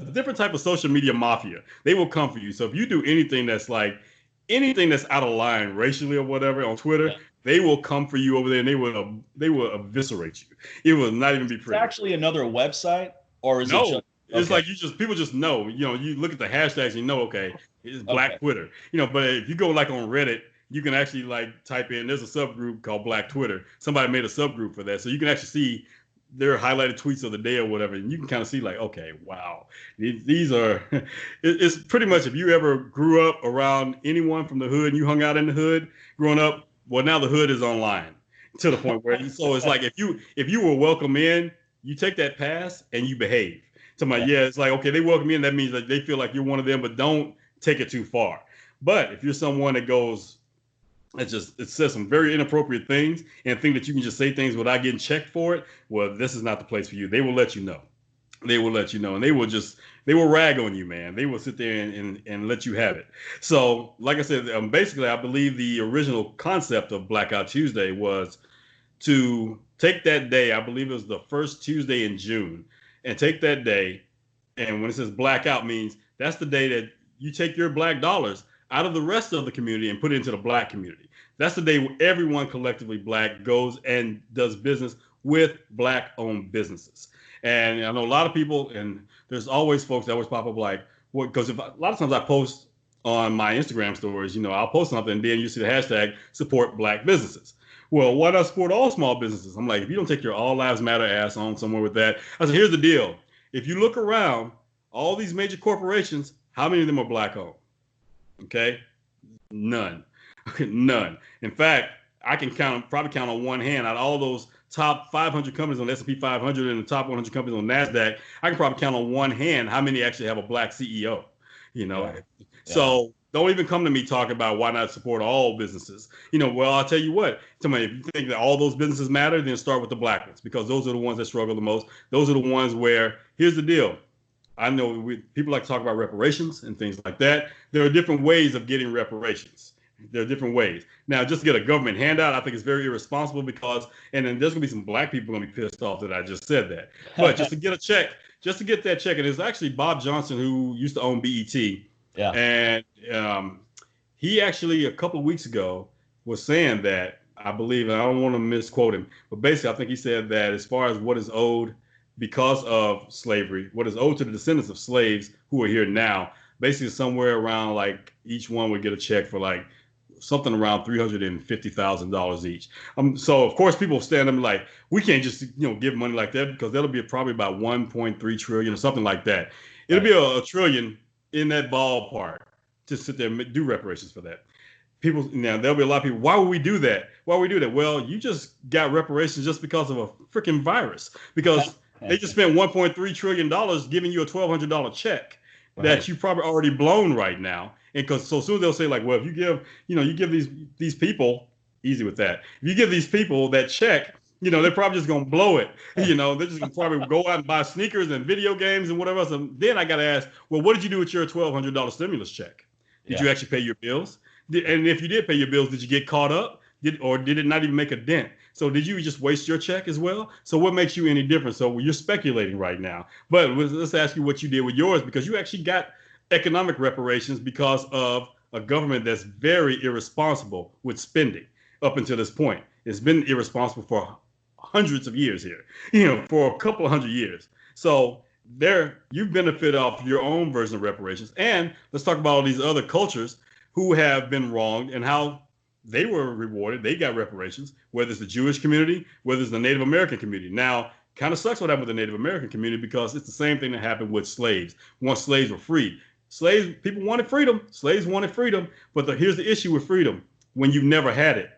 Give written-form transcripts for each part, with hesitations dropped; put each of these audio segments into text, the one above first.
different type of social media mafia. They will come for you. So if you do anything that's out of line racially or whatever on Twitter, they will come for you over there and they will eviscerate you. It will not even be pretty. It's actually another website, or is it just? It's like people just know. You look at the hashtags, and okay, it's Black Twitter. But if you go like on Reddit, you can actually like type in. There's a subgroup called Black Twitter. Somebody made a subgroup for that, so you can actually see their highlighted tweets of the day or whatever, and you can kind of see like, okay, wow, these are. It's pretty much if you ever grew up around anyone from the hood and you hung out in the hood growing up, well, now the hood is online to the point where so it's like if you were welcome in, you take that pass and you behave. It's like, okay, they welcome you in. That means that they feel like you're one of them, but don't take it too far. But if you're someone that goes, it says some very inappropriate things and think that you can just say things without getting checked for it, well, this is not the place for you. They will let you know. And they will rag on you, man. They will sit there and let you have it. So, like I said, basically, I believe the original concept of Blackout Tuesday was to take that day. I believe it was the first Tuesday in June, and take that day. And when it says blackout, means that's the day that you take your black dollars out of the rest of the community and put it into the black community. That's the day where everyone collectively black goes and does business with black-owned businesses. And I know a lot of people, and there's always folks that always pop up like, well, because a lot of times I post on my Instagram stories, I'll post something and then you see the hashtag support black businesses. Well, why not support all small businesses? I'm like, if you don't take your all lives matter ass on somewhere with that, I said, here's the deal. If you look around, all these major corporations, how many of them are black owned? Okay, none. None. In fact, I can probably count on one hand out of all those top 500 companies on the S&P 500 and the top 100 companies on NASDAQ, I can probably count on one hand how many actually have a black CEO, So don't even come to me talking about why not support all businesses. Well, I'll tell you what, if you think that all those businesses matter, then start with the black ones, because those are the ones that struggle the most. Those are the ones where, here's the deal. I know people like to talk about reparations and things like that. There are different ways of getting reparations. There are different ways. Now, just to get a government handout, I think it's very irresponsible and then there's going to be some black people going to be pissed off that I just said that. But just to get a check, and it's actually Bob Johnson who used to own BET. Yeah. And he actually, a couple of weeks ago, was saying that, I believe, and I don't want to misquote him, but basically I think he said that as far as what is owed because of slavery, what is owed to the descendants of slaves who are here now, basically somewhere around like each one would get a check for like something around $350,000 each. So of course people stand up like, we can't just give money like that, because that'll be probably about 1.3 trillion or something like that. It'll be a trillion in that ballpark to sit there and do reparations for that. Now there'll be a lot of people. Why would we do that? Well, you just got reparations just because of a freaking virus, because they just spent $1.3 trillion giving you a $1,200 check that you probably already blown right now. And because so soon they'll say like, well, if you give these people, easy with that. If you give these people that check, they're probably just going to blow it. They're just going to probably go out and buy sneakers and video games and whatever else. And then I got to ask, well, what did you do with your $1,200 stimulus check? Did you actually pay your bills? And if you did pay your bills, did you get caught up? Or did it not even make a dent? So did you just waste your check as well? So what makes you any different? So you're speculating right now. But let's ask you what you did with yours, because you actually got economic reparations because of a government that's very irresponsible with spending up until this point. It's been irresponsible for hundreds of years here, for a couple of hundred years. So you benefit off your own version of reparations. And let's talk about all these other cultures who have been wronged and how they were rewarded. They got reparations, whether it's the Jewish community, whether it's the Native American community. Now, kind of sucks what happened with the Native American community, because it's the same thing that happened with slaves. Once slaves were freed, people wanted freedom. Slaves wanted freedom. But here's the issue with freedom. When you've never had it.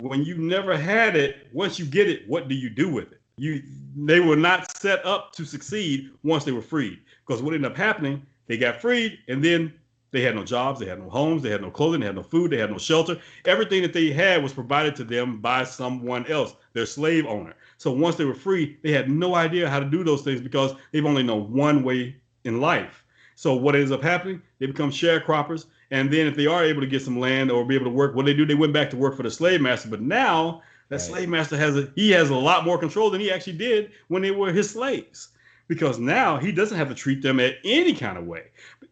Once you get it, what do you do with it? They were not set up to succeed once they were freed. Because what ended up happening, they got freed, and then they had no jobs, they had no homes, they had no clothing, they had no food, they had no shelter. Everything that they had was provided to them by someone else, their slave owner. So once they were free, they had no idea how to do those things, because they've only known one way in life. So what ends up happening, they become sharecroppers. And then if they are able to get some land or be able to work, what they do, they went back to work for the slave master. But now that slave master has a lot more control than he actually did when they were his slaves. because now he doesn't have to treat them at any kind of way.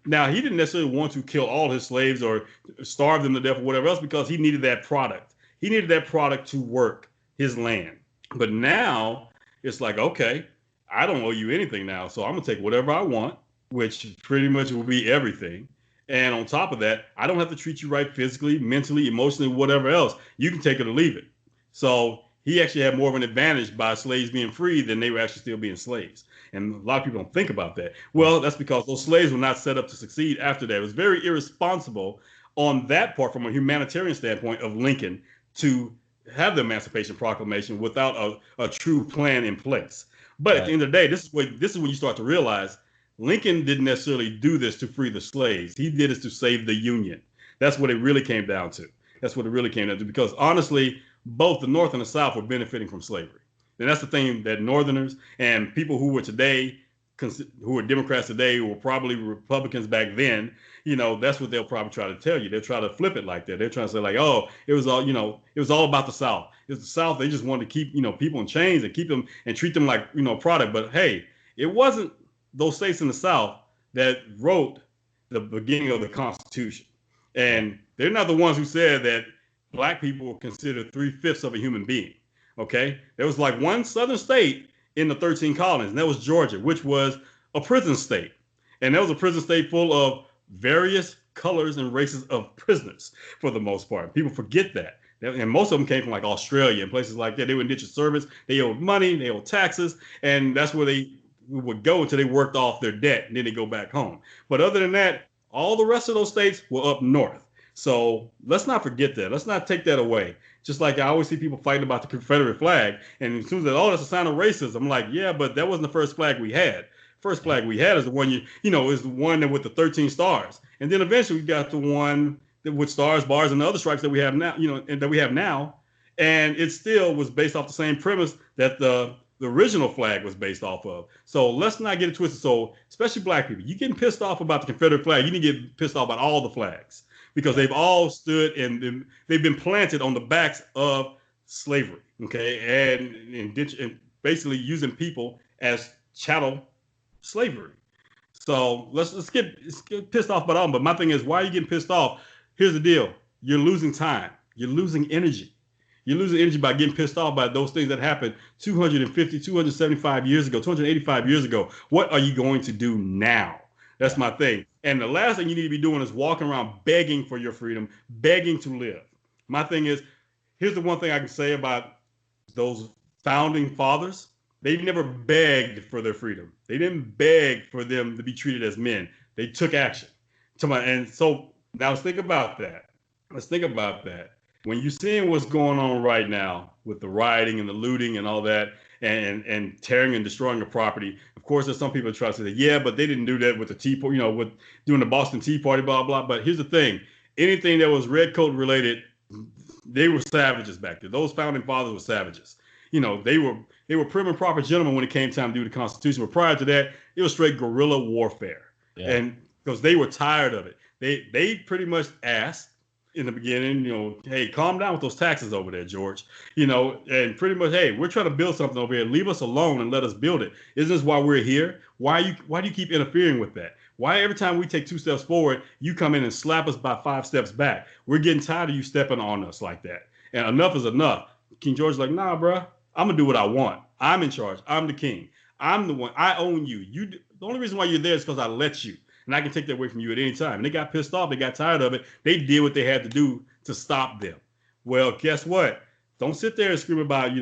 Now, he didn't necessarily want to kill all his slaves or starve them to death or whatever else because he needed that product. He needed that product to work his land. But now it's like, okay, I don't owe you anything now, so I'm going to take whatever I want, which pretty much will be everything. And on top of that, I don't have to treat you right physically, mentally, emotionally, whatever else. You can take it or leave it. So he actually had more of an advantage by slaves being free than they were actually still being slaves. And a lot of people don't think about that. Well, that's because those slaves were not set up to succeed after that. It was very irresponsible on that part from a humanitarian standpoint of Lincoln to have the Emancipation Proclamation without a true plan in place. But at the end of the day, this is when you start to realize Lincoln didn't necessarily do this to free the slaves. He did this to save the Union. That's what it really came down to. That's what it really came down to. Because honestly, both the North and the South were benefiting from slavery. And that's the thing that Northerners and people who were today, who are Democrats today, who were probably Republicans back then, that's what they'll probably try to tell you. They'll try to flip it like that. They're trying to say like, oh, it was all about the South. It's the South. They just wanted to keep, people in chains and keep them and treat them like, a product. But hey, it wasn't those states in the South that wrote the beginning of the Constitution. And they're not the ones who said that black people were considered 3/5 of a human being. Okay. There was like one southern state in the 13 colonies, and that was Georgia, which was a prison state. And that was a prison state full of various colors and races of prisoners for the most part. People forget that. And most of them came from like Australia and places like that. They were indentured servants. They owed money, they owed taxes, and that's where they would go until they worked off their debt, and then they go back home. But other than that, all the rest of those states were up north. So let's not forget that. Let's not take that away. Just like I always see people fighting about the Confederate flag. And as soon as they're, oh, that's a sign of racism, I'm like, yeah, but that wasn't the first flag we had. First flag we had is the one is the one that with the 13 stars. And then eventually we got the one that with stars, bars, and the other stripes that we have now, and that we have now. And it still was based off the same premise that the original flag was based off of. So let's not get it twisted. So especially black people, you getting pissed off about the Confederate flag, you need to get pissed off about all the flags, because they've all stood and they've been planted on the backs of slavery, okay, and basically using people as chattel slavery. So let's get pissed off about all of them. But my thing is, why are you getting pissed off? Here's the deal. You're losing time. You're losing energy. You're losing energy by getting pissed off by those things that happened 250, 275 years ago, 285 years ago. What are you going to do now? That's my thing. And the last thing you need to be doing is walking around begging for your freedom, begging to live. My thing is, here's the one thing I can say about those founding fathers. They never begged for their freedom. They didn't beg for them to be treated as men. They took action. And so now let's think about that. Let's think about that. When you're seeing what's going on right now with the rioting and the looting and all that, and tearing and destroying the property, of course, there's some people that try to say, yeah, but they didn't do that with the Tea Party, with doing the Boston Tea Party, blah, blah. But here's the thing. Anything that was redcoat related, they were savages back then. Those founding fathers were savages. They were prim and proper gentlemen when it came time to do the Constitution. But prior to that, it was straight guerrilla warfare. Yeah. And because they were tired of it. They pretty much asked in the beginning, hey, calm down with those taxes over there, George. And pretty much, hey, we're trying to build something over here. Leave us alone and let us build it. Isn't this why we're here? Why do you keep interfering with that? Why every time we take 2 steps forward, you come in and slap us by 5 steps back? We're getting tired of you stepping on us like that. And enough is enough. King George's like, nah, bro, I'm going to do what I want. I'm in charge. I'm the king. I'm the one. I own you. The only reason why you're there is because I let you. And I can take that away from you at any time. And they got pissed off. They got tired of it. They did what they had to do to stop them. Well, guess what? Don't sit there and scream about,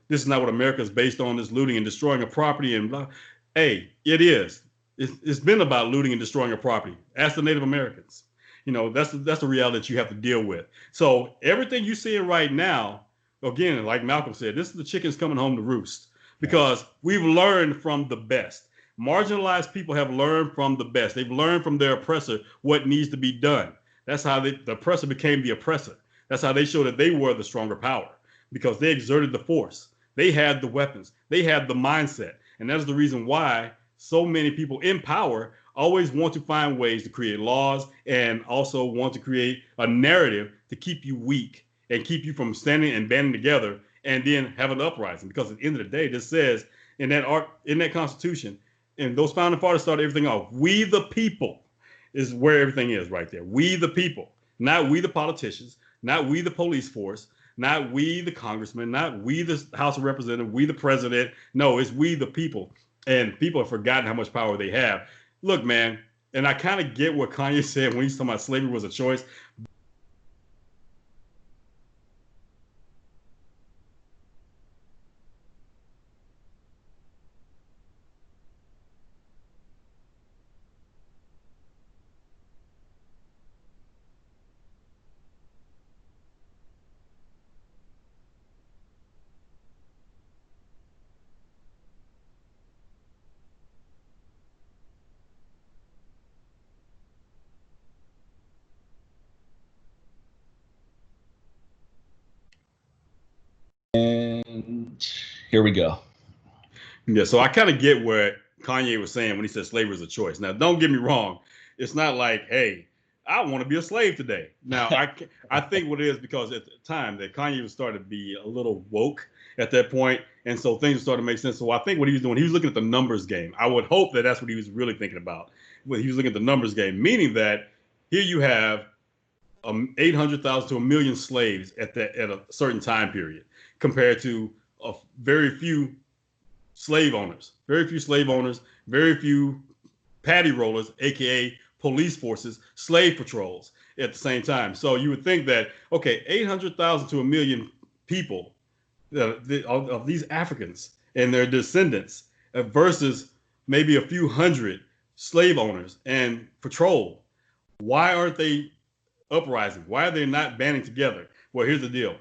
this is not what America is based on, this looting and destroying a property and blah. Hey, it is. It's been about looting and destroying a property. Ask the Native Americans. That's the reality that you have to deal with. So everything you're seeing right now, again, like Malcolm said, this is the chickens coming home to roost, because we've learned from the best. Marginalized people have learned from the best. They've learned from their oppressor what needs to be done. That's how the oppressor became the oppressor. That's how they showed that they were the stronger power, because they exerted the force. They had the weapons. They had the mindset. And that is the reason why so many people in power always want to find ways to create laws and also want to create a narrative to keep you weak and keep you from standing and banding together and then have an uprising. Because at the end of the day, this says in that Constitution, and those founding fathers started everything off. We the people is where everything is right there. We the people, not we the politicians, not we the police force, not we the congressman, not we the House of Representatives, we the president. No, it's we the people. And people have forgotten how much power they have. Look, man, and I kind of get what Kanye said when he's talking about slavery was a choice. And here we go. Yeah, so I kind of get what Kanye was saying when he said slavery is a choice. Now, don't get me wrong. It's not like, hey, I want to be a slave today. Now, I think what it is because at the time that Kanye was starting to be a little woke at that point, and so things started to make sense. So I think what he was doing, he was looking at the numbers game. I would hope that that's what he was really thinking about. When he was looking at the numbers game, meaning that here you have 800,000 to 1 million slaves at a certain time period compared to a very few slave owners, very few paddy rollers, aka police forces, slave patrols at the same time. So you would think that, okay, 800,000 to 1 million people of these Africans and their descendants versus maybe a few hundred slave owners and patrol. Why aren't they uprising? Why are they not banding together? Well, here's the deal.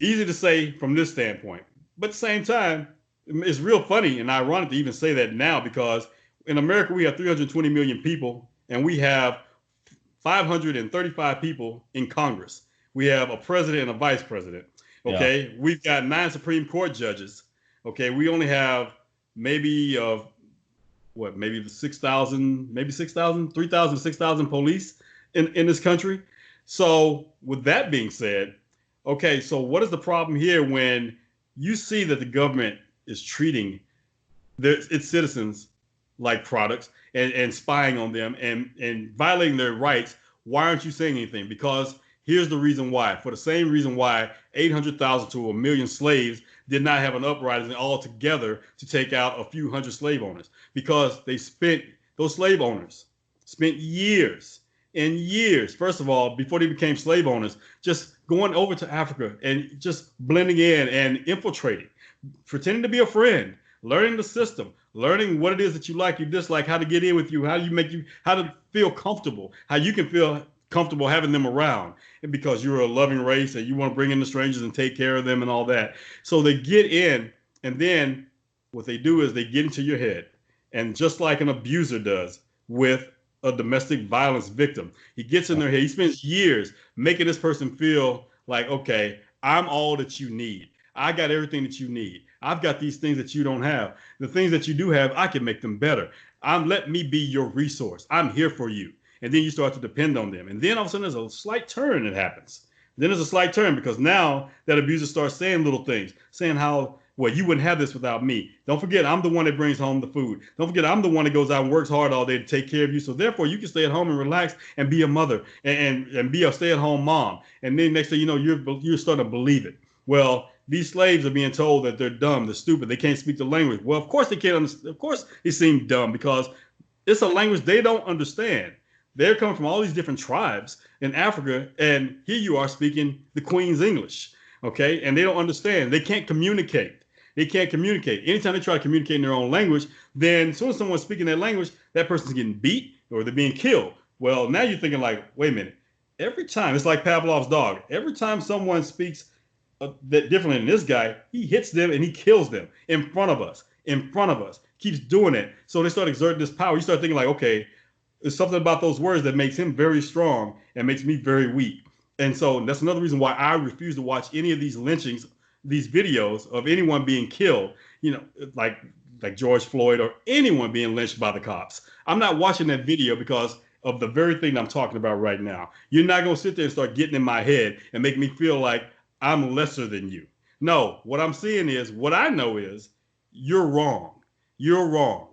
Easy to say from this standpoint, but at the same time, it's real funny and ironic to even say that now because in America, we have 320 million people and we have 535 people in Congress. We have a president and a vice president. Okay. Yeah. We've got 9 Supreme Court judges. Okay. We only have maybe 6,000, 3,000, 6,000 police in this country. So with that being said, okay, so what is the problem here when you see that the government is treating its citizens like products and spying on them and violating their rights? Why aren't you saying anything? Because here's the reason why. For the same reason why 800,000 to 1 million slaves did not have an uprising all together to take out a few hundred slave owners. Because those slave owners spent years and years, first of all, before they became slave owners, just going over to Africa and just blending in and infiltrating, pretending to be a friend, learning the system, learning what it is that you like, you dislike, how to get in with you, how to feel comfortable, how you can feel comfortable having them around, and because you're a loving race and you want to bring in the strangers and take care of them and all that. So they get in, and then what they do is they get into your head, and just like an abuser does with a domestic violence victim, he gets in their head. He spends years making this person feel like, okay, I'm all that you need. I got everything that you need. I've got these things that you don't have. The things that you do have, I can make them better. Let me be your resource. I'm here for you. And then you start to depend on them. And then all of a sudden there's a slight turn that happens. Then there's a slight turn because now that abuser starts saying little things, saying how, well, you wouldn't have this without me. Don't forget, I'm the one that brings home the food. Don't forget, I'm the one that goes out and works hard all day to take care of you. So therefore, you can stay at home and relax and be a mother and be a stay-at-home mom. And then next thing you know, you're starting to believe it. Well, these slaves are being told that they're dumb, they're stupid, they can't speak the language. Well, of course they can't understand. Of course they seem dumb because it's a language they don't understand. They're coming from all these different tribes in Africa, and here you are speaking the Queen's English, okay? And they don't understand. They can't communicate. Anytime they try to communicate in their own language, then as soon as someone's speaking their language, that person's getting beat or they're being killed. Well, now you're thinking like, wait a minute. Every time, it's like Pavlov's dog. Every time someone speaks that differently than this guy, he hits them and he kills them in front of us, keeps doing it. So they start exerting this power. You start thinking like, okay, there's something about those words that makes him very strong and makes me very weak. And so that's another reason why I refuse to watch any of these lynchings, these videos of anyone being killed, like George Floyd or anyone being lynched by the cops. I'm not watching that video because of the very thing I'm talking about right now. You're not going to sit there and start getting in my head and make me feel like I'm lesser than you. No, what I'm seeing is, what I know is, you're wrong. You're wrong.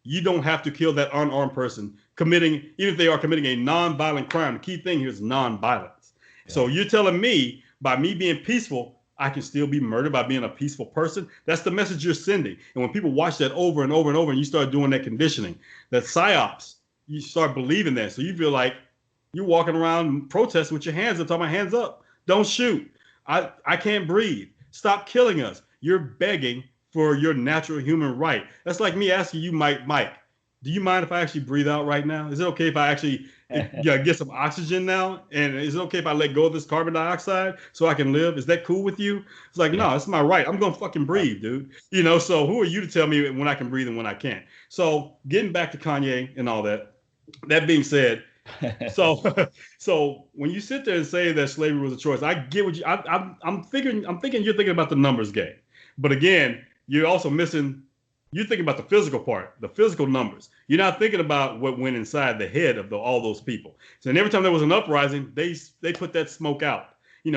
you don't have to kill that unarmed person even if they are committing a non-violent crime. The key thing here is non-violence. Yeah. So you're telling me by me being peaceful, I can still be murdered by being a peaceful person? That's the message you're sending. And when people watch that over and over and over, and you start doing that conditioning, that psyops, you start believing that. So you feel like you're walking around protesting with your hands up, talking about hands up. Don't shoot. I can't breathe. Stop killing us. You're begging for your natural human right. That's like me asking you, Mike, do you mind if I actually breathe out right now? Is it okay if I actually get some oxygen now? And is it okay if I let go of this carbon dioxide so I can live? Is that cool with you? It's like, no, it's my right. I'm going to fucking breathe, dude. So who are you to tell me when I can breathe and when I can't? So getting back to Kanye and all that, that being said, so when you sit there and say that slavery was a choice, I get what I'm thinking you're thinking about the numbers game. But again, you're also missing, you're thinking about the physical part, the physical numbers. You're not thinking about what went inside the head of all those people. So every time there was an uprising, they put that smoke out.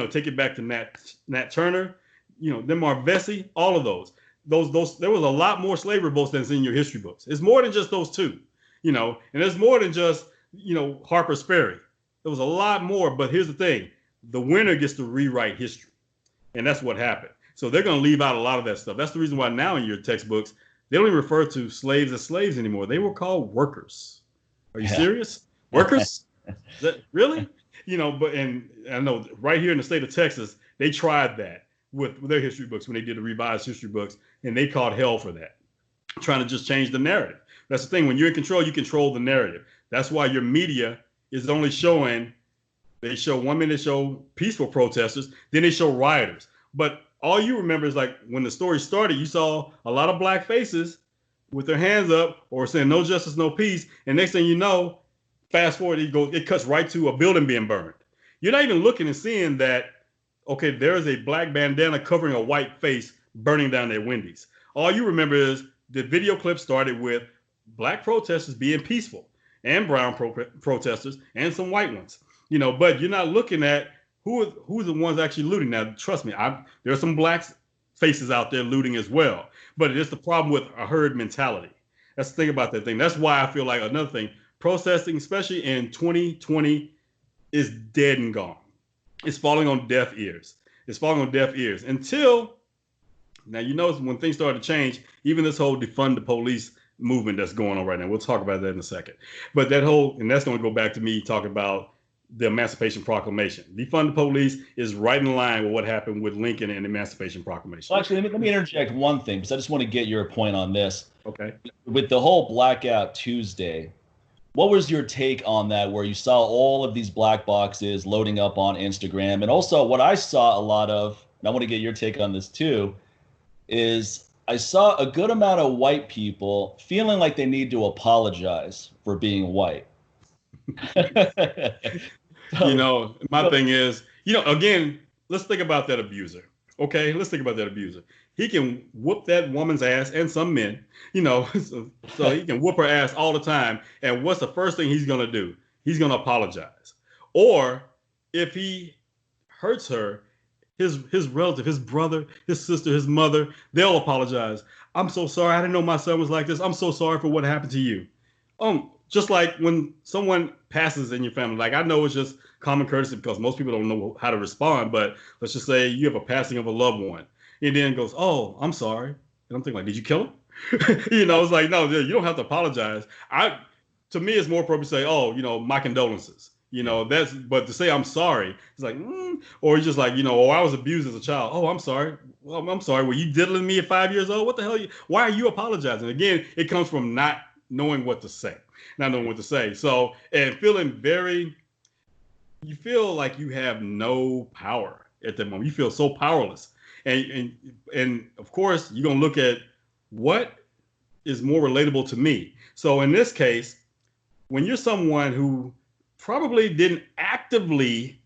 Take it back to Nat Turner, them Vesey, all of those. There was a lot more slavery books than's in your history books. It's more than just those two, and there's more than just, Harper's Ferry. There was a lot more, but here's the thing. The winner gets to rewrite history. And that's what happened. So they're going to leave out a lot of that stuff. That's the reason why now in your textbooks, they don't even refer to slaves as slaves anymore. They were called workers. Are you serious? Workers? Really? And I know right here in the state of Texas, they tried that with their history books when they did the revised history books, and they caught hell for that, trying to just change the narrative. That's the thing. When you're in control, you control the narrative. That's why your media is only showing, they show 1 minute, show peaceful protesters, then they show rioters. But all you remember is like when the story started, you saw a lot of black faces with their hands up or saying no justice, no peace. And next thing you know, fast forward, it cuts right to a building being burned. You're not even looking and seeing that, okay, there's a black bandana covering a white face burning down their Wendy's. All you remember is the video clip started with black protesters being peaceful and brown protesters and some white ones, but you're not looking at who's the ones actually looting. Now, trust me, there are some black faces out there looting as well, but it's the problem with a herd mentality. That's the thing about that thing. That's why I feel like another thing, protesting, especially in 2020, is dead and gone. It's falling on deaf ears. It's falling on deaf ears until now. When things started to change, even this whole defund the police movement that's going on right now. We'll talk about that in a second. But and that's going to go back to me talking about the Emancipation Proclamation. Defund the police is right in line with what happened with Lincoln and the Emancipation Proclamation. Well, actually, let me interject one thing, because I just want to get your point on this. Okay. With the whole Blackout Tuesday, what was your take on that, where you saw all of these black boxes loading up on Instagram? And also what I saw a lot of, and I want to get your take on this too, is I saw a good amount of white people feeling like they need to apologize for being white. My thing is, again, let's think about that abuser. Okay, let's think about that abuser. He can whoop that woman's ass and some men, so he can whoop her ass all the time. And what's the first thing he's going to do? He's going to apologize. Or if he hurts her, his relative, his brother, his sister, his mother, they'll apologize. I'm so sorry. I didn't know my son was like this. I'm so sorry for what happened to you. Just like when someone passes in your family, like I know it's just common courtesy because most people don't know how to respond, but let's just say you have a passing of a loved one. And then goes, oh, I'm sorry. And I'm thinking like, did you kill him? It's like, no, you don't have to apologize. To me, it's more appropriate to say, oh, my condolences. But to say I'm sorry, it's like, or it's just like, I was abused as a child. Oh, I'm sorry. Well, I'm sorry. Were you diddling me at 5 years old? What the hell? Why are you apologizing? Again, it comes from not knowing what to say. So, and you feel like you have no power at that moment. You feel so powerless. And of course, you're going to look at what is more relatable to me. So in this case, when you're someone who probably didn't actively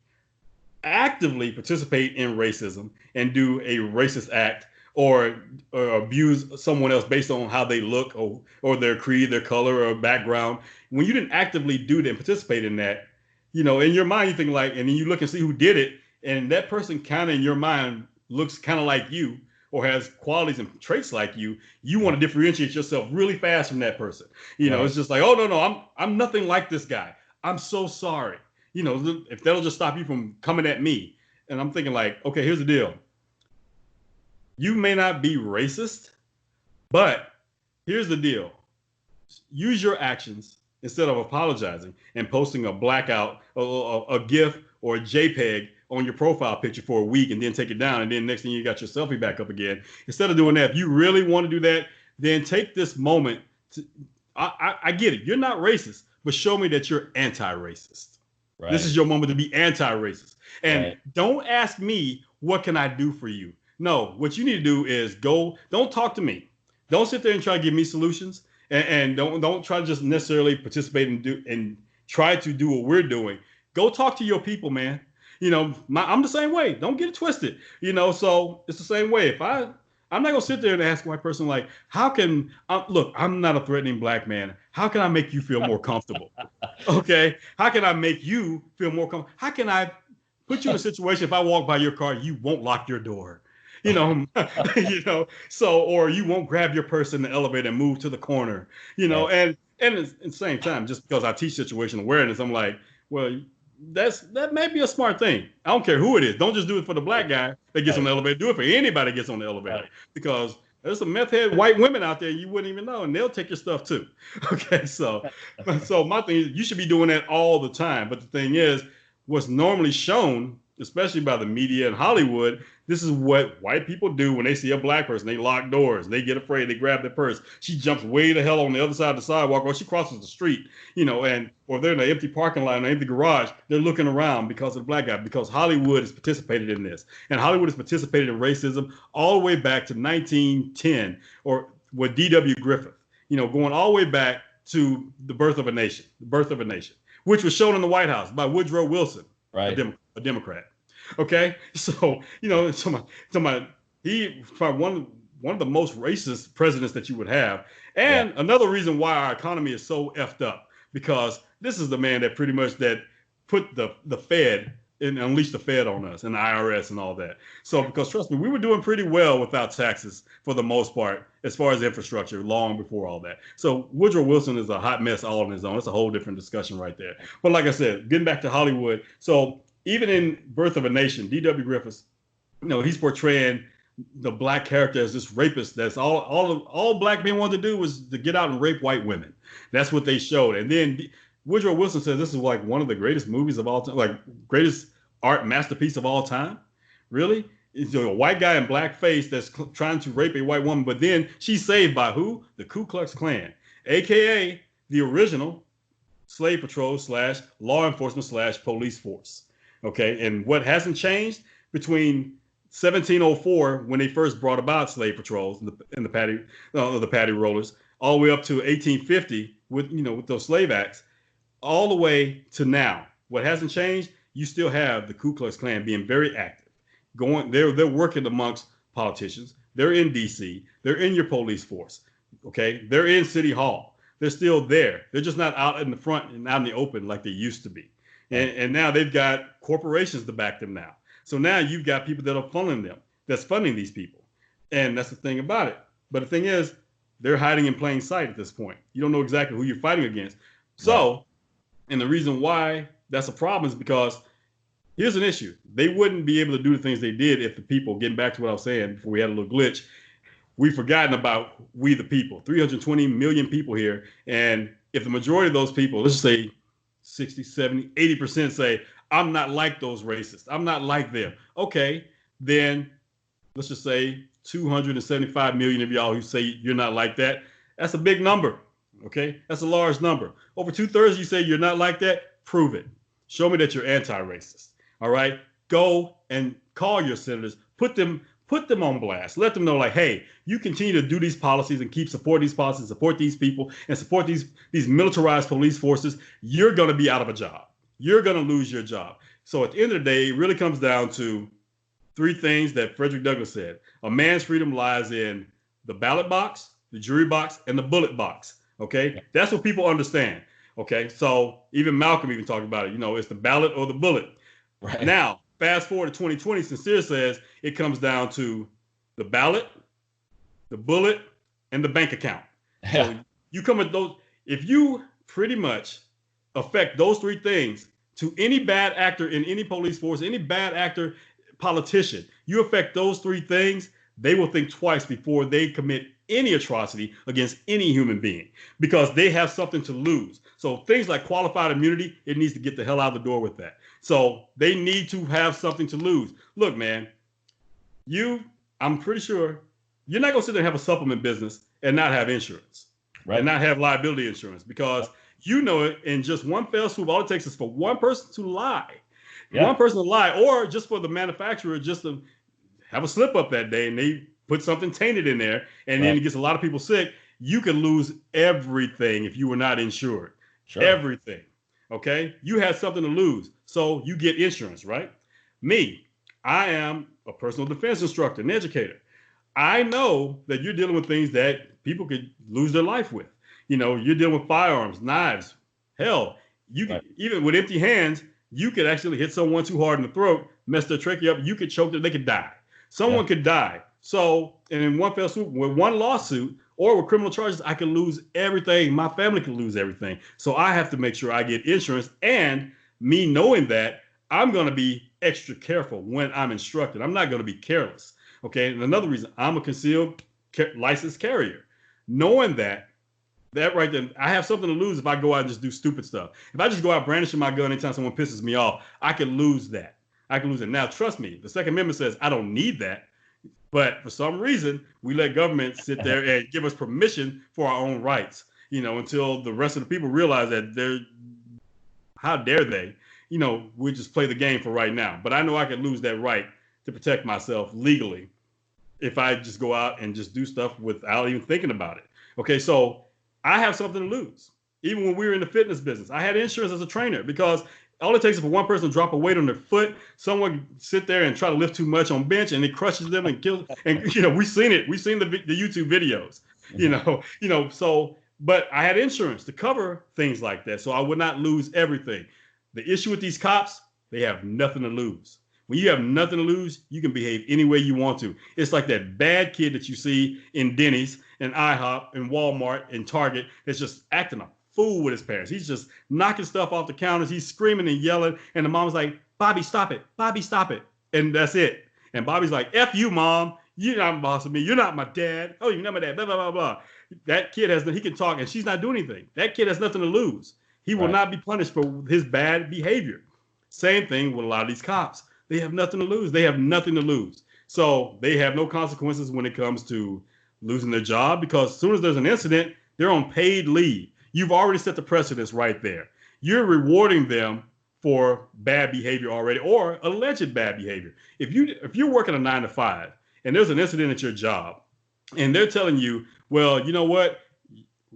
participate in racism and do a racist act or abuse someone else based on how they look or their creed, their color, or background, when you didn't actively do that and participate in that, in your mind, you think like, and then you look and see who did it, and that person kind of in your mind looks kind of like you. or has qualities and traits like you, you want to differentiate yourself really fast from that person. You know, it's just like, oh no, I'm nothing like this guy. I'm so sorry. You know, if that'll just stop you from coming at me. And I'm thinking like, okay, here's the deal. You may not be racist, but here's the deal. Use your actions instead of apologizing and posting a blackout, a GIF or a JPEG on your profile picture for a week and then take it down. And then next thing you got your selfie back up again. Instead of doing that, if you really want to do that, then take this moment. I get it. You're not racist, but show me that you're anti-racist. Right. This is your moment to be anti-racist. And don't ask me, what can I do for you? No, what you need to do is go, don't talk to me. Don't sit there and try to give me solutions. And don't try to just necessarily participate and try to do what we're doing. Go talk to your people, man. You know, I'm the same way. Don't get it twisted. You know, so it's the same way. If I'm not gonna sit there and ask a white person like, how can look? I'm not a threatening black man. How can I make you feel more comfortable? Okay, how can I make you feel more comfortable? How can I put you in a situation if I walk by your car, you won't lock your door? You know, you know, so, or you won't grab your purse in the elevator and move to the corner, you know, and at the same time, just because I teach situational awareness, I'm like, well, that may be a smart thing. I don't care who it is. Don't just do it for the black guy that gets on the elevator. Do it for anybody that gets on the elevator, because there's some meth head white women out there you wouldn't even know, and they'll take your stuff too. Okay, so my thing is, you should be doing that all the time. But the thing is, what's normally shown, especially by the media and Hollywood, this is what white people do when they see a black person. They lock doors. They get afraid. They grab their purse. She jumps way the hell on the other side of the sidewalk, or she crosses the street, you know, or they're in an empty parking lot, in an empty garage. They're looking around because of the black guy, because Hollywood has participated in this. And Hollywood has participated in racism all the way back to 1910, or with D.W. Griffith, you know, going all the way back to the birth of a nation, which was shown in the White House by Woodrow Wilson, a Democrat. Okay, so you know, he probably one of the most racist presidents that you would have, and another reason why our economy is so effed up, because this is the man that pretty much that put the Fed and unleashed the Fed on us and the IRS and all that. So because trust me, we were doing pretty well without taxes for the most part, as far as infrastructure, long before all that. So Woodrow Wilson is a hot mess all on his own. It's a whole different discussion right there. But like I said, getting back to Hollywood, so even in Birth of a Nation, D.W. Griffith, you know, he's portraying the black character as this rapist. That's all black men wanted to do was to get out and rape white women. That's what they showed. And then Woodrow Wilson said this is like one of the greatest movies of all time, like greatest art masterpiece of all time. Really? It's a white guy in blackface that's trying to rape a white woman, but then she's saved by who? The Ku Klux Klan, aka the original slave patrol / law enforcement / police force. Okay, and what hasn't changed between 1704, when they first brought about slave patrols and the patty rollers, all the way up to 1850 with those slave acts, all the way to now. What hasn't changed? You still have the Ku Klux Klan being very active. They're working amongst politicians. They're in D.C. They're in your police force. Okay, they're in City Hall. They're still there. They're just not out in the front and out in the open like they used to be. And now they've got corporations to back them now. So now you've got people that are funding these people. And that's the thing about it. But the thing is, they're hiding in plain sight at this point. You don't know exactly who you're fighting against. So, and the reason why that's a problem is because here's an issue. They wouldn't be able to do the things they did if the people, getting back to what I was saying before we had a little glitch, we've forgotten about we the people, 320 million people here. And if the majority of those people, let's just say 60, 70, 80% say, I'm not like those racists. I'm not like them. Okay, then let's just say 275 million of y'all who say you're not like that. That's a big number. Okay, that's a large number. Over 2/3 you say you're not like that. Prove it. Show me that you're anti-racist. All right, go and call your senators. Put them on blast. Let them know, like, hey, you continue to do these policies and keep supporting these policies, support these people, and support these militarized police forces. You're going to be out of a job. You're going to lose your job. So at the end of the day, it really comes down to three things that Frederick Douglass said. A man's freedom lies in the ballot box, the jury box, and the bullet box. Okay, that's what people understand. Okay, so even Malcolm even talked about it. You know, it's the ballot or the bullet. Right. Now, fast forward to 2020, Sincere says it comes down to the ballot, the bullet, and the bank account. Yeah. So you come at those, if you pretty much affect those three things to any bad actor in any police force, any bad actor, politician, you affect those three things, they will think twice before they commit any atrocity against any human being because they have something to lose. So things like qualified immunity, it needs to get the hell out of the door with that. So they need to have something to lose. Look, man, I'm pretty sure you're not going to sit there and have a supplement business and not have insurance, right? And not have liability insurance because you know it in just one fell swoop. All it takes is for one person to lie, or just for the manufacturer just to have a slip up that day and they put something tainted in there and then it gets a lot of people sick. You could lose everything if you were not insured. Sure. Everything. Okay. You had something to lose. So you get insurance, right? Me, I am a personal defense instructor, an educator. I know that you're dealing with things that people could lose their life with. You know, you're dealing with firearms, knives. Hell, you could, even with empty hands, you could actually hit someone too hard in the throat, mess their trachea up. You could choke them. They could die. Someone could die. So, and in one fell swoop, with one lawsuit or with criminal charges, I could lose everything. My family could lose everything. So I have to make sure I get insurance. And me knowing that, I'm going to be extra careful when I'm instructed. I'm not going to be careless. Okay. And another reason, I'm a concealed licensed carrier. Knowing that right then, I have something to lose if I go out and just do stupid stuff. If I just go out brandishing my gun anytime someone pisses me off, I can lose that. I can lose it. Now, trust me, the Second Amendment says I don't need that. But for some reason, we let government sit there and give us permission for our own rights, you know, until the rest of the people realize that how dare they, you know, we just play the game for right now. But I know I can lose that right to protect myself legally if I just go out and just do stuff without even thinking about it. Okay, so I have something to lose. Even when we were in the fitness business, I had insurance as a trainer because all it takes is for one person to drop a weight on their foot, someone sit there and try to lift too much on bench and it crushes them and kills. And, you know, we've seen it. We've seen the YouTube videos, you know, so, but I had insurance to cover things like that. So I would not lose everything. The issue with these cops, they have nothing to lose. When you have nothing to lose, you can behave any way you want to. It's like that bad kid that you see in Denny's and IHOP and Walmart and Target that's just acting a fool with his parents. He's just knocking stuff off the counters. He's screaming and yelling. And the mom's like, Bobby, stop it. Bobby, stop it. And that's it. And Bobby's like, F you, mom. You're not bossing me. You're not my dad. Oh, you're not my dad. Blah, blah, blah, blah. That kid he can talk and she's not doing anything. That kid has nothing to lose. He will not be punished for his bad behavior. Same thing with a lot of these cops. They have nothing to lose. They have nothing to lose. So they have no consequences when it comes to losing their job because as soon as there's an incident, they're on paid leave. You've already set the precedence right there. You're rewarding them for bad behavior already or alleged bad behavior. If you're working a 9 to 5 and there's an incident at your job and they're telling you, well, you know what?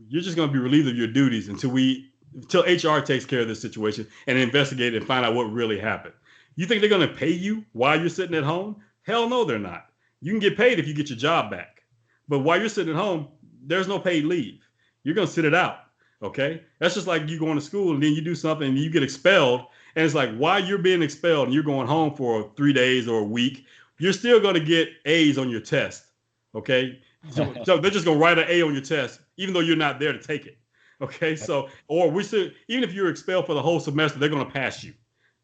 You're just going to be relieved of your duties until HR takes care of this situation and investigate and find out what really happened. You think they're going to pay you while you're sitting at home? Hell no, they're not. You can get paid if you get your job back. But while you're sitting at home, there's no paid leave. You're going to sit it out. Okay. That's just like you going to school and then you do something and you get expelled. And it's like, while you're being expelled and you're going home for 3 days or a week, you're still going to get A's on your test. Okay. So they're just going to write an A on your test, even though you're not there to take it. Okay. So, even if you're expelled for the whole semester, they're going to pass you,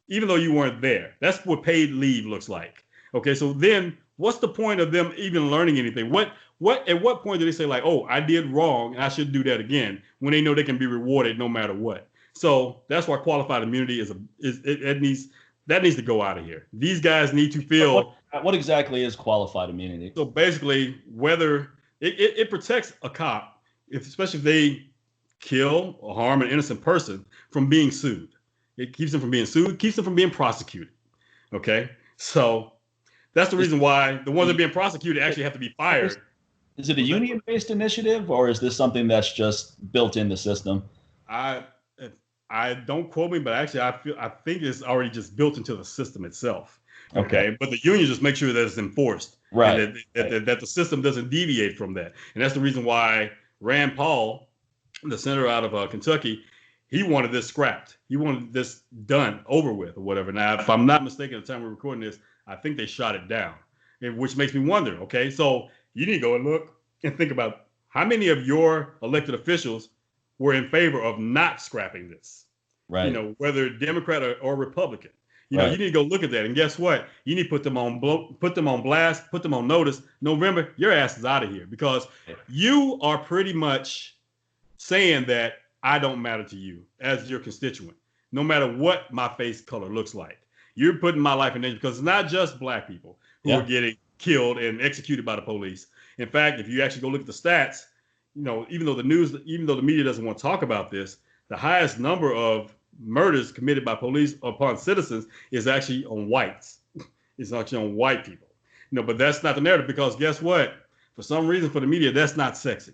even though you weren't there. That's what paid leave looks like. Okay. So then what's the point of them even learning anything? At what point do they say like, oh, I did wrong and I should do that again when they know they can be rewarded no matter what? So that's why qualified immunity that needs to go out of here. These guys need to feel. What exactly is qualified immunity? So basically, whether it protects a cop, especially if they kill or harm an innocent person, from being sued. It keeps them from being sued, keeps them from being prosecuted. Okay, so that's the reason why the ones that are being prosecuted actually have to be fired. Is it a union-based initiative, or is this something that's just built in the system? I don't quote me, but actually I think it's already just built into the system itself. Okay. But the union just makes sure that it's enforced, right? And that the system doesn't deviate from that. And that's the reason why Rand Paul, the senator out of Kentucky, he wanted this scrapped. He wanted this done, over with, or whatever. Now, if I'm not mistaken, at the time we're recording this, I think they shot it down. which makes me wonder, okay, so you need to go and look and think about how many of your elected officials were in favor of not scrapping this, Right. whether Democrat or Republican. You Right. need to go look at that. And guess what? You need to put them on blast, put them on notice. November, your ass is out of here because you are pretty much saying that I don't matter to you as your constituent, no matter what my face color looks like. You're putting my life in danger because it's not just black people who are getting killed and executed by the police. In fact, if you actually go look at the stats, even though the media doesn't want to talk about this, the highest number of murders committed by police upon citizens is actually on whites. It's actually on white people. But that's not the narrative because guess what? For some reason, for the media, that's not sexy.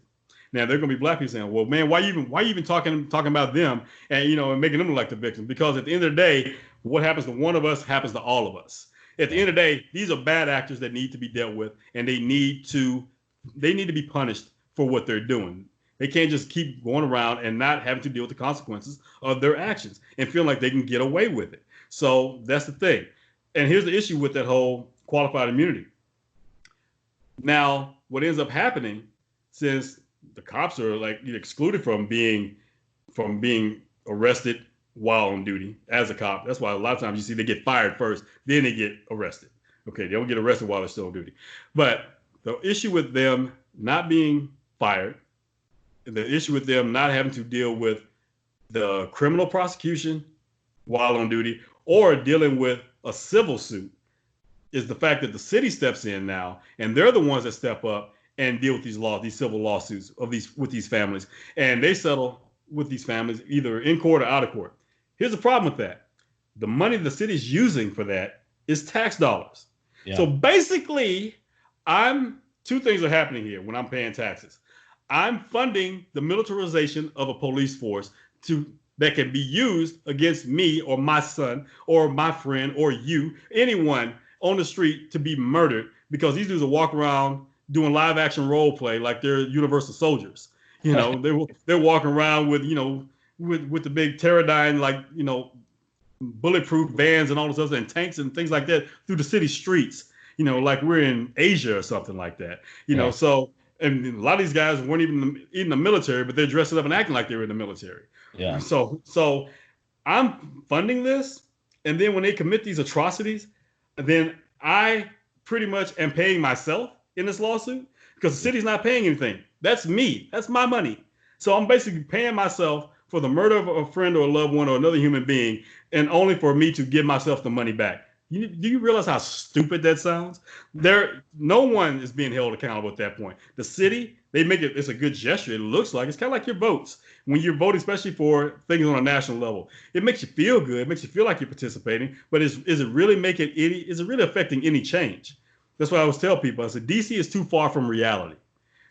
Now there are going to be black people saying, "Well, man, why you even talking about them and making them look like the victims?" Because at the end of the day, what happens to one of us happens to all of us. At the end of the day, these are bad actors that need to be dealt with, and they need to be punished for what they're doing. They can't just keep going around and not having to deal with the consequences of their actions and feel like they can get away with it. So that's the thing. And here's the issue with that whole qualified immunity. Now, what ends up happening, since the cops are excluded from being arrested while on duty as a cop, that's why a lot of times you see they get fired first, then they get arrested. Okay, they don't get arrested while they're still on duty. But the issue with them not being fired, the issue with them not having to deal with the criminal prosecution while on duty or dealing with a civil suit is the fact that the city steps in now, and they're the ones that step up and deal with these civil lawsuits with these families, and they settle with these families either in court or out of court. Here's the problem with that: the money the city's using for that is tax dollars. Yeah. So basically, two things are happening here when I'm paying taxes. I'm funding the militarization of a police force that can be used against me or my son or my friend or you, anyone on the street to be murdered because these dudes will walk around doing live action role play like they're Universal soldiers. They're walking around with with the big Teradyne bulletproof vans and all this other and tanks and things like that through the city streets. Like we're in Asia or something like that. So. And a lot of these guys weren't even in the military, but they're dressing up and acting like they were in the military. Yeah. So I'm funding this, and then when they commit these atrocities, then I pretty much am paying myself in this lawsuit because the city's not paying anything. That's me. That's my money. So I'm basically paying myself for the murder of a friend or a loved one or another human being, and only for me to give myself the money back. Do you realize how stupid that sounds? No one is being held accountable at that point. The city, they make it's a good gesture. It looks like it's kind of like your votes. When you're voting, especially for things on a national level, it makes you feel good. It makes you feel like you're participating. But is it really affecting any change? That's why I always tell people, I said, DC is too far from reality.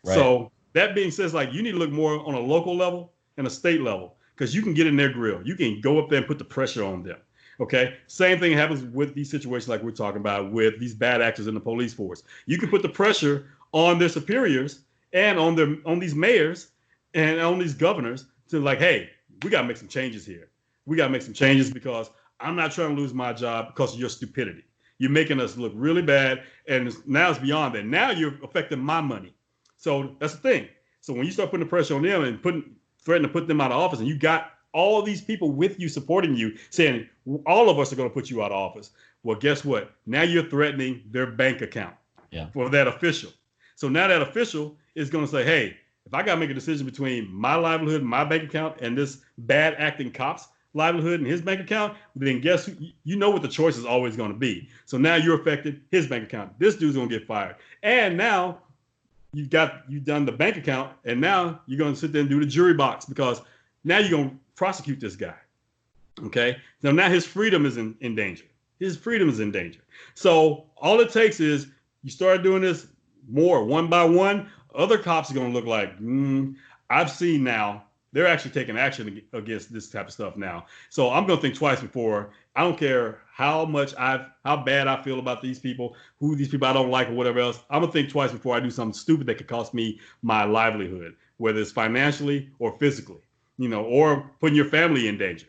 Right. So that being said, you need to look more on a local level and a state level because you can get in their grill. You can go up there and put the pressure on them. Okay. Same thing happens with these situations like we're talking about with these bad actors in the police force. You can put the pressure on their superiors and on these mayors and on these governors to hey, we got to make some changes here. We got to make some changes because I'm not trying to lose my job because of your stupidity. You're making us look really bad. And now it's beyond that. Now you're affecting my money. So that's the thing. So when you start putting the pressure on them and threatening to put them out of office, and you got all these people with you supporting you saying all of us are going to put you out of office. Well, guess what? Now you're threatening their bank account for that official. So now that official is going to say, hey, if I got to make a decision between my livelihood, my bank account, and this bad acting cop's livelihood and his bank account, then guess who? You know what the choice is always going to be. So now you're affected his bank account. This dude's going to get fired. And now you've done the bank account, and now you're going to sit there and do the jury box because now you're going to prosecute this guy. Okay. Now his freedom is in danger. His freedom is in danger. So all it takes is you start doing this more one by one. Other cops are going to look like, I've seen now they're actually taking action against this type of stuff now. So I'm going to think twice before. I don't care how bad I feel about these people, who these people I don't like or whatever else. I'm going to think twice before I do something stupid that could cost me my livelihood, whether it's financially or physically. Or putting your family in danger.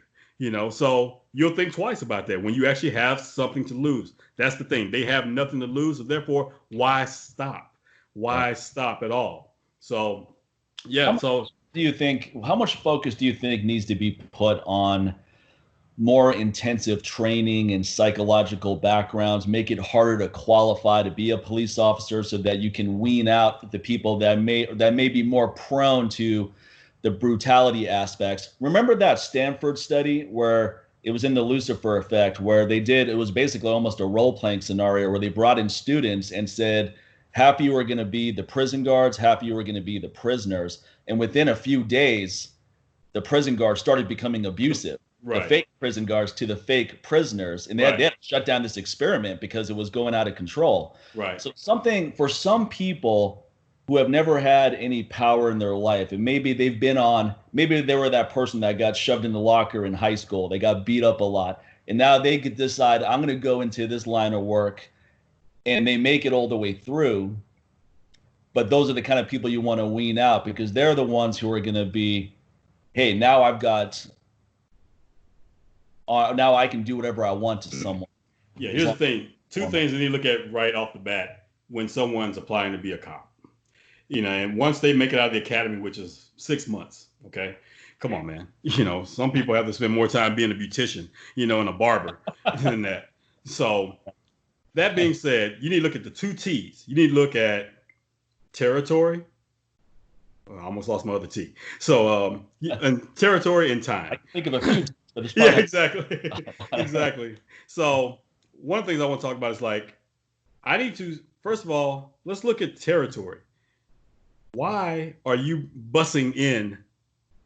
So you'll think twice about that when you actually have something to lose. That's the thing. They have nothing to lose. So therefore, why stop? Why stop at all? So, yeah. How much focus do you think needs to be put on more intensive training and psychological backgrounds, make it harder to qualify to be a police officer so that you can wean out the people that may be more prone to the brutality aspects? Remember that Stanford study where it was in the Lucifer effect, where it was basically almost a role-playing scenario where they brought in students and said, half you are going to be the prison guards, half you are going to be the prisoners. And within a few days, the prison guards started becoming abusive. Right. The fake prison guards to the fake prisoners. And they had to shut down this experiment because it was going out of control. Right. So something for some people who have never had any power in their life, and maybe they were that person that got shoved in the locker in high school. They got beat up a lot. And now they could decide, I'm going to go into this line of work, and they make it all the way through. But those are the kind of people you want to wean out because they're the ones who are going to be, hey, now now I can do whatever I want to someone. Yeah, here's the thing. Two things that you look at right off the bat when someone's applying to be a cop. And once they make it out of the academy, which is 6 months, okay? Come on, man. Some people have to spend more time being a beautician, and a barber than that. So that being said, you need to look at the 2 T's. You need to look at territory. I almost lost my other T. So, and territory and time. I think of a few. Yeah, exactly. Exactly. So one of the things I want to talk about is first of all, let's look at territory. Why are you bussing in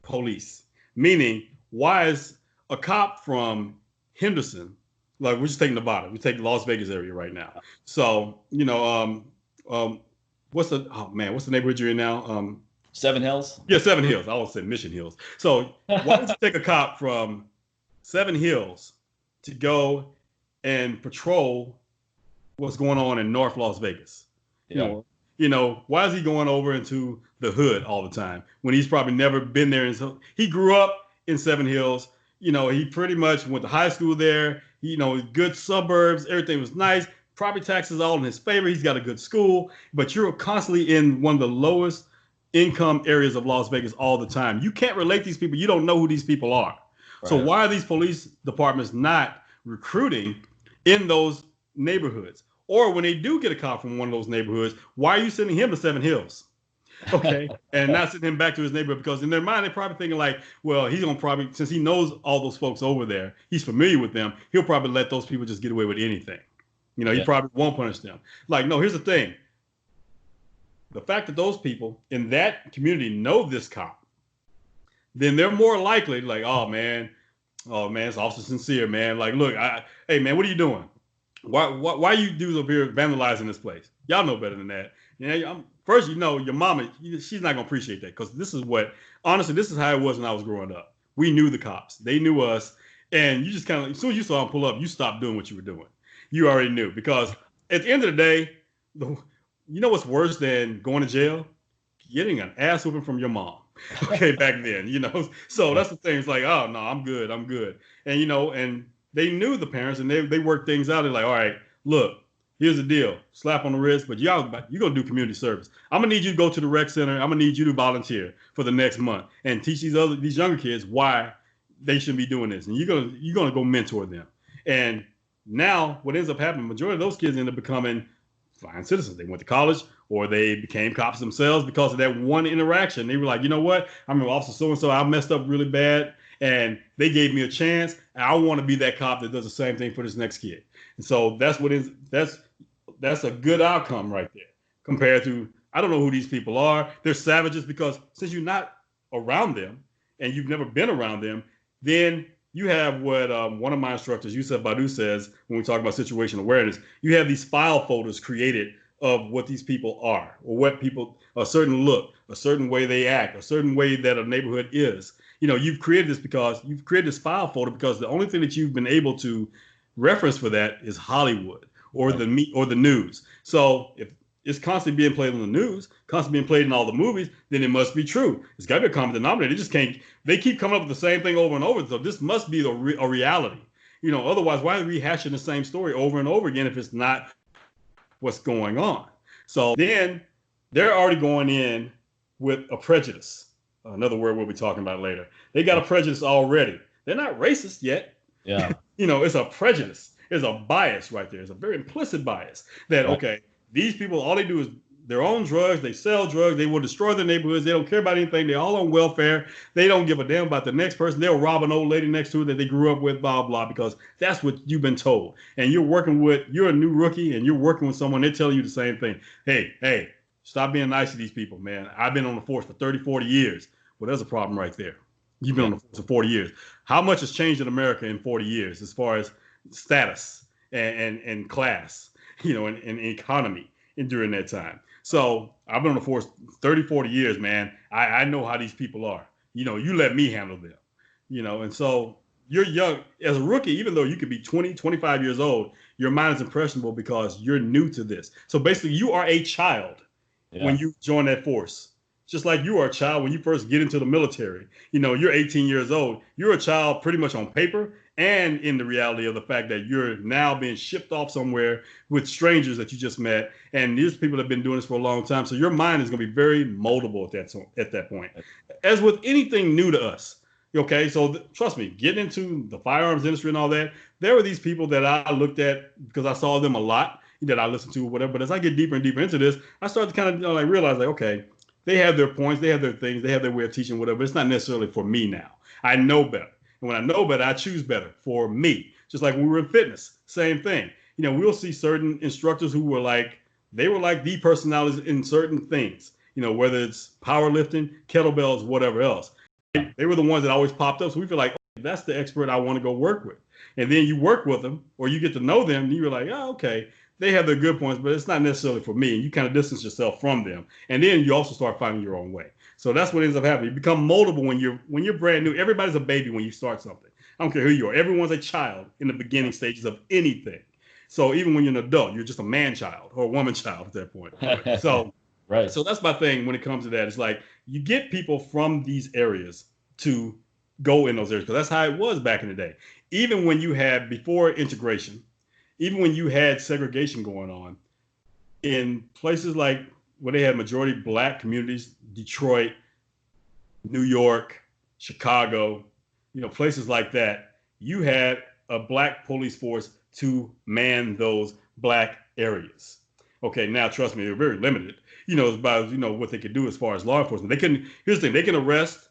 police? Meaning, why is a cop from Henderson, we're just taking the bottom, we take the Las Vegas area right now. So, what's the neighborhood you're in now? Seven Hills? Yeah, Seven Hills. I always said Mission Hills. So why don't you take a cop from Seven Hills to go and patrol what's going on in North Las Vegas? Yeah. Why is he going over into the hood all the time when he's probably never been there? He grew up in Seven Hills. He pretty much went to high school there. Good suburbs. Everything was nice. Property taxes all in his favor. He's got a good school, but you're constantly in one of the lowest income areas of Las Vegas all the time. You can't relate these people. You don't know who these people are. Right. So why are these police departments not recruiting in those neighborhoods? Or when they do get a cop from one of those neighborhoods, why are you sending him to Seven Hills? Okay. And not sending him back to his neighborhood? Because in their mind, they're probably thinking well, he's going to probably, since he knows all those folks over there, he's familiar with them, he'll probably let those people just get away with anything. He probably won't punish them. No, here's the thing. The fact that those people in that community know this cop, then they're more likely oh man, it's Officer Sincere, man. Look, hey man, what are you doing? Why you dudes over here vandalizing this place? Y'all know better than that. First, your mama, she's not gonna appreciate that because this is how it was when I was growing up. We knew the cops, they knew us, and you just kind of, as soon as you saw them pull up, you stopped doing what you were doing. You already knew because at the end of the day, what's worse than going to jail? Getting an ass whooping from your mom. Okay, back then, So that's the thing. It's oh no, I'm good. And and they knew the parents and they worked things out. They're all right, look, here's the deal. Slap on the wrist, but you're gonna do community service. I'm gonna need you to go to the rec center. I'm gonna need you to volunteer for the next month and teach these younger kids why they shouldn't be doing this. And you're gonna go mentor them. And now what ends up happening, majority of those kids end up becoming fine citizens. They went to college or they became cops themselves because of that one interaction. They were like, you know what? I'm an officer so-and-so. I messed up really bad and they gave me a chance. And I want to be that cop that does the same thing for this next kid. And so that's a good outcome right there compared to, I don't know who these people are. They're savages because since you're not around them and you've never been around them, then you have what one of my instructors, Yusuf Badu, says when we talk about situational awareness. You have these file folders created of what these people are, or what people, a certain look, a certain way they act, a certain way that a neighborhood is. You've created this file folder because the only thing that you've been able to reference for that is Hollywood or the news. So if it's constantly being played on the news, constantly being played in all the movies, then it must be true. It's got to be a common denominator. They just can't. They keep coming up with the same thing over and over. So this must be a reality. Otherwise, why are we rehashing the same story over and over again if it's not what's going on? So then they're already going in with a prejudice. Another word we'll be talking about later. They got a prejudice already. They're not racist yet. Yeah. It's a prejudice. There's a bias right there. It's a very implicit bias that, okay, these people, all they do is their own drugs. They sell drugs. They will destroy their neighborhoods. They don't care about anything. They're all on welfare. They don't give a damn about the next person. They'll rob an old lady next to it that they grew up with, blah, blah, because that's what you've been told. And you're a new rookie and you're working with someone. They're telling you the same thing. Hey, stop being nice to these people, man. I've been on the force for 30, 40 years. Well, there's a problem right there. You've been on the force for 40 years. How much has changed in America in 40 years as far as status and class, and economy during that time? So I've been on the force 30, 40 years, man. I know how these people are. You let me handle them, and so you're young as a rookie, even though you could be 20, 25 years old, your mind is impressionable because you're new to this. So basically you are a child when you join that force. Just like you are a child when you first get into the military. You're 18 years old. You're a child pretty much on paper and in the reality of the fact that you're now being shipped off somewhere with strangers that you just met. And these people have been doing this for a long time. So your mind is going to be very moldable at that point. As with anything new to us. Okay, so trust me, getting into the firearms industry and all that, there were these people that I looked at because I saw them a lot that I listened to or whatever. But as I get deeper and deeper into this, I started to kind of realize okay, they have their points, they have their things, they have their way of teaching, whatever. But it's not necessarily for me now. I know better. And when I know better, I choose better for me. Just like when we were in fitness, same thing. We'll see certain instructors who were they were like the personalities in certain things, whether it's powerlifting, kettlebells, whatever else. They were the ones that always popped up. So we feel like, oh, that's the expert I want to go work with. And then you work with them or you get to know them and you're like, oh, okay. They have their good points, but it's not necessarily for me. And you kind of distance yourself from them. And then you also start finding your own way. So that's what ends up happening. You become moldable when you're brand new. Everybody's a baby when you start something. I don't care who you are. Everyone's a child in the beginning stages of anything. So even when you're an adult, you're just a man child or a woman child at that point. So right. So that's my thing when it comes to that. It's like you get people from these areas to go in those areas because that's how it was back in the day. Even when you had before integration, even when you had segregation going on in places like where they had majority black communities, Detroit, New York, Chicago, places like that, you had a black police force to man those black areas. Okay, now trust me, they're very limited, about, what they could do as far as law enforcement. Here's the thing, they can arrest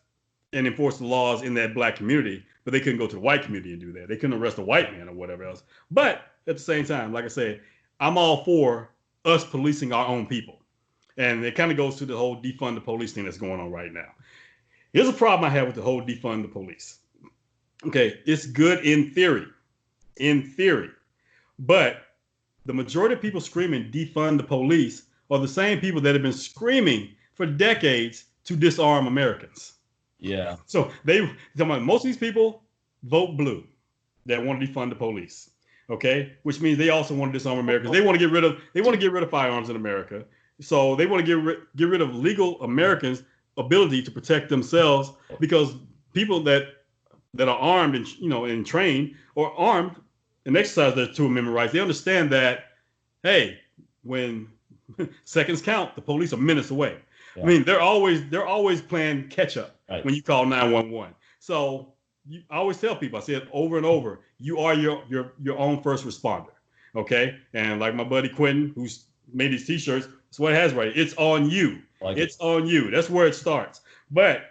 and enforce the laws in that black community, but they couldn't go to the white community and do that. They couldn't arrest a white man or whatever else. But at the same time, like I said, I'm all for us policing our own people. And it kind of goes to the whole defund the police thing that's going on right now. Here's a problem I have with the whole defund the police. Okay, it's good in theory, but the majority of people screaming defund the police are the same people that have been screaming for decades to disarm Americans. Yeah. So most of these people vote blue that want to defund the police. Okay, which means they also want to disarm Americans. They want to get rid of firearms in America. So they want to get rid of legal Americans' ability to protect themselves because people that are armed and and trained or armed and exercise their Two Amendment rights, they understand that, hey, when seconds count, the police are minutes away. Yeah. I mean, they're always playing catch up when you call 911. So I always tell people, I say it over and over, you are your own first responder. Okay. And like my buddy Quentin, who's made these t-shirts, that's what it has right. It's on you. It's on you. That's where it starts. But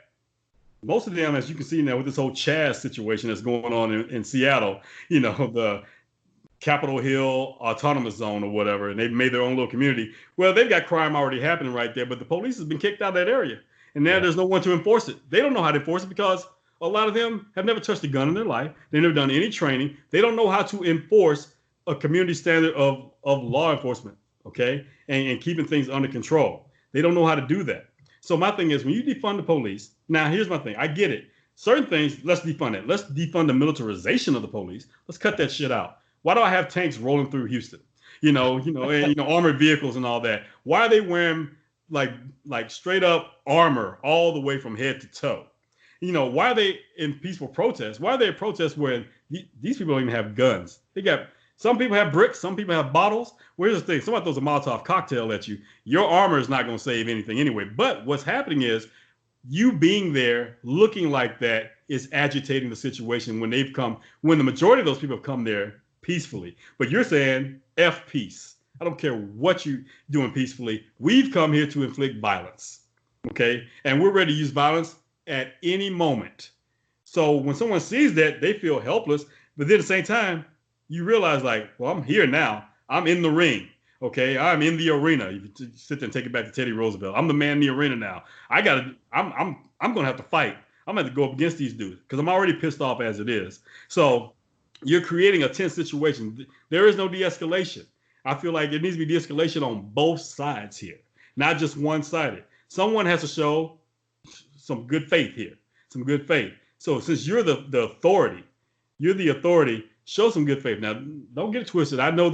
most of them, as you can see now with this whole Chaz situation that's going on in Seattle, the Capitol Hill Autonomous Zone or whatever, and they've made their own little community. Well, they've got crime already happening right there, but the police has been kicked out of that area. And now there's no one to enforce it. They don't know how to enforce it because a lot of them have never touched a gun in their life. They've never done any training. They don't know how to enforce a community standard of law enforcement, okay, and keeping things under control. They don't know how to do that. So my thing is, when you defund the police, now here's my thing. I get it. Certain things, let's defund it. Let's defund the militarization of the police. Let's cut that shit out. Why do I have tanks rolling through Houston? and armored vehicles and all that. Why are they wearing like straight up armor all the way from head to toe? Why are they in peaceful protests? Why are they in protests when these people don't even have guns? Some people have bricks, some people have bottles. Well, here's the thing: somebody throws a Molotov cocktail at you, your armor is not going to save anything anyway. But what's happening is you being there, looking like that, is agitating the situation when the majority of those people have come there peacefully. But you're saying F peace. I don't care what you're doing peacefully. We've come here to inflict violence, okay? And we're ready to use violence at any moment. So when someone sees that, they feel helpless. But then at the same time, you realize like, well, I'm here now. I'm in the ring. Okay, I'm in the arena. You sit there and take it back to Teddy Roosevelt. I'm the man in the arena now. I'm gonna have to fight. I'm gonna have to go up against these dudes because I'm already pissed off as it is. So you're creating a tense situation. There is no de-escalation. I feel like there needs to be de-escalation on both sides here, not just one-sided. Someone has to show some good faith here, some good faith. So since you're the authority, show some good faith. Now, don't get it twisted. I know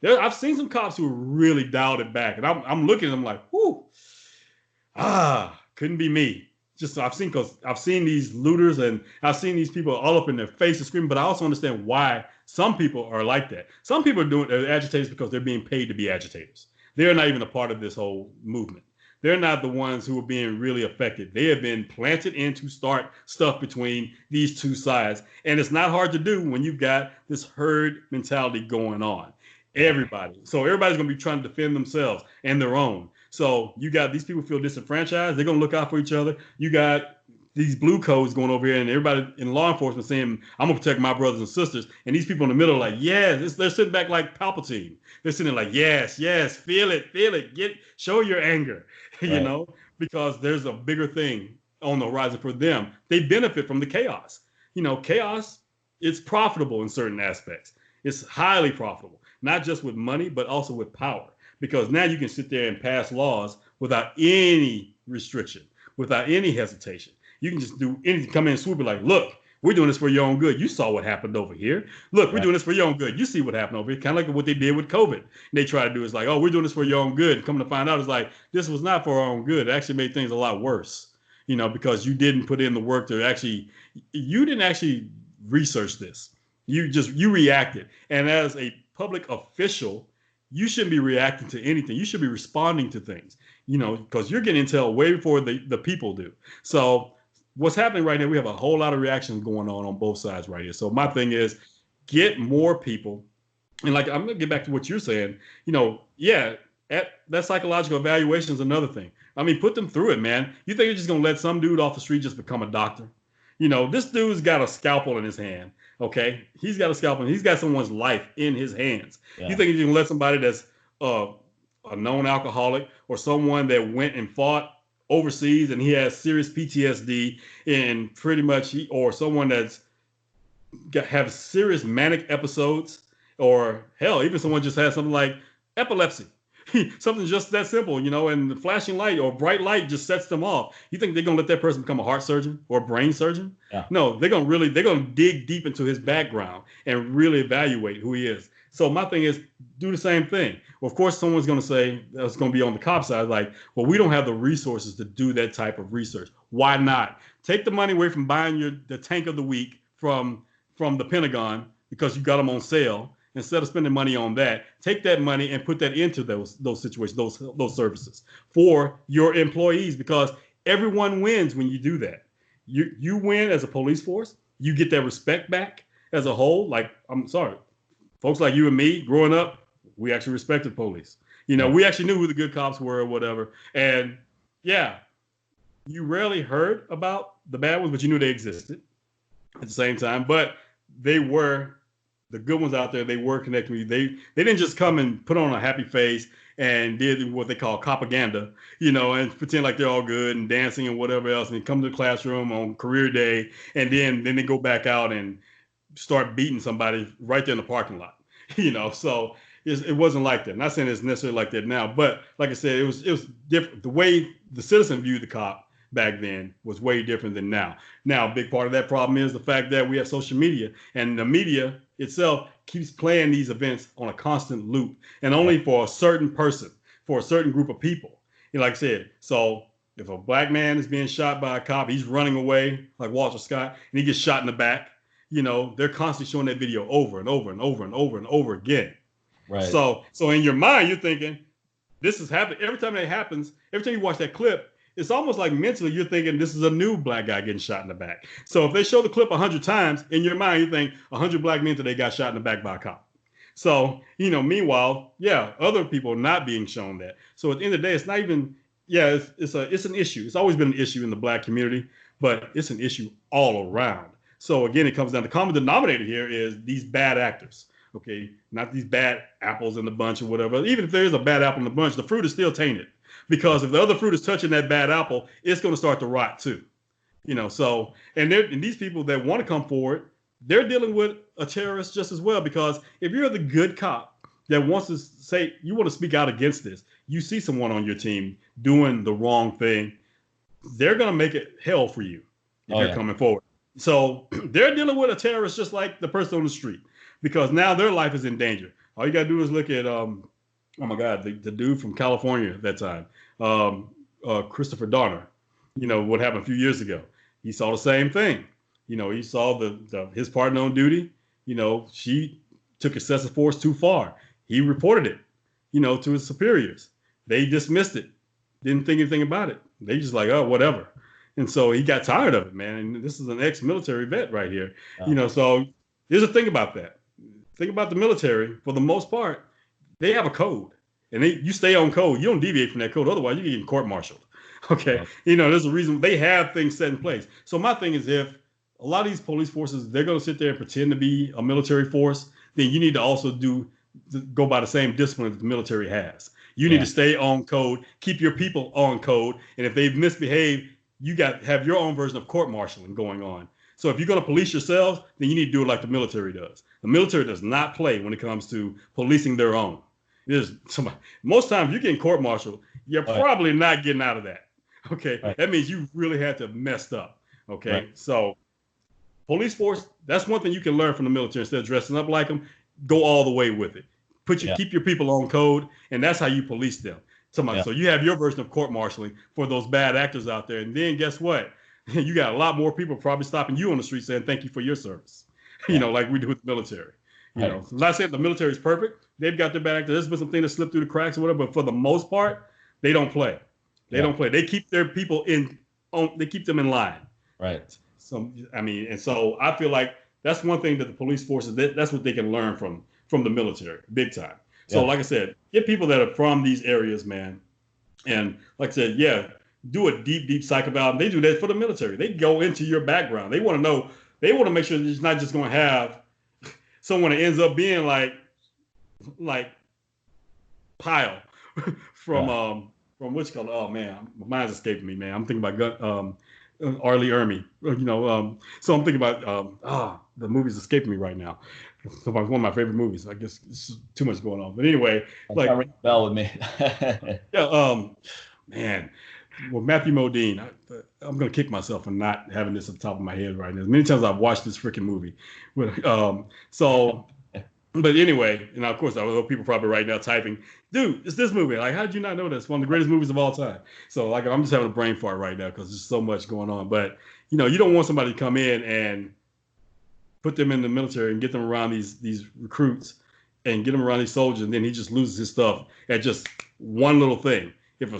I've seen some cops who really dialed it back, and I'm looking at them like, whoo, couldn't be me. I've seen these looters and I've seen these people all up in their faces screaming, but I also understand why some people are like that. Some people are agitators because they're being paid to be agitators. They're not even a part of this whole movement. They're not the ones who are being really affected. They have been planted in to start stuff between these two sides. And it's not hard to do when you've got this herd mentality going on. So everybody's going to be trying to defend themselves and their own. So you got these people feel disenfranchised. They're going to look out for each other. You got these blue codes going over here and everybody in law enforcement saying, I'm going to protect my brothers and sisters. And these people in the middle are like, yes, they're sitting back like Palpatine. They're sitting like, yes, feel it, show your anger, right. Because there's a bigger thing on the horizon for them. They benefit from the chaos. Chaos, it's profitable in certain aspects. It's highly profitable, not just with money, but also with power. Because now you can sit there and pass laws without any restriction, without any hesitation. You can just do anything, come in and swoop it like, look, we're doing this for your own good. You saw what happened over here. Look, we're doing this for your own good. You see what happened over here. Kind of like what they did with COVID. And they try to do is like, oh, we're doing this for your own good. And coming to find out, it's like, this was not for our own good. It actually made things a lot worse, because you didn't put in the work you didn't actually research this. You reacted. And as a public official, you shouldn't be reacting to anything. You should be responding to things, because you're getting intel way before the people do. So what's happening right now, we have a whole lot of reactions going on both sides right here. So my thing is get more people. And like, I'm going to get back to what you're saying, that psychological evaluation is another thing. I mean, put them through it, man. You think you're just going to let some dude off the street just become a doctor? This dude's got a scalpel in his hand. Okay, he's got a scalpel. He's got someone's life in his hands. Yeah. You think you can let somebody that's a known alcoholic or someone that went and fought overseas and he has serious PTSD and pretty much or someone that's have serious manic episodes, or hell, even someone just has something like epilepsy. Something just that simple, and the flashing light or bright light just sets them off. You think they're going to let that person become a heart surgeon or a brain surgeon? Yeah. No, they're going to dig deep into his background and really evaluate who he is. So my thing is do the same thing. Well, of course, someone's going to say that's going to be on the cop side, like, well, we don't have the resources to do that type of research. Why not? Take the money away from buying the tank of the week from the Pentagon because you got them on sale. Instead of spending money on that, take that money and put that into those situations, those services for your employees, because everyone wins when you do that. You win as a police force. You get that respect back as a whole. Like, I'm sorry, folks like you and me growing up, we actually respected police. We actually knew who the good cops were or whatever. And yeah, you rarely heard about the bad ones, but you knew they existed at the same time. But they were the good ones out there. They were connecting with you. They didn't just come and put on a happy face and did what they call propaganda, and pretend like they're all good and dancing and whatever else, and come to the classroom on career day, and then they go back out and start beating somebody right there in the parking lot, So it wasn't like that. Not saying it's necessarily like that now, but like I said, it was different. The way the citizen viewed the cop back then was way different than now. Now, a big part of that problem is the fact that we have social media, and the media itself keeps playing these events on a constant loop, and only for a certain person, for a certain group of people. Like I said, so if a black man is being shot by a cop, he's running away like Walter Scott, and he gets shot in the back. They're constantly showing that video over and over and over and over and over again. Right. So in your mind, you're thinking, this is happening. Every time that happens, every time you watch that clip, it's almost like mentally you're thinking this is a new black guy getting shot in the back. So if they show the clip 100 times, in your mind, you think 100 black men today got shot in the back by a cop. So, meanwhile, other people are not being shown that. So at the end of the day, it's not even, it's an issue. It's always been an issue in the black community, but it's an issue all around. So again, it comes down, the common denominator here is these bad actors. Okay, not these bad apples in the bunch or whatever. Even if there is a bad apple in the bunch, the fruit is still tainted, because if the other fruit is touching that bad apple, it's going to start to rot too. So and these people that want to come forward, they're dealing with a terrorist just as well, because if you're the good cop that wants to say, you want to speak out against this, you see someone on your team doing the wrong thing, they're going to make it hell for you if you're coming forward. So they're dealing with a terrorist just like the person on the street, because now their life is in danger. All you got to do is look at, oh my God, the dude from California at that time, Christopher Donner, what happened a few years ago. He saw the same thing. He saw his partner on duty, she took excessive force too far. He reported it, to his superiors. They dismissed it, didn't think anything about it. They just like, oh, whatever. And so he got tired of it, man. And this is an ex-military vet right here, so here's the thing about that. Think about the military. For the most part, they have a code, and you stay on code. You don't deviate from that code. Otherwise, you get court-martialed. Okay. There's a reason they have things set in place. So my thing is, if a lot of these police forces, they're going to sit there and pretend to be a military force, then you need to also go by the same discipline that the military has. You need to stay on code, keep your people on code. And if they've misbehaved, you got to have your own version of court-martialing going on. So if you're going to police yourselves, then you need to do it like the military does. The military does not play when it comes to policing their own. Most times you're getting court-martialed, you're probably not getting out of that. Okay. Right. That means you really had to messed up. Okay. Right. So police force, that's one thing you can learn from the military. Instead of dressing up like them, go all the way with it. Keep your people on code, and that's how you police them. So you have your version of court-martialing for those bad actors out there. And then guess what? You got a lot more people probably stopping you on the street saying, thank you for your service. Like we do with the military. I'm not saying the military is perfect. They've got their bad actors. There's been some things that slip through the cracks or whatever, but for the most part, they don't play. They don't play. They keep their people they keep them in line. Right. So, and so I feel like that's one thing that the police forces, that's what they can learn from the military, big time. So like I said, get people that are from these areas, man. And like I said, do a deep psych eval. They do that for the military. They go into your background. They want to know, they want to make sure that it's not just going to have someone that ends up being like Pyle from which color? Oh man, my mind's escaping me, man. I'm thinking about Arlie Ermy. So I'm thinking about the movie's escaping me right now. It's one of my favorite movies. I guess it's too much going on. But anyway, bell with me. Man. Well, Matthew Modine, I'm going to kick myself for not having this at the top of my head right now. Many times I've watched this freaking movie. But anyway, of course, I know people probably right now typing, dude, it's this movie. Like, how did you not know this? One of the greatest movies of all time. So, I'm just having a brain fart right now because there's so much going on. But, you don't want somebody to come in and put them in the military and get them around these recruits and get them around these soldiers, and then he just loses his stuff at just one little thing. If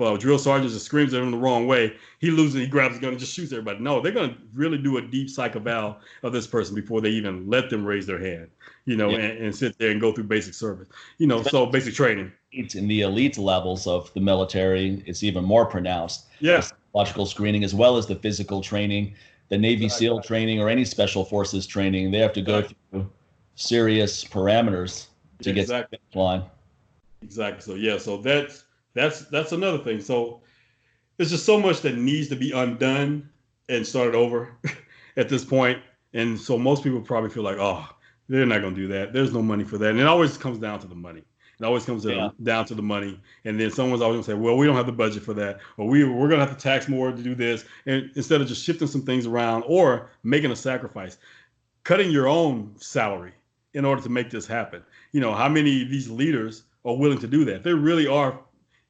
a drill sergeant just screams at him the wrong way, he loses, he grabs his gun and just shoots everybody. No, they're going to really do a deep psych eval of this person before they even let them raise their hand, and sit there and go through basic service, so basic training. In the elite levels of the military, it's even more pronounced. Yeah. The psychological screening, as well as the physical training, the Navy SEAL training, or any special forces training, they have to go through serious parameters to get to the line. Exactly. So that's another thing. So there's just so much that needs to be undone and started over at this point. And so most people probably feel like, oh, they're not going to do that. There's no money for that. And it always comes down to the money. It always comes down to the money. And then someone's always gonna say, well, we don't have the budget for that, or we're gonna have to tax more to do this. And instead of just shifting some things around or making a sacrifice, cutting your own salary in order to make this happen. How many of these leaders are willing to do that? They really are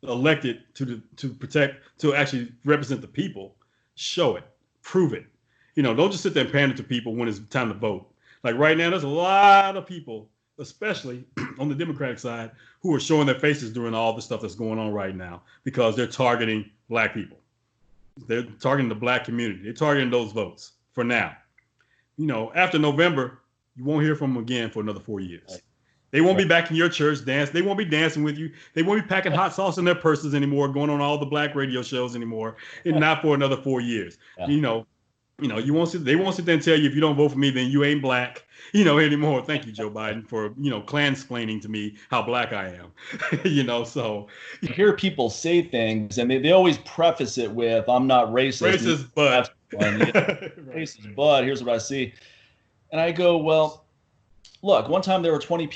elected to actually represent the people. Show it, prove it. Don't just sit there and pander to people when it's time to vote. Like right now, there's a lot of people, especially on the Democratic side, who are showing their faces during all the stuff that's going on right now because they're targeting black people. They're targeting the black community. They're targeting those votes for now. After November, you won't hear from them again for another 4 years. Right. They won't be back in your church dance. They won't be dancing with you. They won't be packing hot sauce in their purses anymore, going on all the black radio shows anymore, and not for another 4 years. Yeah. You won't sit. They won't sit there and tell you if you don't vote for me, then you ain't black. Anymore. Thank you, Joe Biden, for Klansplaining to me how black I am. So you hear people say things, and they always preface it with, "I'm not racist." Racist, but racist, but here's what I see, and I go, well. Look, one time there were 20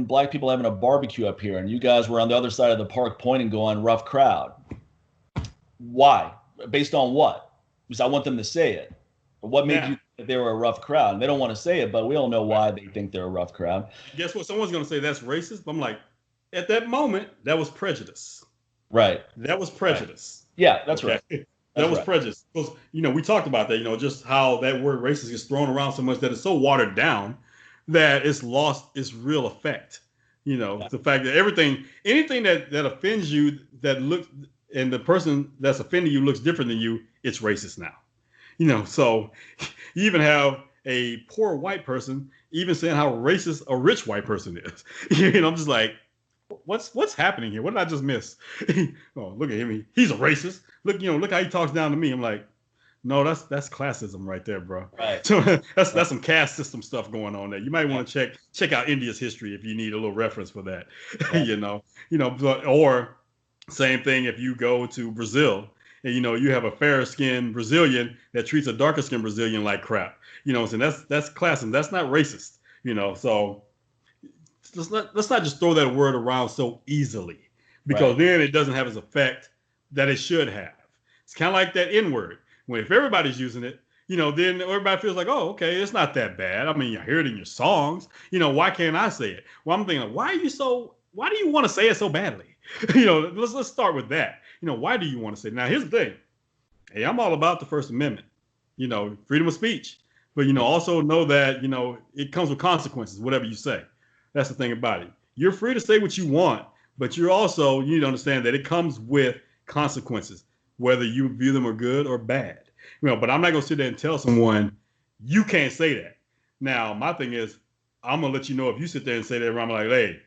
black people having a barbecue up here, and you guys were on the other side of the park pointing, going, rough crowd. Why? Based on what? Because I want them to say it. What made you think they were a rough crowd? And they don't want to say it, but we all know why they think they're a rough crowd. Guess what? Someone's going to say that's racist. I'm like, at that moment, that was prejudice. Right. That was prejudice. Right. Yeah, that's right. That was prejudice. Because, we talked about that, just how that word racist is thrown around so much that it's so watered down that it's lost its real effect. The fact that anything that offends you, and the person that's offending you looks different than you, it's racist now. So you even have a poor white person even saying how racist a rich white person is. I'm just like, what's happening here? What did I just miss? Oh, look at him. He's a racist. Look how he talks down to me. I'm like, no, that's classism right there, bro. Right. So that's some caste system stuff going on there. You might want to check out India's history if you need a little reference for that. Right. Or same thing if you go to Brazil and you have a fairer skinned Brazilian that treats a darker skinned Brazilian like crap. So that's classism. That's not racist. So let's not just throw that word around so easily, because then it doesn't have its effect that it should have. It's kind of like that N word. When if everybody's using it, then everybody feels like, oh, okay, it's not that bad. I mean, you hear it in your songs. Why can't I say it? Well, I'm thinking, why do you want to say it so badly? Let's start with that. Why do you want to say it? Now, here's the thing. Hey, I'm all about the First Amendment, freedom of speech. But, also know that, it comes with consequences, whatever you say. That's the thing about it. You're free to say what you want, but you need to understand that it comes with consequences, whether you view them are good or bad. But I'm not going to sit there and tell someone, you can't say that. Now, my thing is, I'm going to let you know if you sit there and say that, I'm like, hey,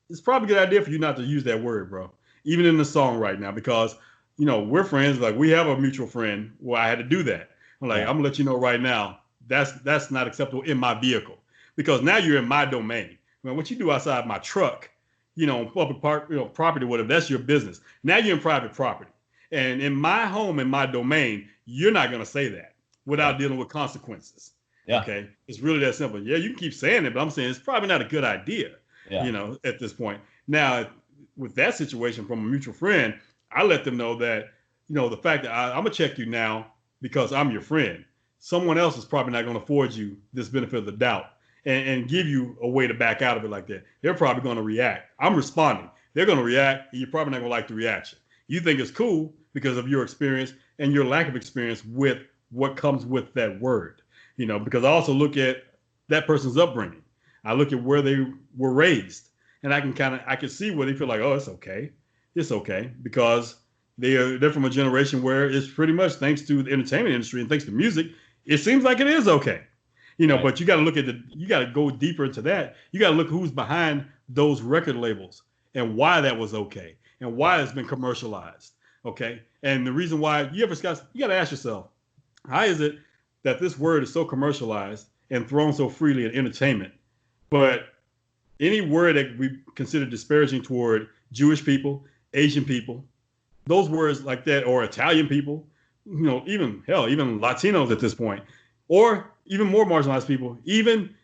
it's probably a good idea for you not to use that word, bro. Even in the song right now, because, we're friends. Like, we have a mutual friend where I had to do that. I'm like, I'm going to let you know right now, that's not acceptable in my vehicle, because now you're in my domain. What you do outside my truck, public park, property, whatever, that's your business. Now you're in private property. And in my home, in my domain, you're not going to say that without dealing with consequences. Yeah. Okay. It's really that simple. Yeah, you can keep saying it, but I'm saying it's probably not a good idea, at this point. Now, with that situation from a mutual friend, I let them know that, the fact that I'm going to check you now because I'm your friend. Someone else is probably not going to afford you this benefit of the doubt and give you a way to back out of it like that. They're probably going to react. I'm responding. They're going to react, and you're probably not going to like the reaction. You think it's cool because of your experience and your lack of experience with what comes with that word, because I also look at that person's upbringing. I look at where they were raised, and I can see where they feel like, oh, it's okay. It's okay, because they're from a generation where it's pretty much thanks to the entertainment industry and thanks to music, it seems like it is okay. Right. But you got to you got to go deeper into that. You got to look who's behind those record labels and why that was okay. And why it's been commercialized, okay? And the reason why you got to ask yourself, how is it that this word is so commercialized and thrown so freely in entertainment, but any word that we consider disparaging toward Jewish people, Asian people, those words like that, or Italian people, even Latinos at this point, or even more marginalized people, even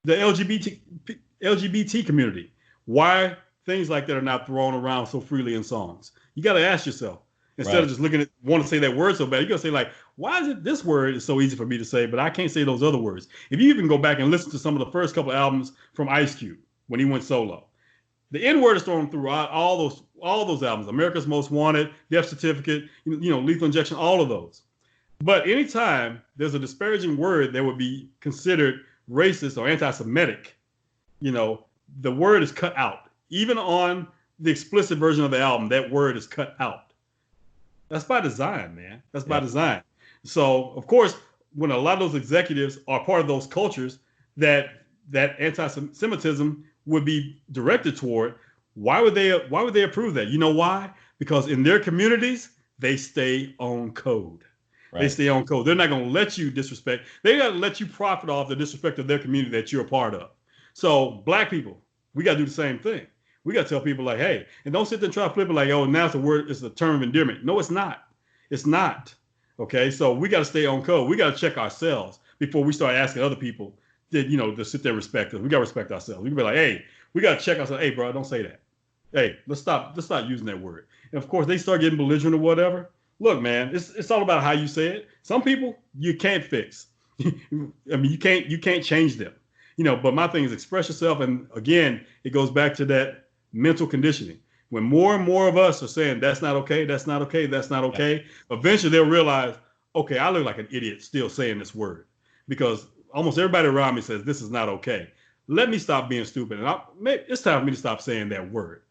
the LGBT community. why things like that are not thrown around so freely in songs. You got to ask yourself, instead of just looking at, want to say that word so bad, you got to say like, why is it this word is so easy for me to say, but I can't say those other words? If you even go back and listen to some of the first couple albums from Ice Cube when he went solo, the N word is thrown throughout all those albums. America's Most Wanted, Death Certificate, Lethal Injection, all of those. But anytime there's a disparaging word that would be considered racist or anti-Semitic, the word is cut out. Even on the explicit version of the album, that word is cut out. That's by design, man. That's by design. So, of course, when a lot of those executives are part of those cultures that anti-Semitism would be directed toward, why would they approve that? You know why? Because in their communities, they stay on code. Right. They stay on code. They're not going to let you disrespect. They're going to let you profit off the disrespect of their community that you're a part of. So black people, we got to do the same thing. We got to tell people like, hey, and don't sit there and try to flip it like, oh, now it's a word, it's a term of endearment. No, it's not. It's not. Okay, so we got to stay on code. We got to check ourselves before we start asking other people to sit there and respect us. We got to respect ourselves. We can be like, hey, we got to check ourselves. Hey, bro, don't say that. Hey, let's stop using that word. And of course, they start getting belligerent or whatever. Look, man, it's all about how you say it. Some people you can't fix. I mean, you can't change them. But my thing is express yourself. And again, it goes back to that mental conditioning. When more and more of us are saying that's not okay, that's not okay, that's not okay, eventually they'll realize, okay, I look like an idiot still saying this word because almost everybody around me says this is not okay. Let me stop being stupid. And it's time for me to stop saying that word.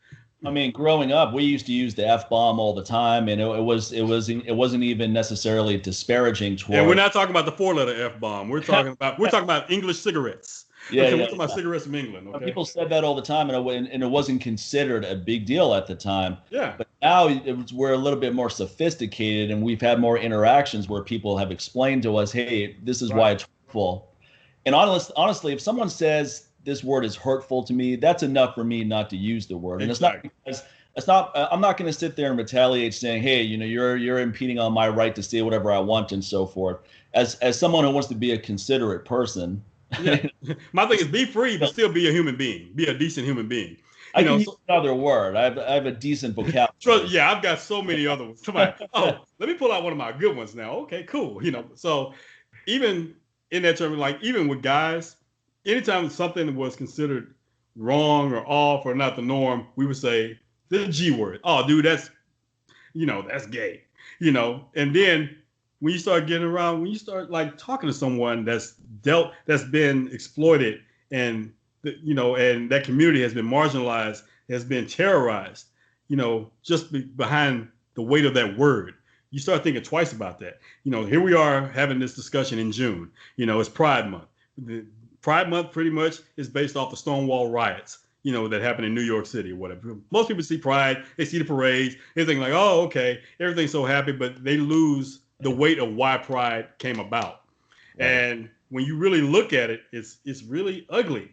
I mean, growing up, we used to use the F-bomb all the time, and it wasn't even necessarily disparaging toward. And we're not talking about the 4-letter F-bomb. We're talking about English cigarettes. We're talking about cigarettes from England. Okay? People said that all the time, and it wasn't considered a big deal at the time. Yeah. But now we're a little bit more sophisticated, and we've had more interactions where people have explained to us, hey, this is why it's hurtful. And honestly, if someone says this word is hurtful to me, that's enough for me not to use the word. And exactly. I'm not going to sit there and retaliate saying, hey, you're impeding on my right to say whatever I want and so forth. As someone who wants to be a considerate person. Yeah. My thing is be free, but still be a human being, be a decent human being. I can use another word. I have a decent vocabulary. Yeah, I've got so many other ones. Let me pull out one of my good ones now. Okay, cool. So even in that term, like even with guys, anytime something was considered wrong or off or not the norm, we would say the G word. Oh, dude, that's gay. And then when you start like talking to someone that's been exploited and and that community has been marginalized, has been terrorized, just behind the weight of that word, you start thinking twice about that. Here we are having this discussion in June. It's Pride Month. Pride Month pretty much is based off the Stonewall riots, that happened in New York City or whatever. Most people see Pride, they see the parades, they think like, oh, okay, everything's so happy, but they lose the weight of why Pride came about. Right. And when you really look at it, it's really ugly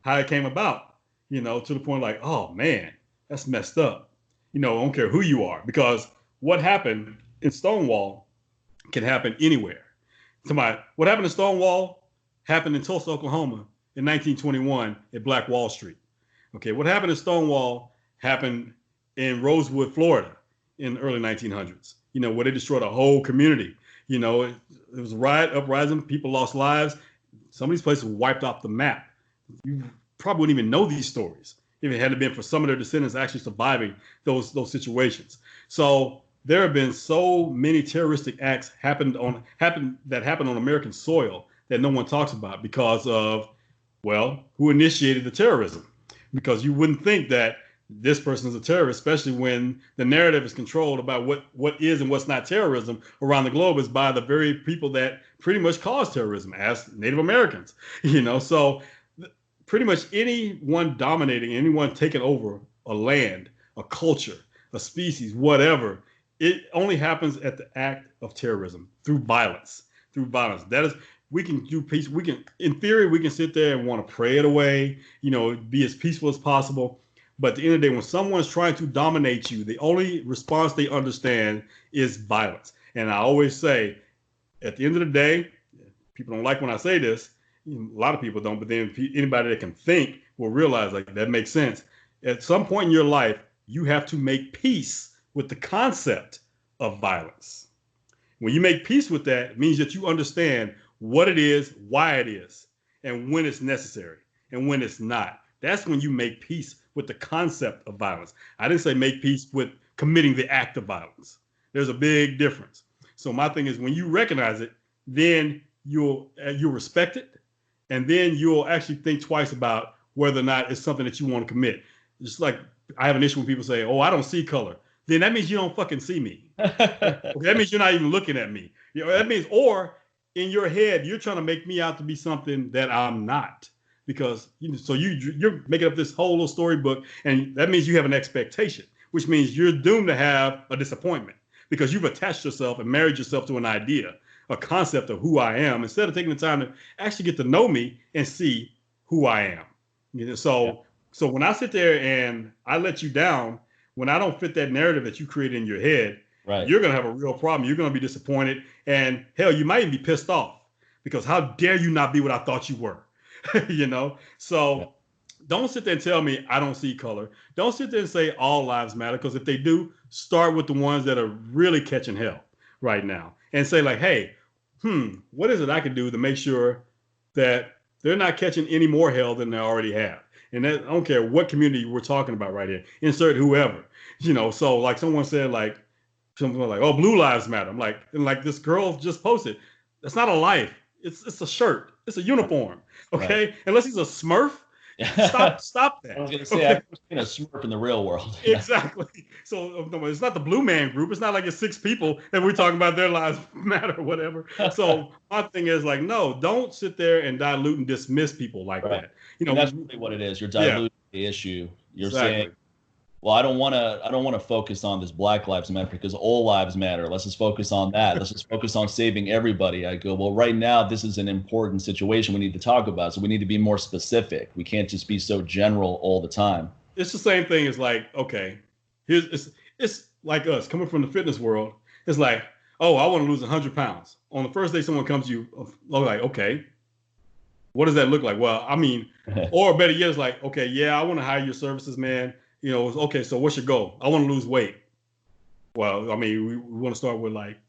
how it came about, to the point like, oh man, that's messed up. I don't care who you are, because what happened in Stonewall can happen anywhere. What happened in Stonewall happened in Tulsa, Oklahoma in 1921 at Black Wall Street. Okay, what happened in Stonewall happened in Rosewood, Florida in the early 1900s, where they destroyed a whole community. It was a riot, uprising, people lost lives. Some of these places were wiped off the map. You probably wouldn't even know these stories if it hadn't been for some of their descendants actually surviving those situations. So there have been so many terroristic acts happened on American soil that no one talks about because of, who initiated the terrorism? Because you wouldn't think that this person is a terrorist, especially when the narrative is controlled about what is and what's not terrorism around the globe is by the very people that pretty much cause terrorism, as Native Americans. So pretty much anyone dominating, anyone taking over a land, a culture, a species, whatever, it only happens at the act of terrorism through violence. That is, we can do peace. In theory, we can sit there and want to pray it away, be as peaceful as possible. But at the end of the day, when someone's trying to dominate you, the only response they understand is violence. And I always say, at the end of the day, people don't like when I say this. A lot of people don't, but then anybody that can think will realize like that makes sense. at some point in your life, you have to make peace with the concept of violence. When you make peace with that, it means that you understand what it is, why it is, and when it's necessary and when it's not. That's when you make peace with the concept of violence. I didn't say make peace with committing the act of violence. There's a big difference. So my thing is, when you recognize it, then you'll respect it, and then you'll actually think twice about whether or not it's something that you want to commit. Just like I have an issue when people say, "Oh, I don't see color." Then that means you don't fucking see me. Okay, that means you're not even looking at me. That means, or in your head, you're trying to make me out to be something that I'm not. Because you're making up this whole little storybook, and that means you have an expectation, which means you're doomed to have a disappointment because you've attached yourself and married yourself to an idea, a concept of who I am, instead of taking the time to actually get to know me and see who I am. So when I sit there and I let you down, when I don't fit that narrative that you created in your head, right, you're going to have a real problem. You're going to be disappointed, and hell, you might even be pissed off because how dare you not be what I thought you were. So don't sit there and tell me I don't see color. Don't sit there and say all lives matter, because if they do, start with the ones that are really catching hell right now and say like, hey, what is it I can do to make sure that they're not catching any more hell than they already have? And that, I don't care what community we're talking about right here, insert whoever, so like someone said, like something like, oh, blue lives matter. I'm like, and like this girl just posted, that's not a life. It's a shirt. It's a uniform. Okay. Right. Unless he's a Smurf. Stop that. I was going to say, I've seen a Smurf in the real world. Exactly. So it's not the Blue Man Group. It's not like it's 6 people that we're talking about their lives matter or whatever. So my thing is like, no, don't sit there and dilute and dismiss people like that. And that's really what it is. You're diluting the issue. You're saying, well, I don't want to focus on this Black Lives Matter because all lives matter. Let's just focus on that. Let's just focus on saving everybody. I go, well, right now, this is an important situation we need to talk about. So we need to be more specific. We can't just be so general all the time. It's the same thing as like, okay, it's like us coming from the fitness world. It's like, oh, I want to lose 100 pounds. On the first day someone comes to you, like, okay, what does that look like? Well, I mean, or better yet, it's like, okay, yeah, I want to hire your services, man. Okay, so what's your goal? I want to lose weight. Well, I mean, we want to start with like,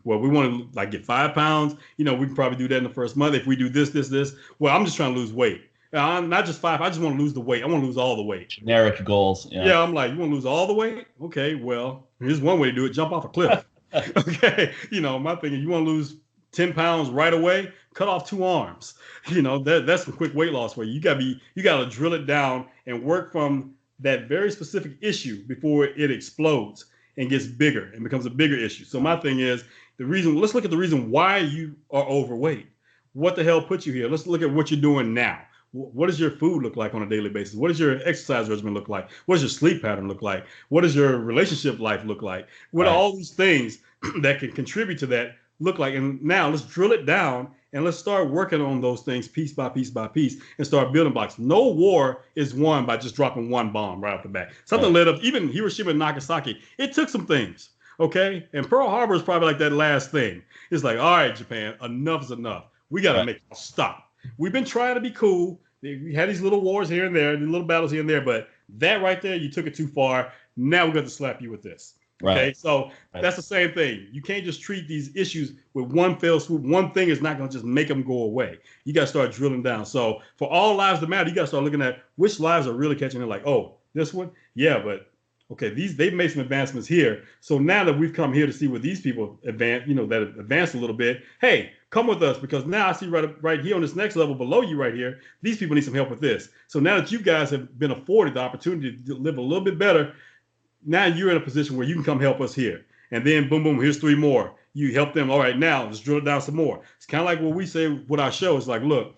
well, we want to like get 5 pounds. We can probably do that in the first month. If we do this. Well, I'm just trying to lose weight. I'm not just 5. I just want to lose the weight. I want to lose all the weight. Generic goals. Yeah, I'm like, you want to lose all the weight? Okay, well, here's one way to do it. Jump off a cliff. Okay, my thing is, you want to lose 10 pounds right away? Cut off 2 arms. That's some quick weight loss for you. You got to drill it down and work from that very specific issue before it explodes and gets bigger and becomes a bigger issue. So my thing is let's look at the reason why you are overweight. What the hell put you here? Let's look at what you're doing now. What does your food look like on a daily basis? What does your exercise regimen look like? What does your sleep pattern look like? What does your relationship life look like? What are all these things that can contribute to that look like? And now let's drill it down and let's start working on those things piece by piece by piece and start building blocks. No war is won by just dropping one bomb right off the bat. Something led up, even Hiroshima and Nagasaki, it took some things, okay? And Pearl Harbor is probably like that last thing. It's like, all right, Japan, enough is enough. We got to make it stop. We've been trying to be cool. We had these little wars here and there, these little battles here and there, but that right there, you took it too far. Now we're going to slap you with this. Okay, so that's the same thing. You can't just treat these issues with one fell swoop. One thing is not going to just make them go away. You got to start drilling down. So for all lives that matter, you got to start looking at which lives are really catching it. Like, oh, this one, yeah, but okay, they've made some advancements here. So now that we've come here to see what these people advance, that have advanced a little bit, hey, come with us, because now I see right here on this next level below you right here, these people need some help with this. So now that you guys have been afforded the opportunity to live a little bit better, now you're in a position where you can come help us here. And then boom, boom, here's 3 more. You help them. All right, now let's drill it down some more. It's kind of like what we say with our show. It's like, look,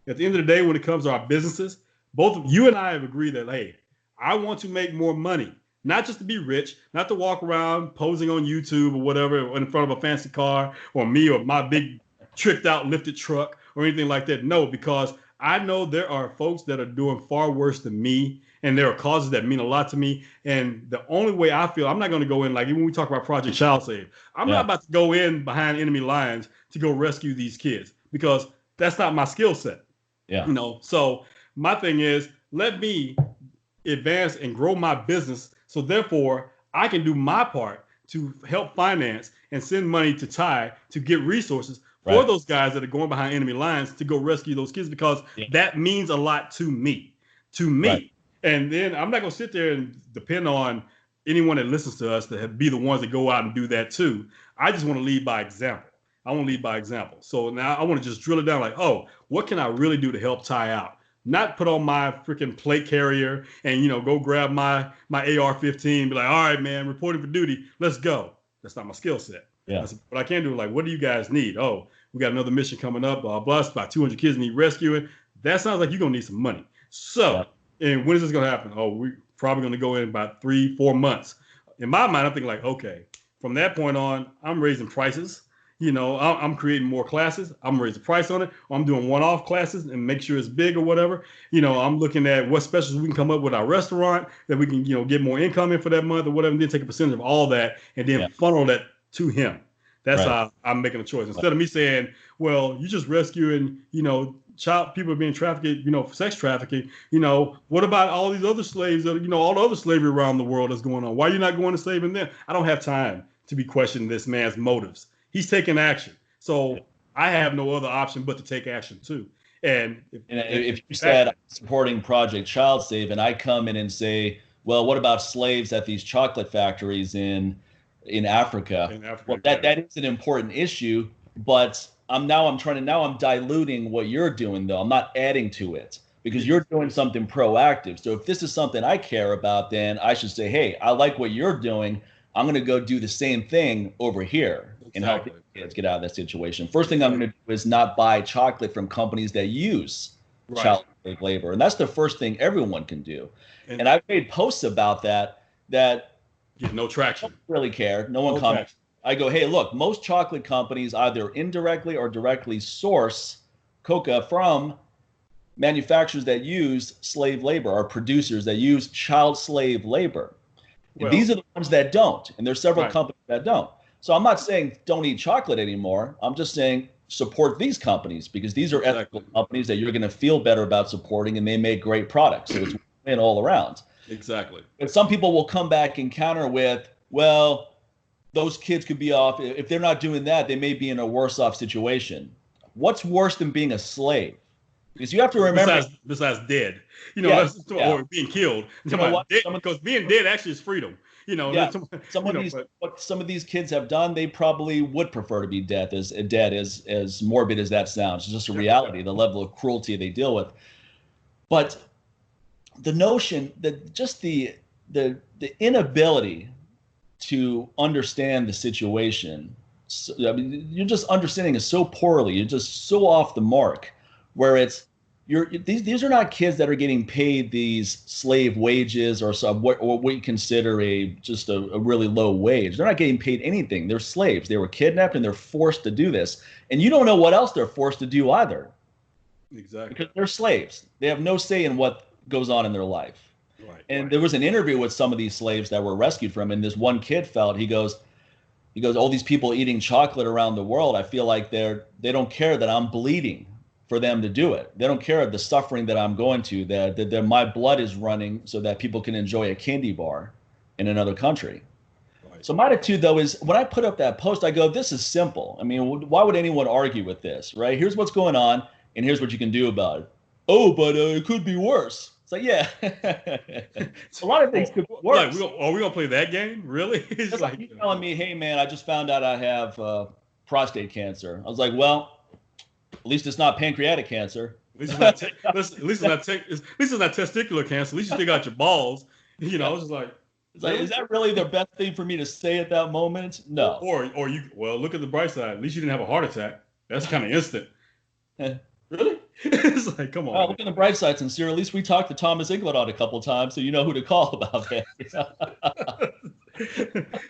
at the end of the day, when it comes to our businesses, both of you and I have agreed that, hey, I want to make more money, not just to be rich, not to walk around posing on YouTube or whatever in front of a fancy car or me or my big tricked out lifted truck or anything like that. No, because I know there are folks that are doing far worse than me. And there are causes that mean a lot to me. And the only way I feel, I'm not going to go in, like even when we talk about Project Child Save, I'm not about to go in behind enemy lines to go rescue these kids, because that's not my skill set. Yeah. So my thing is, let me advance and grow my business. So therefore, I can do my part to help finance and send money to Ty to get resources for those guys that are going behind enemy lines to go rescue those kids, because that means a lot to me. And then I'm not going to sit there and depend on anyone that listens to us to be the ones that go out and do that too. I just want to lead by example. So now I want to just drill it down like, oh, what can I really do to help Ty out? Not put on my freaking plate carrier and, go grab my AR-15, be like, all right, man, reporting for duty. Let's go. That's not my skill set. Yeah. But I can do, like, what do you guys need? Oh, we got another mission coming up, blah, blah, about 200 kids need rescuing. That sounds like you're going to need some money. So, and when is this going to happen? Oh, we're probably going to go in about 3-4 months. In my mind, I'm thinking like, okay, from that point on, I'm raising prices. I'm creating more classes. I'm raising the price on it. Or I'm doing one-off classes and make sure it's big or whatever. I'm looking at what specials we can come up with our restaurant that we can, get more income in for that month or whatever, and then take a percentage of all that and then funnel that to him. That's how I'm making a choice. Instead of me saying, well, you're just rescuing, child people are being trafficked, for sex trafficking. What about all these other slaves that, all the other slavery around the world that's going on? Why are you not going to saving them? I don't have time to be questioning this man's motives. He's taking action. So I have no other option but to take action too. And if you said I'm supporting Project Child Save and I come in and say, well, what about slaves at these chocolate factories in Africa? Well, that is an important issue, but I'm diluting what you're doing though. I'm not adding to it because you're doing something proactive. So if this is something I care about, then I should say, hey, I like what you're doing. I'm going to go do the same thing over here and help kids get out of that situation. First thing I'm going to do is not buy chocolate from companies that use child slave labor. And that's the first thing everyone can do. And I've made posts about that get no traction. Don't really care. No one comments. I go, hey, look, most chocolate companies either indirectly or directly source coca from manufacturers that use slave labor or producers that use child slave labor. Well, these are the ones that don't, and there's several companies that don't. So I'm not saying don't eat chocolate anymore. I'm just saying support these companies because these are ethical companies that you're going to feel better about supporting, and they make great products. So it's win all around. Exactly. But some people will come back and counter with, well, those kids could be off. If they're not doing that, they may be in a worse off situation. What's worse than being a slave? Because you have to remember, besides dead, or being killed. Because being dead actually is freedom. What some of these kids have done, they probably would prefer to be dead. As morbid as that sounds, it's just a reality. The level of cruelty they deal with, but the notion that just the inability to understand the situation. You're just understanding it so poorly. You're just so off the mark. Where these are not kids that are getting paid these slave wages or what you consider a really low wage. They're not getting paid anything. They're slaves. They were kidnapped and they're forced to do this. And you don't know what else they're forced to do either. Exactly. Because they're slaves. They have no say in what goes on in their life. And there was an interview with some of these slaves that were rescued from, and this one kid felt, he goes, all these people eating chocolate around the world, I feel like they don't care that I'm bleeding for them to do it. They don't care the suffering that I'm going to, that my blood is running so that people can enjoy a candy bar in another country. So my attitude, though, is when I put up that post, I go, this is simple. I mean, why would anyone argue with this, right? Here's what's going on, and here's what you can do about it. Oh, but it could be worse. It's like, yeah. A lot of things could be worse. Are we going to play that game? Really? It's like you telling me, hey, man, I just found out I have prostate cancer. I was like, well, at least it's not pancreatic cancer. At least it's not testicular cancer. At least you still got your balls. It's just like, is that really the best thing for me to say at that moment? No. Or look at the bright side. At least you didn't have a heart attack. That's kind of instant. Really? It's like, come on. Well, look at the bright side, sincere. At least we talked to Thomas Inglot a couple of times, so you know who to call about that.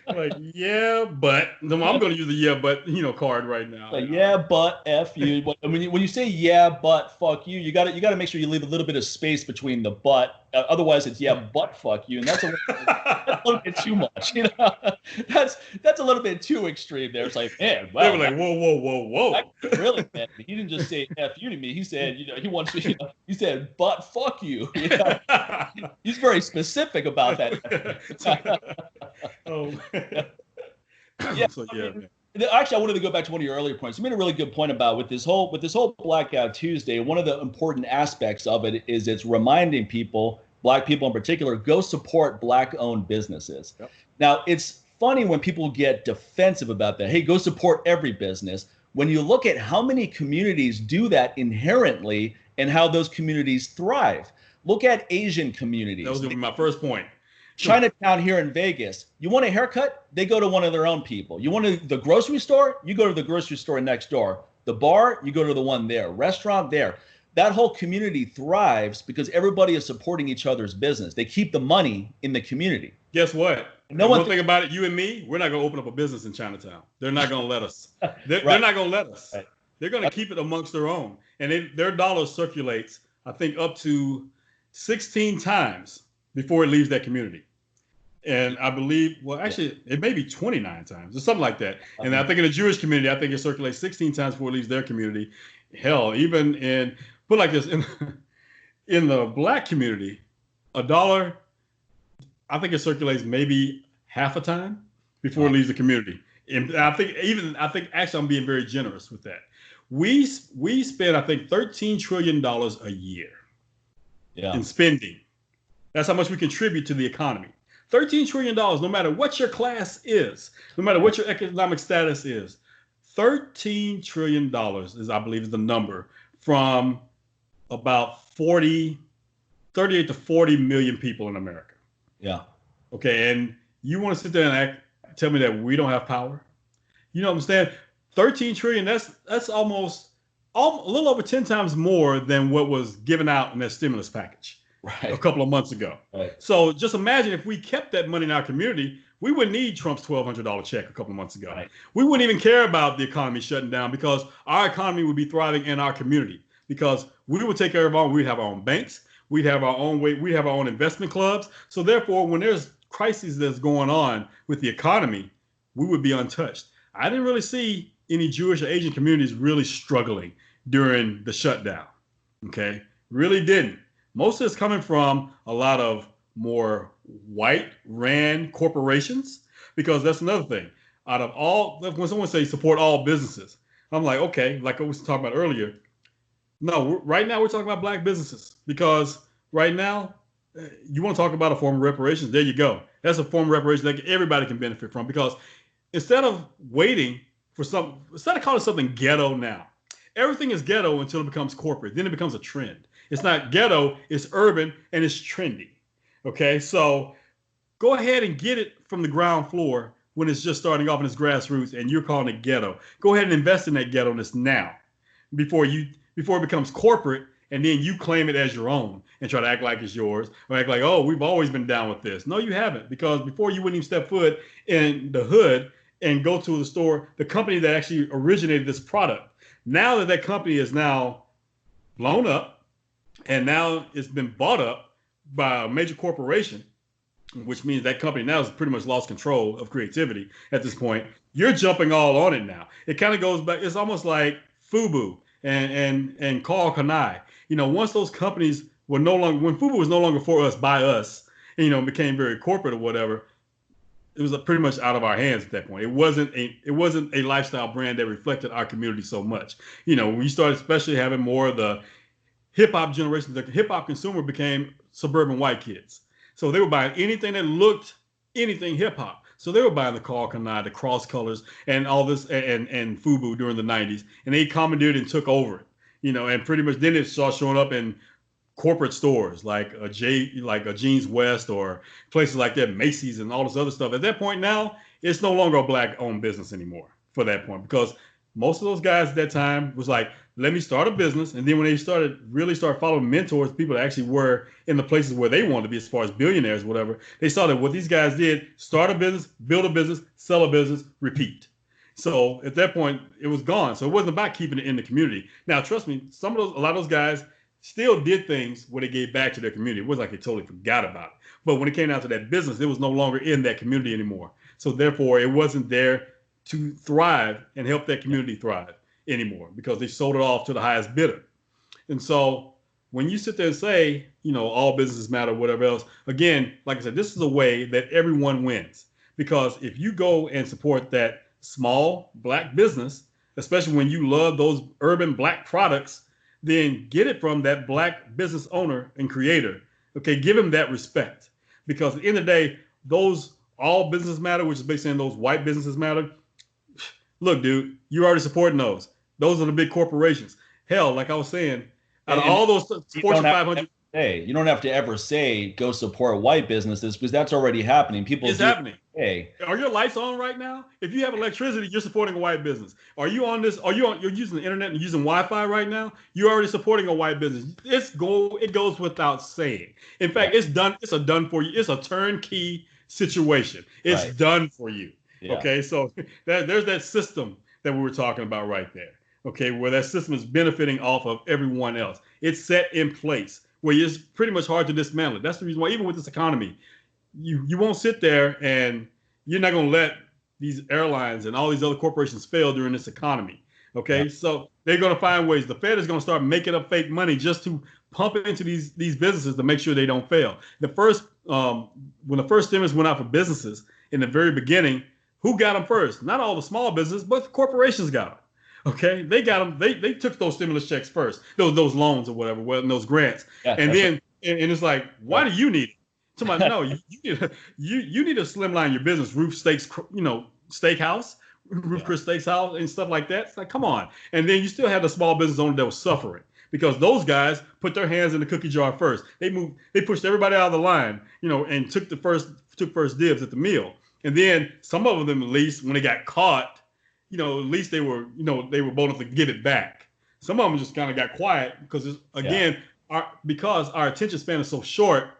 Like, yeah, but no, I'm going to use the yeah, but card right now. Like, yeah, but F you. When you say yeah, but fuck you, you got to make sure you leave a little bit of space between the but. Otherwise, it's yeah, but fuck you, and that's a little bit too much. That's a little bit too extreme. There, it's like, man, wow, they were like, whoa. Really, man. He didn't just say F you to me. He said, he wants to. He said, but fuck you. He's very specific about that. Oh. Yeah. So yeah. Man. Actually, I wanted to go back to one of your earlier points. You made a really good point about with this whole Blackout Tuesday. One of the important aspects of it is it's reminding people, Black people in particular, go support Black-owned businesses. Yep. Now, it's funny when people get defensive about that. Hey, go support every business. When you look at how many communities do that inherently and how those communities thrive. Look at Asian communities. That was going to be my first point. Chinatown here in Vegas. You want a haircut? They go to one of their own people. You want the grocery store? You go to the grocery store next door. The bar? You go to the one there. Restaurant there. That whole community thrives because everybody is supporting each other's business. They keep the money in the community. Guess what? One thing about it, you and me, we're not going to open up a business in Chinatown. They're not going to let us. They're not going to let us. Right. They're going to keep it amongst their own. And their dollar circulates, I think, up to 16 times before it leaves that community. And I believe, well, actually, it may be 29 times or something like that. And I think in the Jewish community, I think it circulates 16 times before it leaves their community. Hell, even put like this, in the Black community, $1, I think it circulates maybe half a time before it leaves the community. And I think actually I'm being very generous with that. We spend, I think, $13 trillion a year in spending. That's how much we contribute to the economy. $13 trillion, no matter what your class is, no matter what your economic status is. $13 trillion is, I believe, is the number from about 38 to 40 million people in America. Yeah. Okay, and you want to sit there and tell me that we don't have power? You know what I'm saying? 13 trillion, that's almost a little over 10 times more than what was given out in that stimulus package a couple of months ago. Right. So just imagine if we kept that money in our community, we wouldn't need Trump's $1,200 check a couple of months ago. Right. We wouldn't even care about the economy shutting down because our economy would be thriving in our community because we would take care of we'd have our own banks, we'd have our own investment clubs. So therefore, when there's crises that's going on with the economy, we would be untouched. I didn't really see any Jewish or Asian communities really struggling during the shutdown. Okay, really didn't. Most of it's coming from a lot of more white ran corporations, because that's another thing. Out of all, when someone says support all businesses, I'm like, okay, like I was talking about earlier. No, right now we're talking about Black businesses, because right now you want to talk about a form of reparations. There you go. That's a form of reparations that everybody can benefit from, because instead of waiting for instead of calling something ghetto now, everything is ghetto until it becomes corporate. Then it becomes a trend. It's not ghetto, it's urban, and it's trendy. Okay, so go ahead and get it from the ground floor when it's just starting off in its grassroots and you're calling it ghetto. Go ahead and invest in that ghetto-ness now before it becomes corporate and then you claim it as your own and try to act like it's yours or act like, oh, we've always been down with this. No, you haven't, because before you wouldn't even step foot in the hood and go to the store, the company that actually originated this product. Now that company is now blown up, and now it's been bought up by a major corporation, which means that company now has pretty much lost control of creativity at this point. You're jumping all on it now. It kind of goes back. It's almost like FUBU and Carl Kanai. Once those companies were no longer, when FUBU was no longer for us, by us, and, became very corporate or whatever, it was pretty much out of our hands at that point. It wasn't a lifestyle brand that reflected our community so much. We started especially having more of the hip hop generation. The hip hop consumer became suburban white kids. So they were buying anything that looked anything hip hop. So they were buying the Carl Kanai, the Cross Colors, and all this, and FUBU during the 90s. And they commandeered and took over it, and pretty much then it started showing up in corporate stores like a Jeans West or places like that, Macy's and all this other stuff. At that point now, it's no longer a Black-owned business anymore for that point, because most of those guys at that time was like let me start a business. And then when they really start following mentors, people that actually were in the places where they wanted to be as far as billionaires, whatever, they saw that what these guys did, start a business, build a business, sell a business, repeat. So at that point, it was gone. So it wasn't about keeping it in the community. Now, trust me, a lot of those guys still did things where they gave back to their community. It wasn't like they totally forgot about it. But when it came down to that business, it was no longer in that community anymore. So therefore, it wasn't there to thrive and help that community thrive anymore because they sold it off to the highest bidder. And so when you sit there and say, all businesses matter, whatever else, again, like I said, this is a way that everyone wins. Because if you go and support that small Black business, especially when you love those urban Black products, then get it from that Black business owner and creator. Okay, give him that respect. Because at the end of the day, those all businesses matter, which is basically saying those white businesses matter. Look, dude, you're already supporting those. Those are the big corporations. Hell, like I was saying, out of all those Fortune 500. You don't have to ever say go support white businesses because that's already happening. It's happening. Hey, are your lights on right now? If you have electricity, you're supporting a white business. Are you on this? You're using the internet and using Wi-Fi right now? You're already supporting a white business. It goes without saying. In fact, it's done. It's a done for you. It's a turnkey situation. It's done for you. Yeah. Okay, so there's that system that we were talking about right there. Okay, where that system is benefiting off of everyone else. It's set in place where it's pretty much hard to dismantle it. That's the reason why, even with this economy, you won't sit there and you're not going to let these airlines and all these other corporations fail during this economy. Okay, so they're going to find ways. The Fed is going to start making up fake money just to pump it into these businesses to make sure they don't fail. When the first stimulus went out for businesses in the very beginning, who got them first? Not all the small businesses, but the corporations got them. Okay, they got them. They took those stimulus checks first, those loans or whatever, those grants, and then and it's like, why do you need it? Somebody, no, you need to slimline your business. Ruth Steaks, Steakhouse, Chris Steakhouse, and stuff like that. It's like, come on. And then you still have the small business owner that was suffering because those guys put their hands in the cookie jar first. They pushed everybody out of the line, and took first dibs at the meal. And then some of them, at least, when they got caught, at least they were bold enough to give it back. Some of them just kind of got quiet because, because our attention span is so short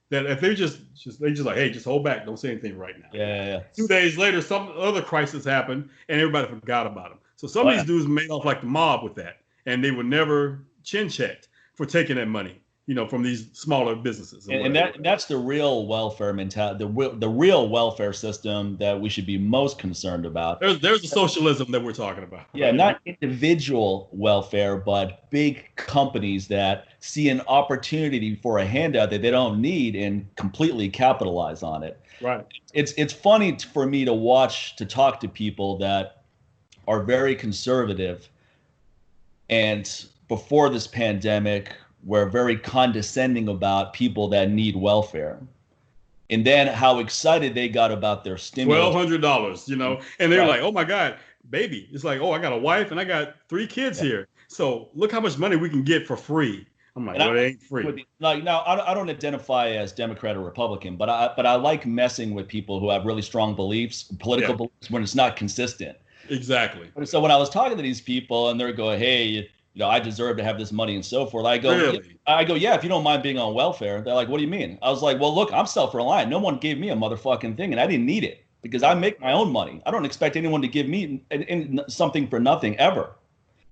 that if they just like, hey, just hold back, don't say anything right now. Yeah. 2 days later, some other crisis happened and everybody forgot about them. So some of these dudes made off like the mob with that, and they were never chin checked for taking that money, from these smaller businesses. And that's the real welfare mentality, the real welfare system that we should be most concerned about. There's the socialism that we're talking about. Yeah, right? Not individual welfare, but big companies that see an opportunity for a handout that they don't need and completely capitalize on it. Right. It's funny for me to talk to people that are very conservative, and before this pandemic, were very condescending about people that need welfare, and then how excited they got about their stimulus. $1,200, and they're like, "Oh my God, baby!" It's like, "Oh, I got a wife and I got 3 kids here, so look how much money we can get for free." I'm like, "Well, it ain't free." Now, I don't identify as Democrat or Republican, but I like messing with people who have really strong beliefs, political beliefs, when it's not consistent. Exactly. So when I was talking to these people, and they're going, "Hey, I deserve to have this money," and so forth. I go, yeah, if you don't mind being on welfare. They're like, "What do you mean?" I was like, "Well, look, I'm self-reliant. No one gave me a motherfucking thing, and I didn't need it because I make my own money. I don't expect anyone to give me something for nothing ever."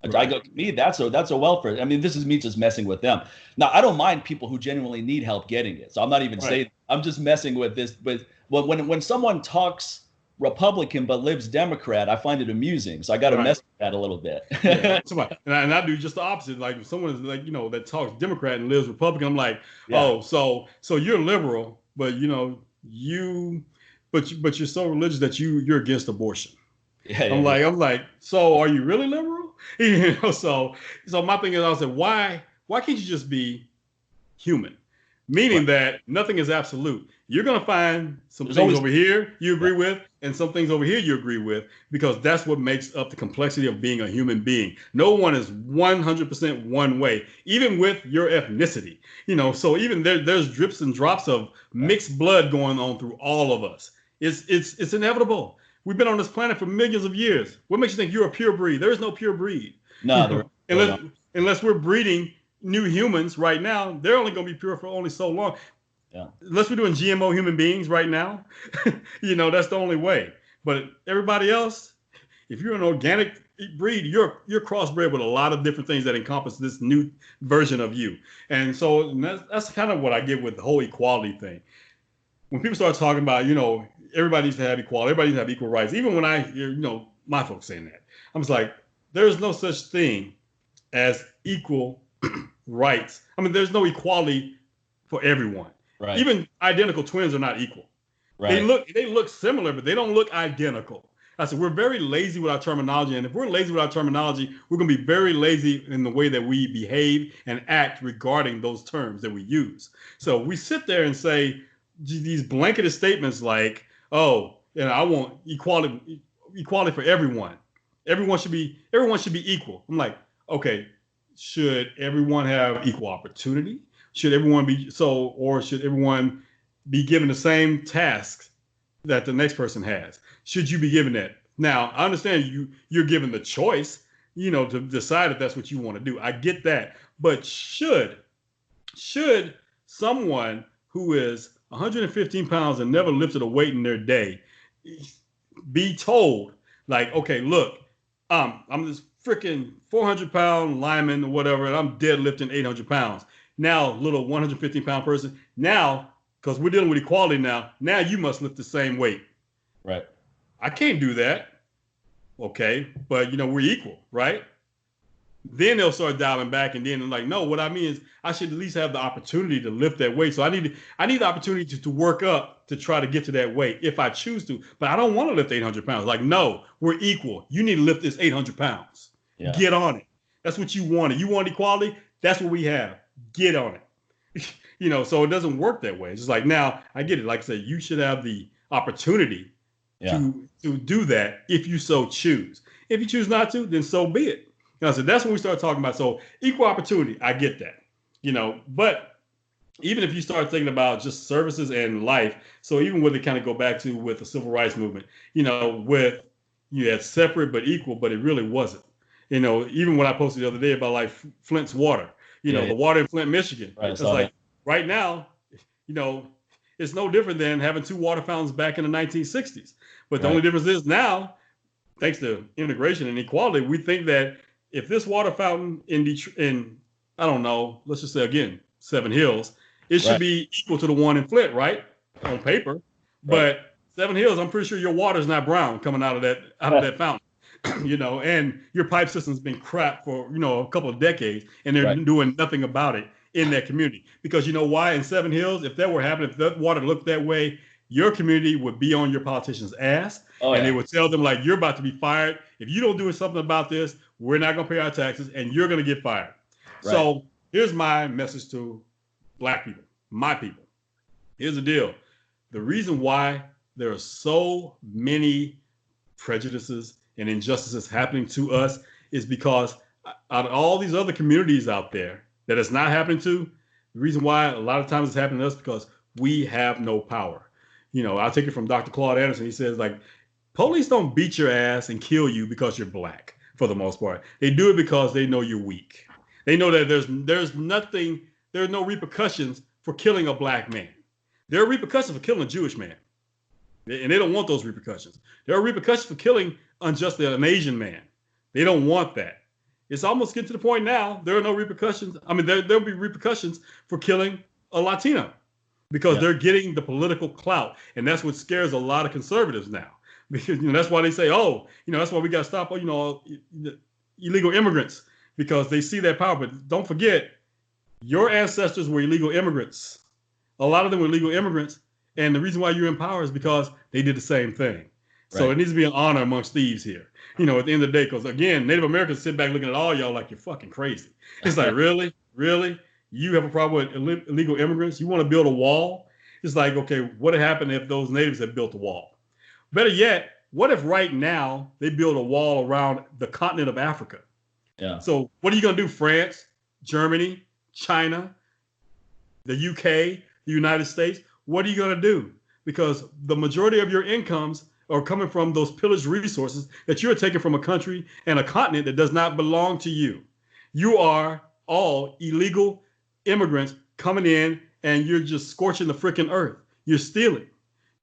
Right. I go, to me, that's a welfare. I mean, this is me just messing with them. Now, I don't mind people who genuinely need help getting it. So I'm not even saying, I'm just messing with this. But when someone talks Republican but lives Democrat, I find it amusing. So I got to mess with that a little bit. And I do just the opposite. Like if someone is like, that talks Democrat and lives Republican, I'm like, oh, so you're liberal, but but you're so religious that you're against abortion. I'm like, so are you really liberal? So my thing is, I said, why can't you just be human? Meaning that nothing is absolute. You're going to find some things over here you agree with and some things over here you agree with, because that's what makes up the complexity of being a human being. No one is 100% one way, even with your ethnicity. So even there's drips and drops of mixed blood going on through all of us. It's inevitable. We've been on this planet for millions of years. What makes you think you're a pure breed? There is no pure breed. No, unless we're breeding new humans right now, they're only going to be pure for only so long. Yeah. Unless we're doing GMO human beings right now, that's the only way. But everybody else, if you're an organic breed, you're crossbred with a lot of different things that encompass this new version of you. And so that's kind of what I get with the whole equality thing. When people start talking about, everybody needs to have equality, everybody needs to have equal rights. Even when I hear, my folks saying that, I'm just like, there's no such thing as equal rights. I mean, there's no equality for everyone. Right. Even identical twins are not equal. Right. They look similar, but they don't look identical. I said, we're very lazy with our terminology. And if we're lazy with our terminology, we're going to be very lazy in the way that we behave and act regarding those terms that we use. So we sit there and say these blanketed statements like, oh, I want equality for everyone. Everyone should be equal. I'm like, okay, should everyone have equal opportunity? Should everyone should everyone be given the same tasks that the next person has? Should you be given that? Now, I understand you're given the choice, to decide if that's what you want to do. I get that. But should someone who is 115 pounds and never lifted a weight in their day be told, like, okay, look, I'm this freaking 400-pound lineman or whatever, and I'm deadlifting 800 pounds. Now, little 115-pound person, now, because we're dealing with equality now you must lift the same weight. Right. I can't do that. Okay, but we're equal, right? Then they'll start dialing back, and then they're like, no, what I mean is I should at least have the opportunity to lift that weight. So I need the opportunity to work up to try to get to that weight if I choose to. But I don't want to lift 800 pounds. Like, no, we're equal. You need to lift this 800 pounds. Yeah. Get on it. That's what you wanted. You want equality? That's what we have. Get on it. So it doesn't work that way. It's just like, now I get it. Like I said, you should have the opportunity to do that if you so choose. If you choose not to, then so be it. So that's when we start talking about, so equal opportunity. I get that, but even if you start thinking about just services and life, so even when they kind of go back to with the civil rights movement, with you had separate but equal, but it really wasn't. Even when I posted the other day about like Flint's water, the water in Flint, Michigan. Right, it's like right now, it's no different than having two water fountains back in the 1960s. But the only difference is now, thanks to integration and equality, we think that if this water fountain in I don't know, let's just say again, Seven Hills, it should be equal to the one in Flint, right? On paper. Right. But Seven Hills, I'm pretty sure your water's not brown coming out of that fountain. And your pipe system's been crap for, a couple of decades, and they're doing nothing about it in that community. Because you know why? In Seven Hills, if that were happening, if that water looked that way, your community would be on your politician's ass. They would tell them, like, you're about to be fired. If you don't do something about this, we're not going to pay our taxes, and you're going to get fired. Right. So here's my message to Black people, my people. Here's the deal. The reason why there are so many prejudices and injustices happening to us is because out of all these other communities out there that it's not happening to, the reason why a lot of times it's happening to us is because we have no power. I'll take it from Dr. Claude Anderson. He says, like, police don't beat your ass and kill you because you're Black, for the most part. They do it because they know you're weak. They know that there's no repercussions for killing a Black man. There are repercussions for killing a Jewish man. And they don't want those repercussions. There are repercussions for killing unjustly an Asian man. They don't want that. It's almost getting to the point now, there are no repercussions. I mean, there'll be repercussions for killing a Latino because they're getting the political clout. And that's what scares a lot of conservatives now. Because that's why they say, that's why we got to stop, illegal immigrants, because they see that power. But don't forget, your ancestors were illegal immigrants. A lot of them were illegal immigrants. And the reason why you're in power is because they did the same thing. Right. So it needs to be an honor amongst thieves here. At the end of the day, because again, Native Americans sit back looking at all y'all like you're fucking crazy. It's like, really? Really? You have a problem with illegal immigrants? You want to build a wall? It's like, okay, what would happen if those natives had built a wall? Better yet, what if right now they build a wall around the continent of Africa? Yeah. So what are you going to do? France, Germany, China, the UK, the United States? What are you going to do? Because the majority of your incomes are coming from those pillaged resources that you're taking from a country and a continent that does not belong to you. You are all illegal immigrants coming in, and you're just scorching the freaking earth. You're stealing.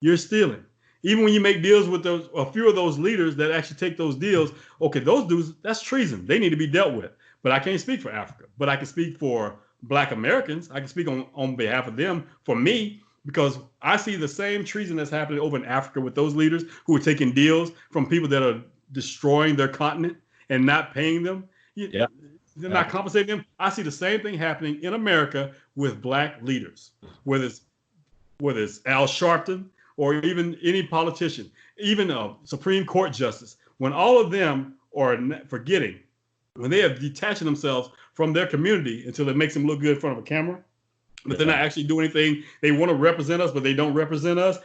You're stealing. Even when you make deals with those, a few of those leaders that actually take those deals, okay, those dudes, that's treason. They need to be dealt with. But I can't speak for Africa. But I can speak for Black Americans. I can speak on behalf of them, for me, because I see the same treason that's happening over in Africa with those leaders who are taking deals from people that are destroying their continent and not paying them. Yeah. They're not compensating them. I see the same thing happening in America with Black leaders, whether it's Al Sharpton or even any politician, even a Supreme Court justice. When all of them are forgetting, when they are detaching themselves from their community until it makes them look good in front of a camera, but they're not actually doing anything. They want to represent us, but they don't represent us.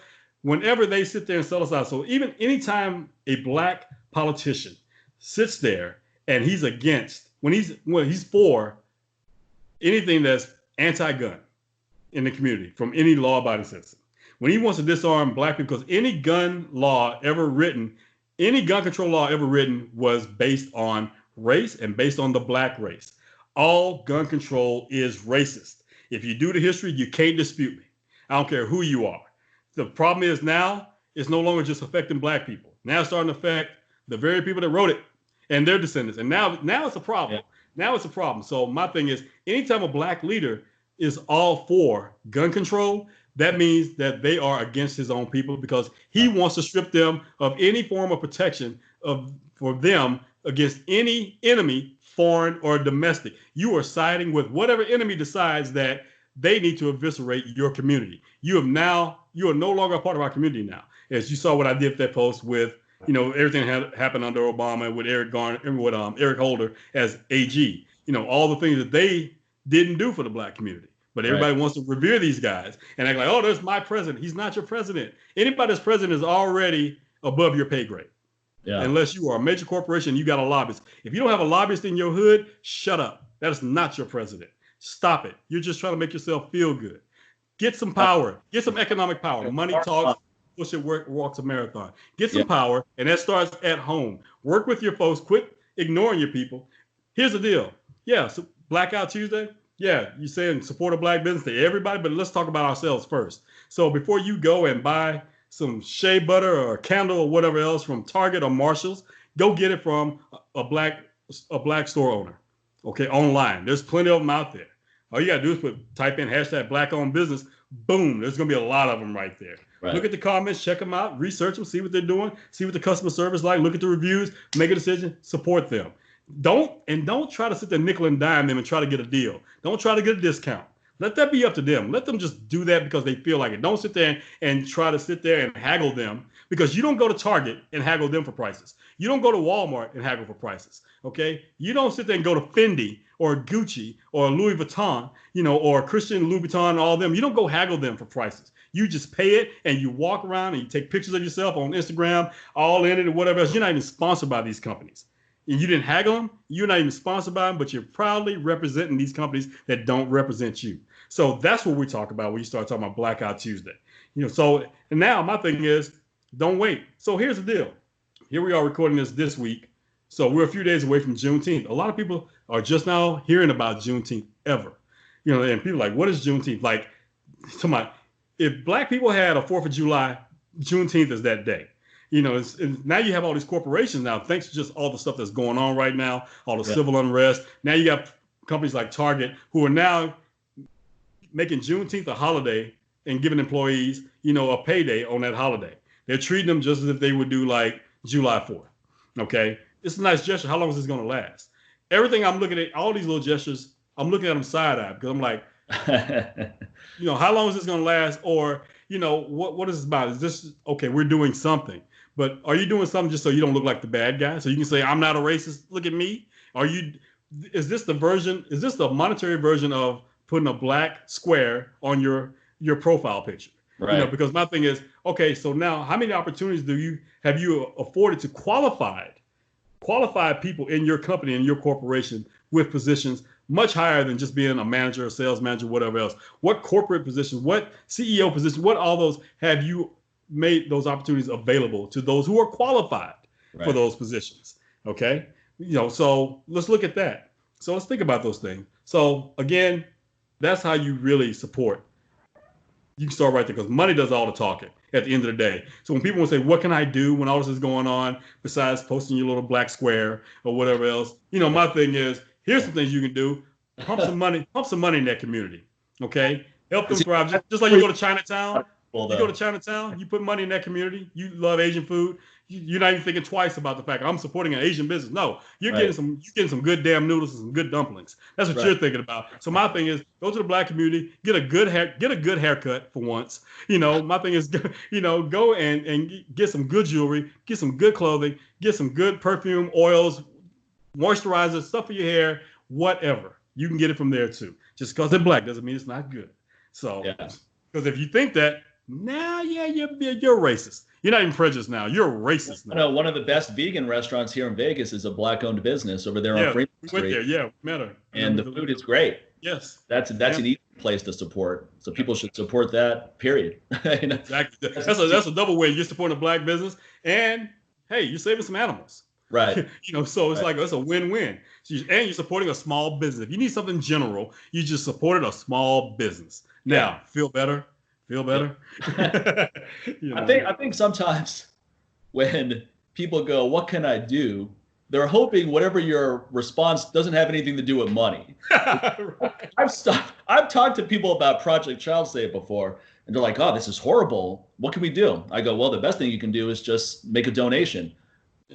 Whenever they sit there and sell us out. So even anytime a Black politician sits there and he's against, when he's for anything that's anti-gun in the community from any law-abiding citizen, when he wants to disarm Black people, because any gun law ever written, any gun control law ever written was based on race and based on the Black race. All gun control is racist. If you do the history, you can't dispute me. I don't care who you are. The problem is now it's no longer just affecting Black people. Now it's starting to affect the very people that wrote it and their descendants. And now it's a problem. Yeah. Now it's a problem. So my thing is, anytime a Black leader is all for gun control, that means that they are against his own people, because he wants to strip them of any form of protection for them against any enemy, foreign or domestic. You are siding with whatever enemy decides that they need to eviscerate your community. You are no longer a part of our community now. As you saw what I did with that post with, everything that happened under Obama with Eric Garner and with Eric Holder as AG. All the things that they didn't do for the Black community. But everybody wants to revere these guys and act like, oh, there's my president. He's not your president. Anybody that's president is already above your pay grade. Yeah. Unless you are a major corporation, you got a lobbyist. If you don't have a lobbyist in your hood, shut up. That is not your president. Stop it. You're just trying to make yourself feel good. Get some power. Get some economic power. Money talks. Push it, walks a marathon. Get some power, and that starts at home. Work with your folks. Quit ignoring your people. Here's the deal. Yeah, so Blackout Tuesday. Yeah, you're saying support a Black business to everybody, but let's talk about ourselves first. So before you go and buy some shea butter or a candle or whatever else from Target or Marshall's, go get it from a black store owner, okay, online. There's plenty of them out there. All you got to do is type in hashtag Black-owned business. Boom, there's going to be a lot of them right there. Right. Look at the comments, check them out, research them, see what they're doing, see what the customer service like, look at the reviews, make a decision, support them. Don't try to sit there nickel and dime them and try to get a deal. Don't try to get a discount. Let that be up to them. Let them just do that because they feel like it. Don't sit there and try to sit there and haggle them, because you don't go to Target and haggle them for prices. You don't go to Walmart and haggle for prices, okay? You don't sit there and go to Fendi or Gucci or Louis Vuitton, or Christian Louboutin and all them. You don't go haggle them for prices. You just pay it and you walk around and you take pictures of yourself on Instagram, all in it or whatever else. You're not even sponsored by these companies. And you didn't haggle them. You're not even sponsored by them, but you're proudly representing these companies that don't represent you. So that's what we talk about when you start talking about Blackout Tuesday. And now my thing is, don't wait. So here's the deal. Here we are recording this week. So we're a few days away from Juneteenth. A lot of people are just now hearing about Juneteenth ever. And people are like, what is Juneteenth? Like, if Black people had a 4th of July, Juneteenth is that day. Now you have all these corporations now, thanks to just all the stuff that's going on right now, all the civil unrest. Now you got companies like Target who are now making Juneteenth a holiday and giving employees, a payday on that holiday. They're treating them just as if they would do like July 4th. Okay. It's a nice gesture. How long is this going to last? Everything I'm looking at, all these little gestures, I'm looking at them side-eye because I'm like, how long is this going to last? Or, what is this about? Is this, okay, we're doing something. But are you doing something just so you don't look like the bad guy? So you can say, I'm not a racist. Look at me. Is this the monetary version of putting a black square on your profile picture? Right. Because my thing is, okay, so now how many opportunities have you afforded to qualified people in your company, in your corporation with positions much higher than just being a manager, a sales manager, whatever else? What corporate positions, what CEO position, what all those have you made those opportunities available to those who are qualified for those positions? Okay. So let's look at that. So let's think about those things. So again, that's how you really support. You can start right there because money does all the talking at the end of the day. So when people will say, what can I do when all this is going on besides posting your little black square or whatever else? My thing is, here's some things you can do. Pump some money in that community. Okay. Help them thrive. Just like you go to Chinatown. You go to Chinatown, you put money in that community. You love Asian food. You're not even thinking twice about the fact I'm supporting an Asian business. No, you're getting some good damn noodles and some good dumplings. That's what you're thinking about. So my thing is, go to the black community, get a good haircut for once. My thing is, go and get some good jewelry, get some good clothing, get some good perfume, oils, moisturizer, stuff for your hair, whatever. You can get it from there too. Just because they're black doesn't mean it's not good. So, because if you think that, now, you're racist. You're not even prejudiced now. You're racist now. No, one of the best vegan restaurants here in Vegas is a black-owned business over there on Fremont Street. We went there. We met her. And the food is great. Yes. That's an easy place to support. So people should support that, period. Exactly. That's a double win. You're supporting a black business, and, hey, you're saving some animals. Right. So it's like it's a win-win. And you're supporting a small business. If you need something general, you just supported a small business. Now, feel better? Feel better? I think sometimes when people go, what can I do? They're hoping whatever your response doesn't have anything to do with money. Right. I've talked to people about Project Child Save before, and they're like, oh, this is horrible. What can we do? I go, well, the best thing you can do is just make a donation.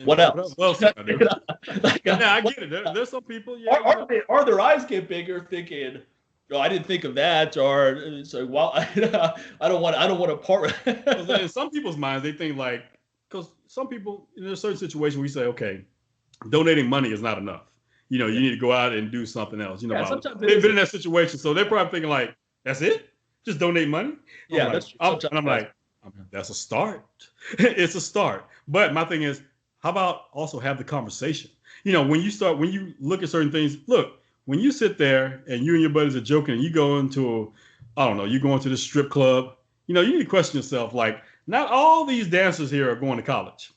What else? Well, I get it. There's some people. Or their eyes get bigger, thinking, "Oh, I didn't think of that." Or so, well, I don't want to part. In some people's minds, they think because some people in a certain situation, we say, okay, donating money is not enough. You need to go out and do something else. Sometimes they've been in that situation, so they're probably thinking that's it, just donate money. I'm like, that's a start. It's a start. But my thing is, how about also have the conversation? When you look at certain things, when you sit there and you and your buddies are joking and you go into, you go into the strip club, you need to question yourself, not all these dancers here are going to college.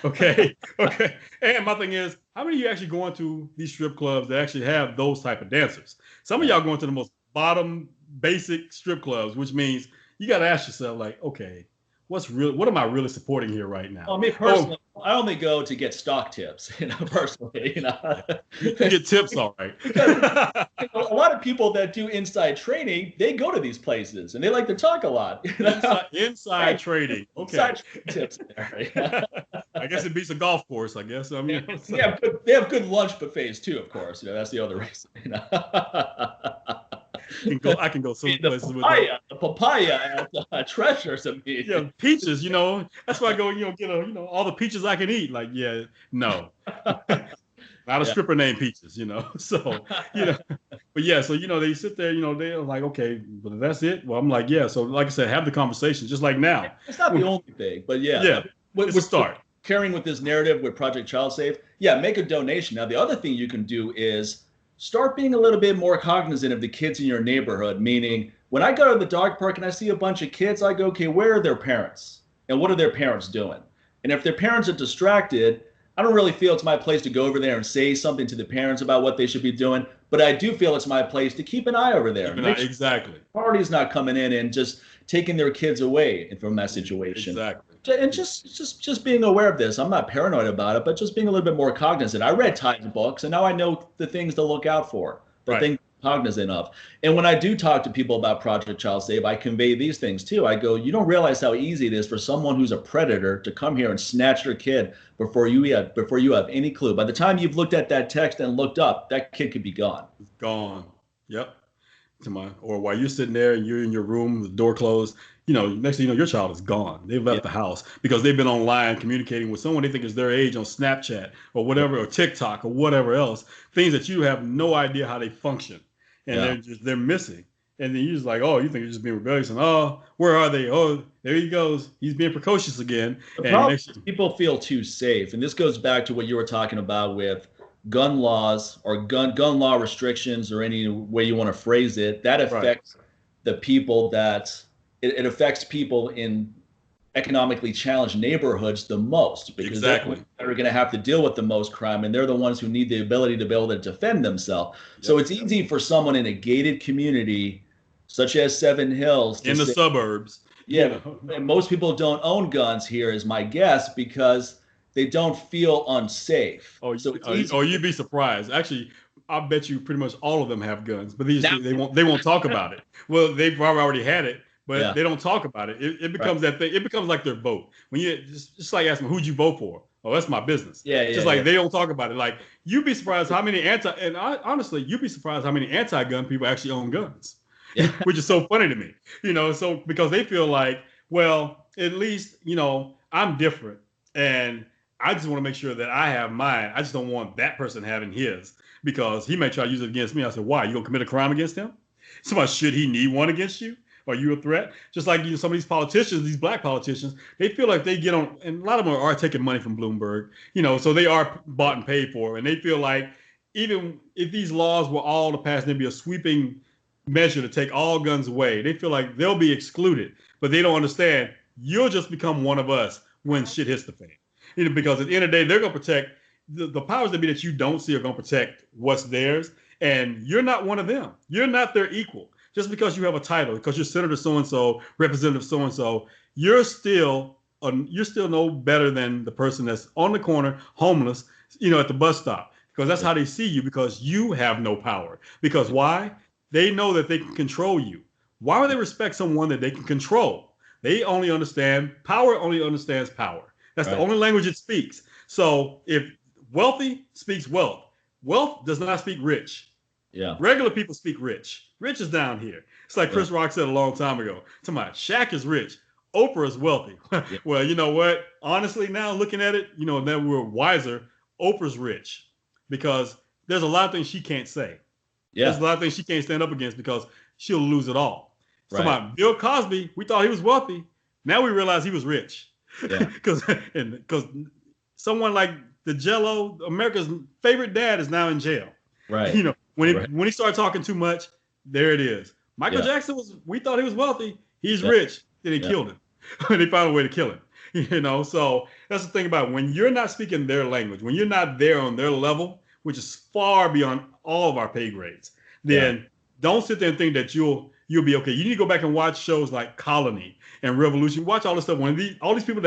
Okay. Okay. And my thing is, how many of you actually going to these strip clubs that actually have those type of dancers? Some of y'all going to the most bottom basic strip clubs, which means you got to ask yourself, okay, what am I really supporting here right now? Well, me personally, I only go to get stock tips, personally, You get tips, all right. A lot of people that do inside trading, they go to these places and they like to talk a lot. Inside trading. Okay. Inside tips there. I guess it beats a golf course, I guess. They have good lunch buffets too, of course. That's the other reason. I can go some places with that. The papaya at Treasures. Peaches. That's why I go. Get all the peaches I can eat. No, not a stripper named Peaches. So but yeah. So they sit there. They're like, okay, but that's it. Well, I'm like, yeah. So like I said, have the conversation, just like now. It's not the only thing, but it's a start. Carrying with this narrative with Project Child Save, make a donation. Now, the other thing you can do is start being a little bit more cognizant of the kids in your neighborhood, meaning when I go to the dog park and I see a bunch of kids, I go, okay, where are their parents? And what are their parents doing? And if their parents are distracted, I don't really feel it's my place to go over there and say something to the parents about what they should be doing, but I do feel it's my place to keep an eye over there. Exactly. Party's not coming in and just taking their kids away from that situation. Exactly. And just being aware of this. I'm not paranoid about it, but just being a little bit more cognizant. I read Time's books, and now I know the things to look out for, the things cognizant of. And when I do talk to people about Project Child Save, I convey these things too. I go, you don't realize how easy it is for someone who's a predator to come here and snatch your kid before you have any clue. By the time you've looked at that text and looked up, that kid could be gone. Gone. Yep. Or while you're sitting there and you're in your room, the door closed, next thing you know, your child is gone. They've left the house because they've been online communicating with someone they think is their age on Snapchat or whatever, or TikTok or whatever else, things that you have no idea how they function. And they're missing. And then you're just like, oh, you think you're just being rebellious. And, oh, where are they? Oh, there he goes. He's being precocious again. The problem is people feel too safe. And this goes back to what you were talking about with gun laws or gun law restrictions, or any way you want to phrase it. That affects the people it affects people in economically challenged neighborhoods the most, because they're going to have to deal with the most crime, and they're the ones who need the ability to be able to defend themselves. So it's easy for someone in a gated community such as Seven Hills to in the say, suburbs. Yeah, and most people don't own guns here, is my guess, because they don't feel unsafe. So it's easy. You'd be surprised. Actually, I bet you pretty much all of them have guns, but they won't talk about it. Well, they've already had it, but they don't talk about it. It becomes that thing. It becomes like their vote. When you just like asking, who'd you vote for? Oh, that's my business. They don't talk about it. Like, you'd be surprised how many honestly, you'd be surprised how many anti-gun people actually own guns. Yeah. Which is so funny to me, so because they feel like, well, at least, I'm different, and I just want to make sure that I have mine. I just don't want that person having his, because he may try to use it against me. I said, why? You gonna commit a crime against him? Somebody, should he need one against you? Are you a threat? Just like some of these politicians, these black politicians, they feel like they get on, and a lot of them are taking money from Bloomberg, so they are bought and paid for, and they feel like even if these laws were all to pass, there'd be a sweeping measure to take all guns away. They feel like they'll be excluded, but they don't understand you'll just become one of us when shit hits the fan. Because at the end of the day, they're going to protect the powers that be that you don't see are going to protect what's theirs, and you're not one of them. You're not their equal. Just because you have a title, because you're Senator so-and-so, Representative so-and-so, you're still no better than the person that's on the corner, homeless, at the bus stop, because that's how they see you, because you have no power. Because why? They know that they can control you. Why would they respect someone that they can control? They only understand power. That's the only language it speaks. So if wealthy speaks wealth, wealth does not speak rich. Yeah. Regular people speak rich. Rich is down here. It's like Chris Rock said a long time ago. Somebody, Shaq is rich. Oprah is wealthy. Well, you know what? Honestly, now looking at it, that we're wiser, Oprah's rich, because there's a lot of things she can't say. Yeah. There's a lot of things she can't stand up against, because she'll lose it all. Right. Somebody, Bill Cosby, we thought he was wealthy. Now we realize he was rich. Yeah. Because someone like the Jello, America's favorite dad, is now in jail. Right. When he started talking too much, there it is. Michael Jackson we thought he was wealthy. He's rich. Then they killed him. They found a way to kill him. So that's the thing about it. When you're not speaking their language, when you're not there on their level, which is far beyond all of our pay grades, then don't sit there and think that you'll be okay. You need to go back and watch shows like Colony and Revolution. Watch all this stuff. When all these people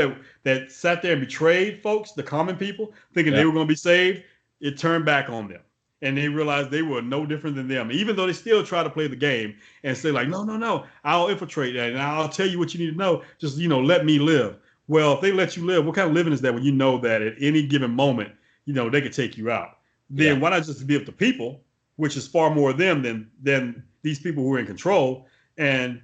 that sat there and betrayed folks, the common people, thinking they were going to be saved, it turned back on them. And they realized they were no different than them, even though they still try to play the game and say like, no, I'll infiltrate that and I'll tell you what you need to know. Just, let me live. Well, if they let you live, what kind of living is that when you know that at any given moment, they could take you out? Then why not just be up to people, which is far more of them than these people who are in control, and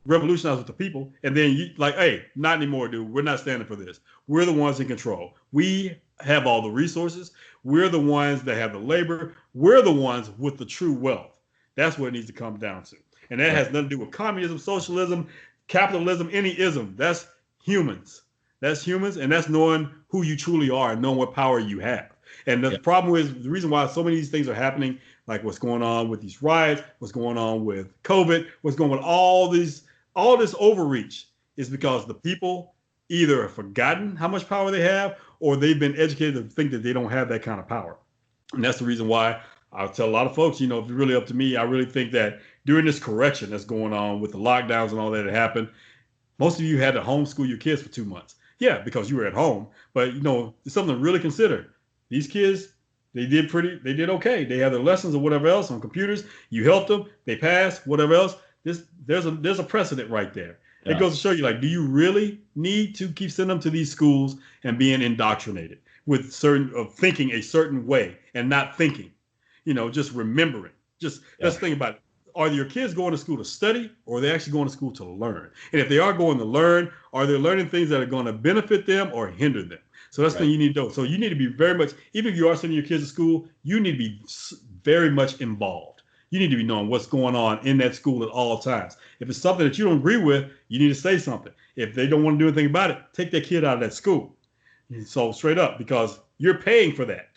revolutionize with the people. And then you like, hey, not anymore, dude. We're not standing for this. We're the ones in control. We have all the resources. We're the ones that have the labor. We're the ones with the true wealth. That's what it needs to come down to. And that has nothing to do with communism, socialism, capitalism, any ism. That's humans. That's humans. And that's knowing who you truly are and knowing what power you have. And the problem is, the reason why so many of these things are happening, like what's going on with these riots, what's going on with COVID, what's going on with all this overreach, is because the people either have forgotten how much power they have, or they've been educated to think that they don't have that kind of power. And that's the reason why I'll tell a lot of folks, if it's really up to me, I really think that during this correction that's going on with the lockdowns and all that happened, most of you had to homeschool your kids for 2 months. Yeah, because you were at home. But, it's something to really consider. These kids, they did okay. They had their lessons or whatever else on computers. You helped them. They passed, whatever else. There's a precedent right there. Yeah. It goes to show you, like, do you really need to keep sending them to these schools and being indoctrinated with thinking a certain way and not thinking, just remembering. Let's think about it. Are your kids going to school to study, or are they actually going to school to learn? And if they are going to learn, are they learning things that are going to benefit them or hinder them? So that's the thing you need to know. So you need to be very much, even if you are sending your kids to school, you need to be very much involved. You need to be knowing what's going on in that school at all times. If it's something that you don't agree with, you need to say something. If they don't want to do anything about it, take that kid out of that school. So straight up, because you're paying for that.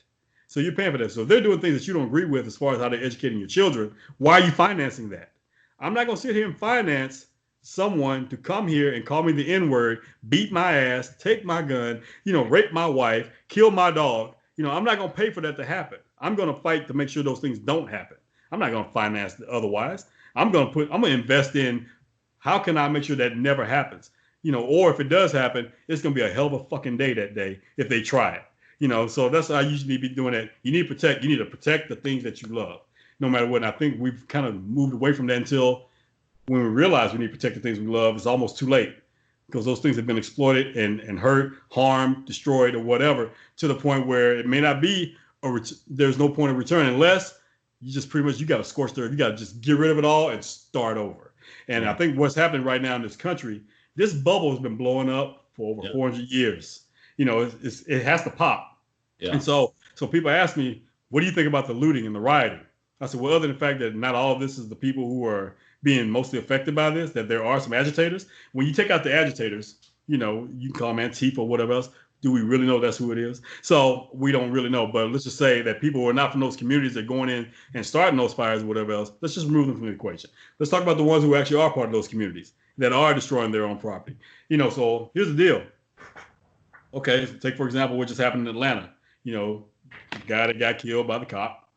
So you're paying for that. So if they're doing things that you don't agree with as far as how they're educating your children, why are you financing that? I'm not going to sit here and finance someone to come here and call me the N-word, beat my ass, take my gun, rape my wife, kill my dog, I'm not going to pay for that to happen. I'm going to fight to make sure those things don't happen. I'm not going to finance otherwise. I'm going to invest in how can I make sure that never happens, or if it does happen, it's going to be a hell of a fucking day that day if they try it, so that's how I usually be doing it. You need to protect the things that you love, no matter what. And I think we've kind of moved away from that until when we realize we need to protect the things we love, it's almost too late because those things have been exploited and hurt, harmed, destroyed, or whatever, to the point where it may not be, there's no point of return unless you just pretty much, you got to scorch the earth. You got to just get rid of it all and start over. And I think what's happening right now in this country, this bubble has been blowing up for over 400 years. It has to pop. Yeah. And so people ask me, what do you think about the looting and the rioting? I said, well, other than the fact that not all of this is the people who are being mostly affected by this, that there are some agitators. When you take out the agitators, you can call them Antifa or whatever else. Do we really know that's who it is? So we don't really know. But let's just say that people who are not from those communities that are going in and starting those fires or whatever else, let's just remove them from the equation. Let's talk about the ones who actually are part of those communities that are destroying their own property. So here's the deal. Okay, take, for example, what just happened in Atlanta. The guy that got killed by the cop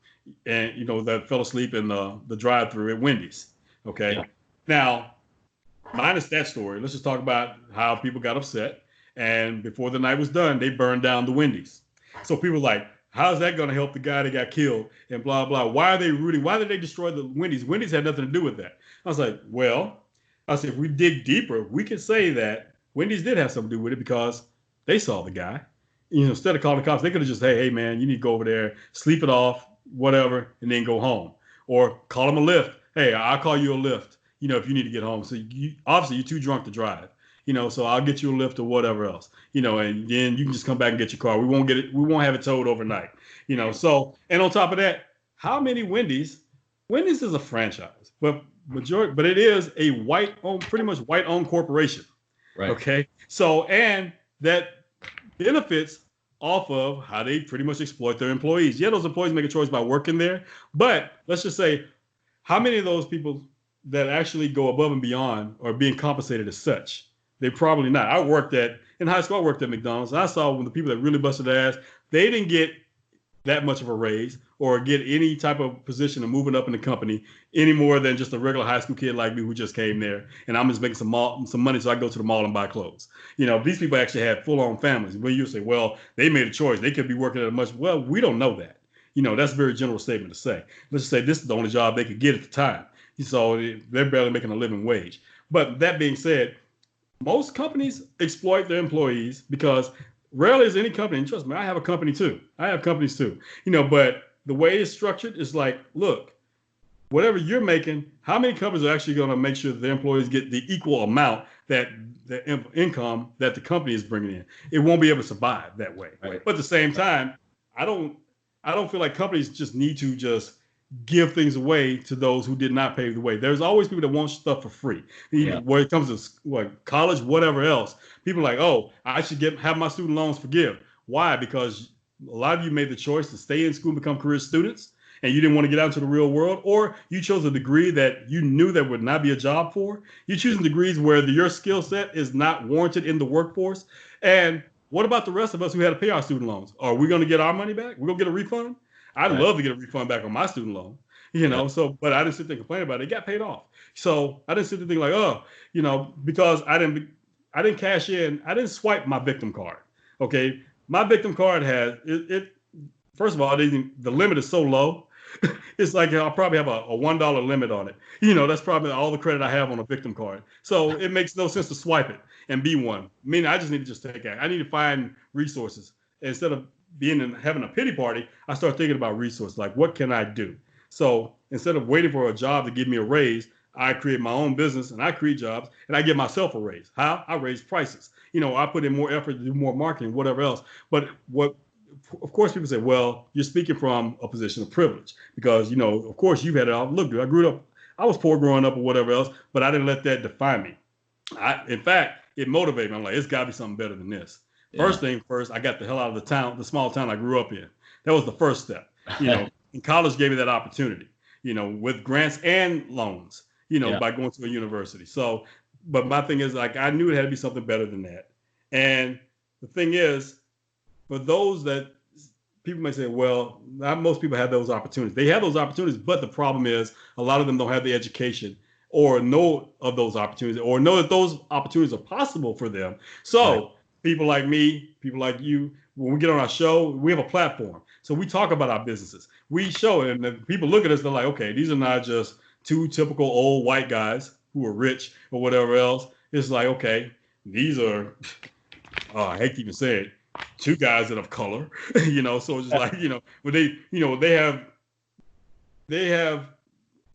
and, that fell asleep in the drive-thru at Wendy's. Okay. Yeah. Now, minus that story, let's just talk about how people got upset. And before the night was done, they burned down the Wendy's. So people are like, how's that going to help the guy that got killed and blah, blah. Why are they rooting? Why did they destroy the Wendy's? Wendy's had nothing to do with that. I was like, well, if we dig deeper, we can say that Wendy's did have something to do with it because they saw the guy. Instead of calling the cops, they could have just, hey, man, you need to go over there, sleep it off, whatever, and then go home. Or call them a Lyft. Hey, I'll call you a Lyft, if you need to get home. So obviously you're too drunk to drive, so I'll get you a Lyft or whatever else, and then you can just come back and get your car. We won't have it towed overnight, So, and on top of that, how many Wendy's is a franchise, but it is a pretty much white-owned corporation. Right. Okay. So, and that benefits off of how they pretty much exploit their employees. Yeah, those employees make a choice by working there, but let's just say, how many of those people that actually go above and beyond are being compensated as such? They're probably not. In high school, I worked at McDonald's, and I saw when the people that really busted their ass, they didn't get that much of a raise or get any type of position of moving up in the company any more than just a regular high school kid like me who just came there. And I'm just making some money so I go to the mall and buy clothes. These people actually had full-on families. Well, you say, well, they made a choice. They could be working at a much, well, we don't know that. That's a very general statement to say. Let's just say this is the only job they could get at the time. So they're barely making a living wage. But that being said, most companies exploit their employees because rarely is any company, and trust me, I have a company too. I have companies too. But the way it's structured is like, look, whatever you're making, how many companies are actually going to make sure that their employees get the equal amount that the income that the company is bringing in? It won't be able to survive that way. Right. But at the same time, I don't feel like companies just need to just give things away to those who did not pave the way. There's always people that want stuff for free. When it comes to college, whatever else, people are like, oh, I should have my student loans forgiven. Why? Because a lot of you made the choice to stay in school and become career students, and you didn't want to get out into the real world, or you chose a degree that you knew there would not be a job for. You're choosing degrees where your skill set is not warranted in the workforce. And what about the rest of us who had to pay our student loans? Are we going to get our money back? We're going to get a refund? I'd love to get a refund back on my student loan, so, but I didn't sit there and complain about it. It got paid off. So I didn't sit there and think like, because I didn't cash in, I didn't swipe my victim card. Okay. My victim card has first of all, the limit is so low. It's like I'll probably have a $1 limit on it. That's probably all the credit I have on a victim card. So it makes no sense to swipe it and be one. I just need to just take action. I need to find resources instead of having a pity party. I start thinking about resources, like what can I do? So instead of waiting for a job to give me a raise, I create my own business and I create jobs and I give myself a raise. How? I raise prices. I put in more effort to do more marketing, whatever else. But of course, people say, well, you're speaking from a position of privilege because, of course, you've had it all. Look, dude, I was poor growing up or whatever else, but I didn't let that define me. In fact, it motivated me. I'm like, it's got to be something better than this. Yeah. First thing first, I got the hell out of the small town I grew up in. That was the first step. And college gave me that opportunity, with grants and loans, by going to a university. So but my thing is like, I knew it had to be something better than that. And the thing is, for those that people may say, well, not most people have those opportunities. They have those opportunities, but the problem is a lot of them don't have the education or know of those opportunities or know that those opportunities are possible for them. So people like me, people like you, when we get on our show, we have a platform. So we talk about our businesses. We show it, and then people look at us, they're like, okay, these are not just two typical old white guys who are rich or whatever else. It's like, okay, these are, I hate to even say it, two guys that have color, so it's just like, but they have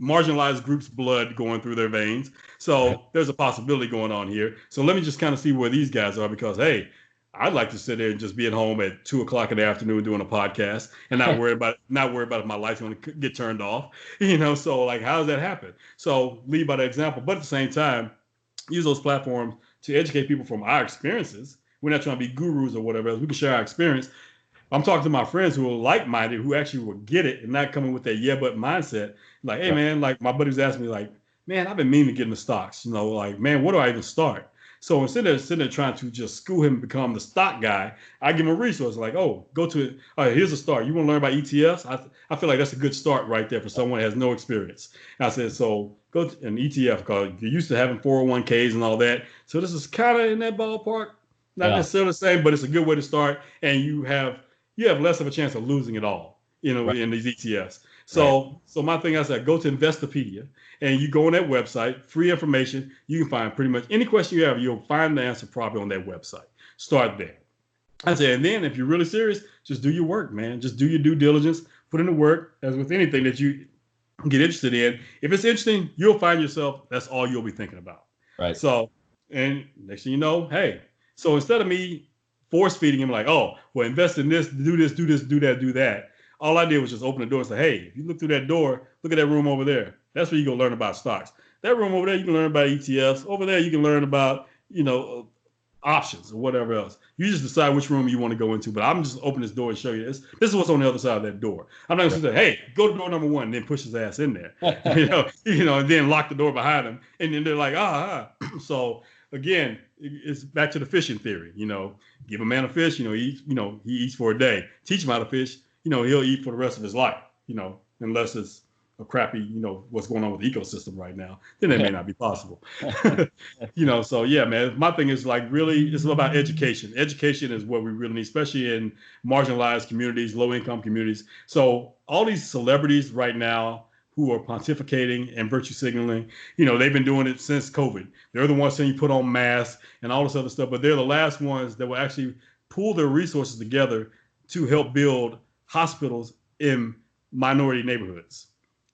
marginalized groups' blood going through their veins. So there's a possibility going on here. So let me just kind of see where these guys are, because, hey, I'd like to sit there and just be at home at 2:00 in the afternoon doing a podcast and not worry about if my light's going to get turned off, So like, how does that happen? So lead by the example, but at the same time, use those platforms to educate people from our experiences. We're not trying to be gurus or whatever else. We can share our experience. I'm talking to my friends who are like-minded, who actually will get it and not coming with that yeah, but mindset. Like, hey, man, like my buddies asking me, like, man, I've been meaning to get into stocks. Like, man, where do I even start? So instead of sitting there trying to just school him and become the stock guy, I give him a resource like, oh, go to it. All right, here's a start. You want to learn about ETFs? I feel like that's a good start right there for someone who has no experience. And I said, so go to an ETF, because you're used to having 401ks and all that. So this is kind of in that ballpark. Not necessarily the same, but it's a good way to start. And you have less of a chance of losing it all, in these ETFs. So my thing, I said, go to Investopedia, and you go on that website, free information. You can find pretty much any question you have. You'll find the answer probably on that website. Start there. I said, and then if you're really serious, just do your work, man. Just do your due diligence, put in the work, as with anything that you get interested in. If it's interesting, you'll find yourself, that's all you'll be thinking about. Right. So, and next thing you know, hey, so instead of me force feeding him like, oh, well, invest in this, do this, do that, do that. All I did was just open the door and say, hey, if you look through that door, look at that room over there. That's where you go learn about stocks. That room over there, you can learn about ETFs. Over there, you can learn about, options or whatever else. You just decide which room you want to go into. But I'm just open this door and show you this. This is what's on the other side of that door. I'm not going to say, hey, go to door number 1, and then push his ass in there, and then lock the door behind him. And then they're like, So again, it's back to the fishing theory. Give a man a fish, he eats for a day. Teach him how to fish, he'll eat for the rest of his life, unless it's a crappy, what's going on with the ecosystem right now, then that may not be possible. So yeah, man, my thing is like, really, it's about education. Education is what we really need, especially in marginalized communities, low income communities. So all these celebrities right now who are pontificating and virtue signaling, they've been doing it since COVID. They're the ones saying you put on masks and all this other stuff, but they're the last ones that will actually pool their resources together to help build hospitals in minority neighborhoods.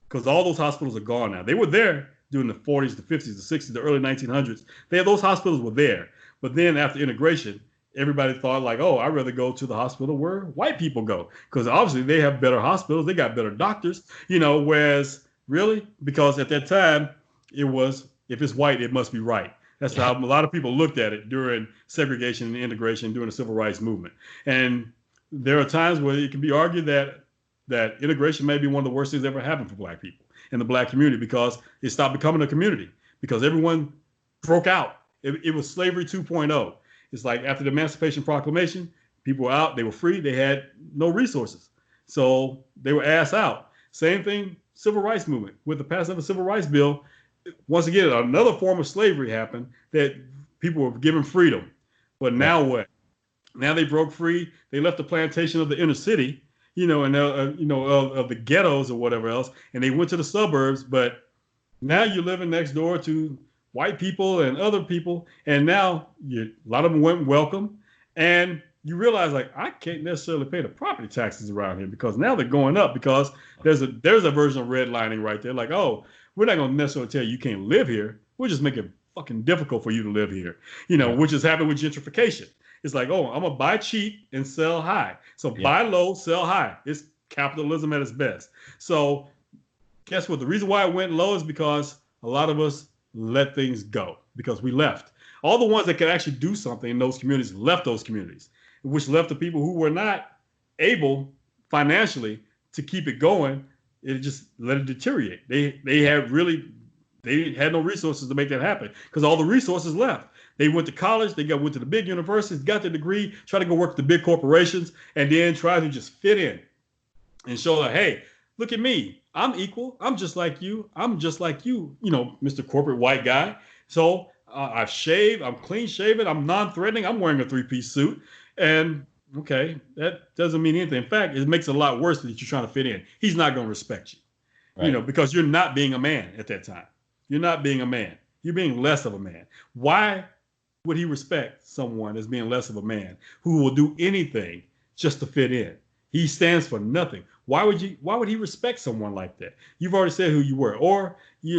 Because all those hospitals are gone now. They were there during the 40s, the 50s, the 60s, the early 1900s. Those hospitals were there. But then after integration, everybody thought like, oh, I'd rather go to the hospital where white people go. Because obviously they have better hospitals. They got better doctors, whereas really, because at that time, it was, if it's white, it must be right. That's how a lot of people looked at it during segregation and integration during the civil rights movement. And there are times where it can be argued that integration may be one of the worst things that ever happened for Black people in the Black community, because it stopped becoming a community, because everyone broke out. It was slavery 2.0. It's like after the Emancipation Proclamation, people were out, they were free, they had no resources. So they were ass out. Same thing, civil rights movement. With the passing of the Civil Rights Bill, once again, another form of slavery happened, that people were given freedom. But now what? Now they broke free. They left the plantation of the inner city, and of the ghettos or whatever else, and they went to the suburbs. But now you're living next door to white people and other people, and now a lot of them weren't welcome. And you realize, like, I can't necessarily pay the property taxes around here, because now they're going up, because there's a version of redlining right there. Like, oh, we're not going to necessarily tell you can't live here. We'll just make it fucking difficult for you to live here, which has happened with gentrification. It's like, oh, I'm going to buy cheap and sell high. So buy low, sell high. It's capitalism at its best. So guess what? The reason why it went low is because a lot of us let things go, because we left. All the ones that could actually do something in those communities left those communities, which left the people who were not able financially to keep it going. It just let it deteriorate. They They had no resources to make that happen because all the resources left. They went to college, went to the big universities, got their degree, tried to go work for the big corporations, and then tried to just fit in and show that, hey, look at me. I'm equal. I'm just like you. I'm just like you, Mr. Corporate White Guy. So I've shaved. I'm clean shaven. I'm non-threatening. I'm wearing a three-piece suit. And okay, that doesn't mean anything. In fact, it makes it a lot worse that you're trying to fit in. He's not going to respect you, right. Because you're not being a man at that time. You're not being a man. You're being less of a man. Why would he respect someone as being less of a man who will do anything just to fit in? He stands for nothing. Why would he respect someone like that? You've already said who you were. Or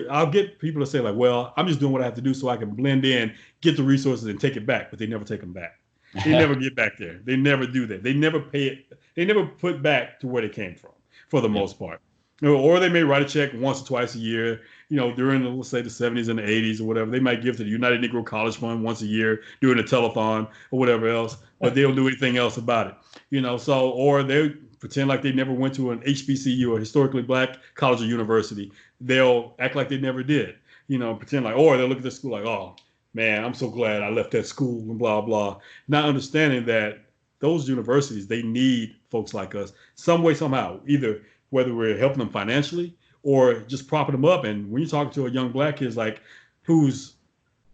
I'll get people to say like, well, I'm just doing what I have to do so I can blend in, get the resources and take it back, but they never take them back. They never get back there. They never do that. They never pay it. They never put back to where they came from for the most part. Or they may write a check once or twice a year, during let's say the 70s and the 80s or whatever. They might give to the United Negro College Fund once a year during a telethon or whatever else, but they don't do anything else about it. Or they pretend like they never went to an HBCU, a historically black college or university. They'll act like they never did, pretend like, or they'll look at the school like, oh man, I'm so glad I left that school and blah, blah. Not understanding that those universities, they need folks like us some way, somehow, either whether we're helping them financially or just propping them up. And when you're talking to a young black kid, like who's,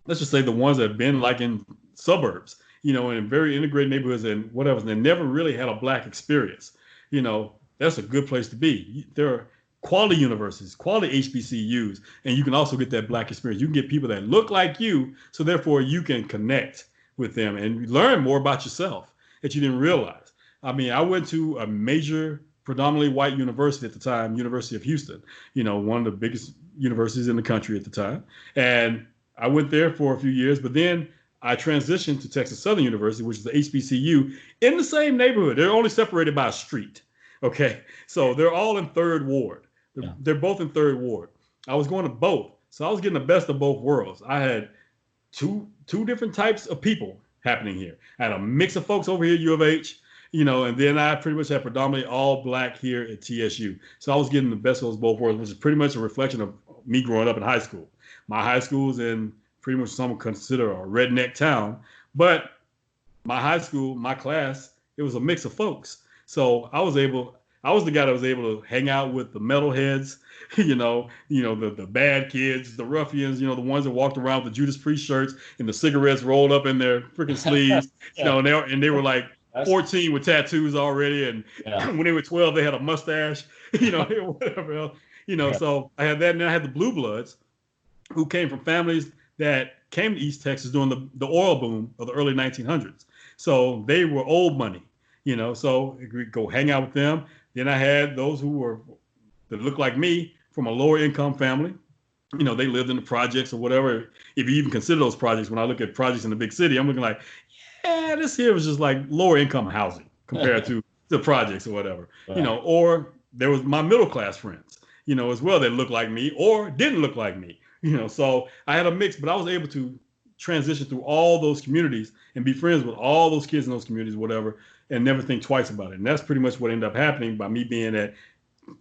let's just say the ones that have been like in suburbs, in very integrated neighborhoods and whatever, and they never really had a black experience, that's a good place to be. There are quality universities, quality HBCUs, and you can also get that black experience. You can get people that look like you, so therefore you can connect with them and learn more about yourself that you didn't realize. I mean, I went to a major predominantly white university at the time, University of Houston, one of the biggest universities in the country at the time. And I went there for a few years, but then I transitioned to Texas Southern University, which is the HBCU in the same neighborhood. They're only separated by a street. Okay. So they're all in Third Ward. They're both in Third Ward. I was going to both. So I was getting the best of both worlds. I had two different types of people happening here. I had a mix of folks over here at U of H, and then I pretty much had predominantly all black here at TSU. So I was getting the best of those both worlds, which is pretty much a reflection of me growing up in high school. My high school is in pretty much some would consider a redneck town, but my high school, my class, it was a mix of folks. So I was the guy that was able to hang out with the metalheads, the bad kids, the ruffians, the ones that walked around with the Judas Priest shirts and the cigarettes rolled up in their freaking sleeves, and they were like 14 with tattoos already. And when they were 12, they had a mustache, whatever else, So I had that. And then I had the blue bloods who came from families that came to East Texas during the oil boom of the early 1900s. So they were old money, so we go hang out with them. Then I had those that looked like me from a lower income family. They lived in the projects or whatever. If you even consider those projects, when I look at projects in the big city, I'm looking like, yeah, this here was just like lower income housing compared to the projects or whatever, or there was my middle class friends, as well, that looked like me or didn't look like me, so I had a mix, but I was able to transition through all those communities and be friends with all those kids in those communities, whatever, and never think twice about it. And that's pretty much what ended up happening by me being at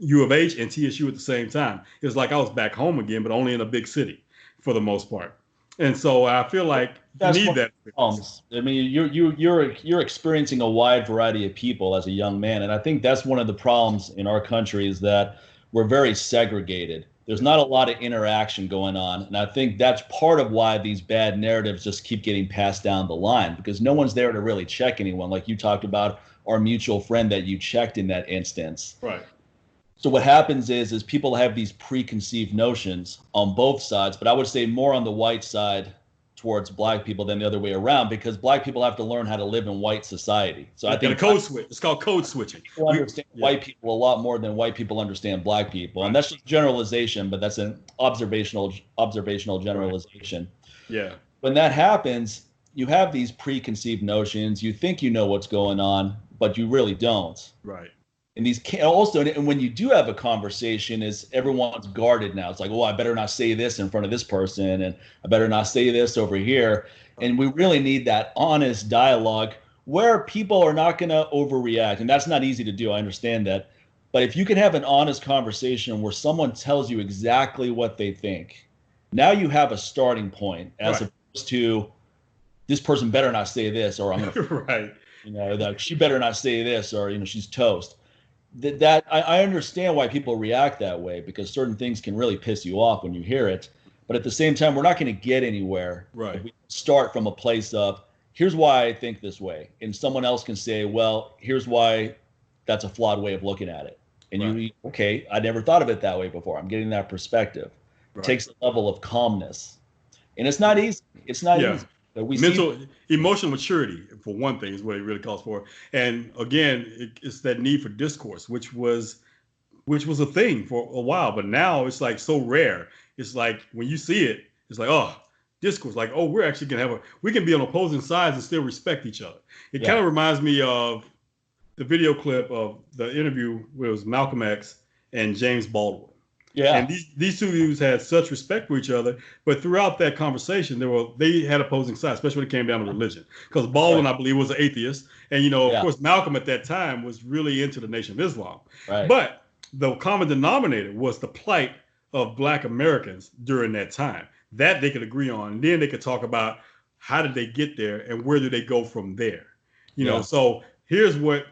U of H and TSU at the same time. It was like I was back home again, but only in a big city for the most part. And so I feel like you need that. I mean, you're experiencing a wide variety of people as a young man, and I think that's one of the problems in our country is that we're very segregated. There's not a lot of interaction going on, and I think that's part of why these bad narratives just keep getting passed down the line, because no one's there to really check anyone. Like you talked about our mutual friend that you checked in that instance. Right. So what happens is people have these preconceived notions on both sides, but I would say more on the white side towards black people than the other way around, because black people have to learn how to live in white society. So I think a code switch. It's called code switching. People understand white people a lot more than white people understand black people, right. And that's just generalization, but that's an observational generalization. Right. Yeah. When that happens, you have these preconceived notions. You think you know what's going on, but you really don't. Right. And these also, and when you do have a conversation, is everyone's guarded now. It's like, oh, I better not say this in front of this person, and I better not say this over here. And we really need that honest dialogue where people are not going to overreact. And that's not easy to do. I understand that. But if you can have an honest conversation where someone tells you exactly what they think, Now you have a starting point as Right. opposed to this person better not say this, or I'm going to, Right. that she better not say this, or, she's toast. That I understand why people react that way, because certain things can really piss you off when you hear it. But at the same time, we're not going to get anywhere Right. if we start from a place of, here's why I think this way. And someone else can say, well, here's why that's a flawed way of looking at it. And Right. okay, I never thought of it that way before. I'm getting that perspective. It Right. takes a level of calmness. And it's not easy. It's not Yeah. easy. But we Mental, emotional maturity, for one thing, is what it really calls for. And again, it's that need for discourse, which was a thing for a while, but now it's like so rare. It's like when you see it, it's like, oh, discourse, like, oh, we're actually gonna we can be on opposing sides and still respect each other. It kind of reminds me of the video clip of the interview where it was Malcolm X and James Baldwin. Yeah. And these two dudes had such respect for each other, but throughout that conversation, they had opposing sides, especially when it came down to religion. Because Baldwin, I believe, was an atheist, and of course, Malcolm at that time was really into the Nation of Islam. Right. But the common denominator was the plight of Black Americans during that time. That they could agree on, and then they could talk about how did they get there and where do they go from there. So here's what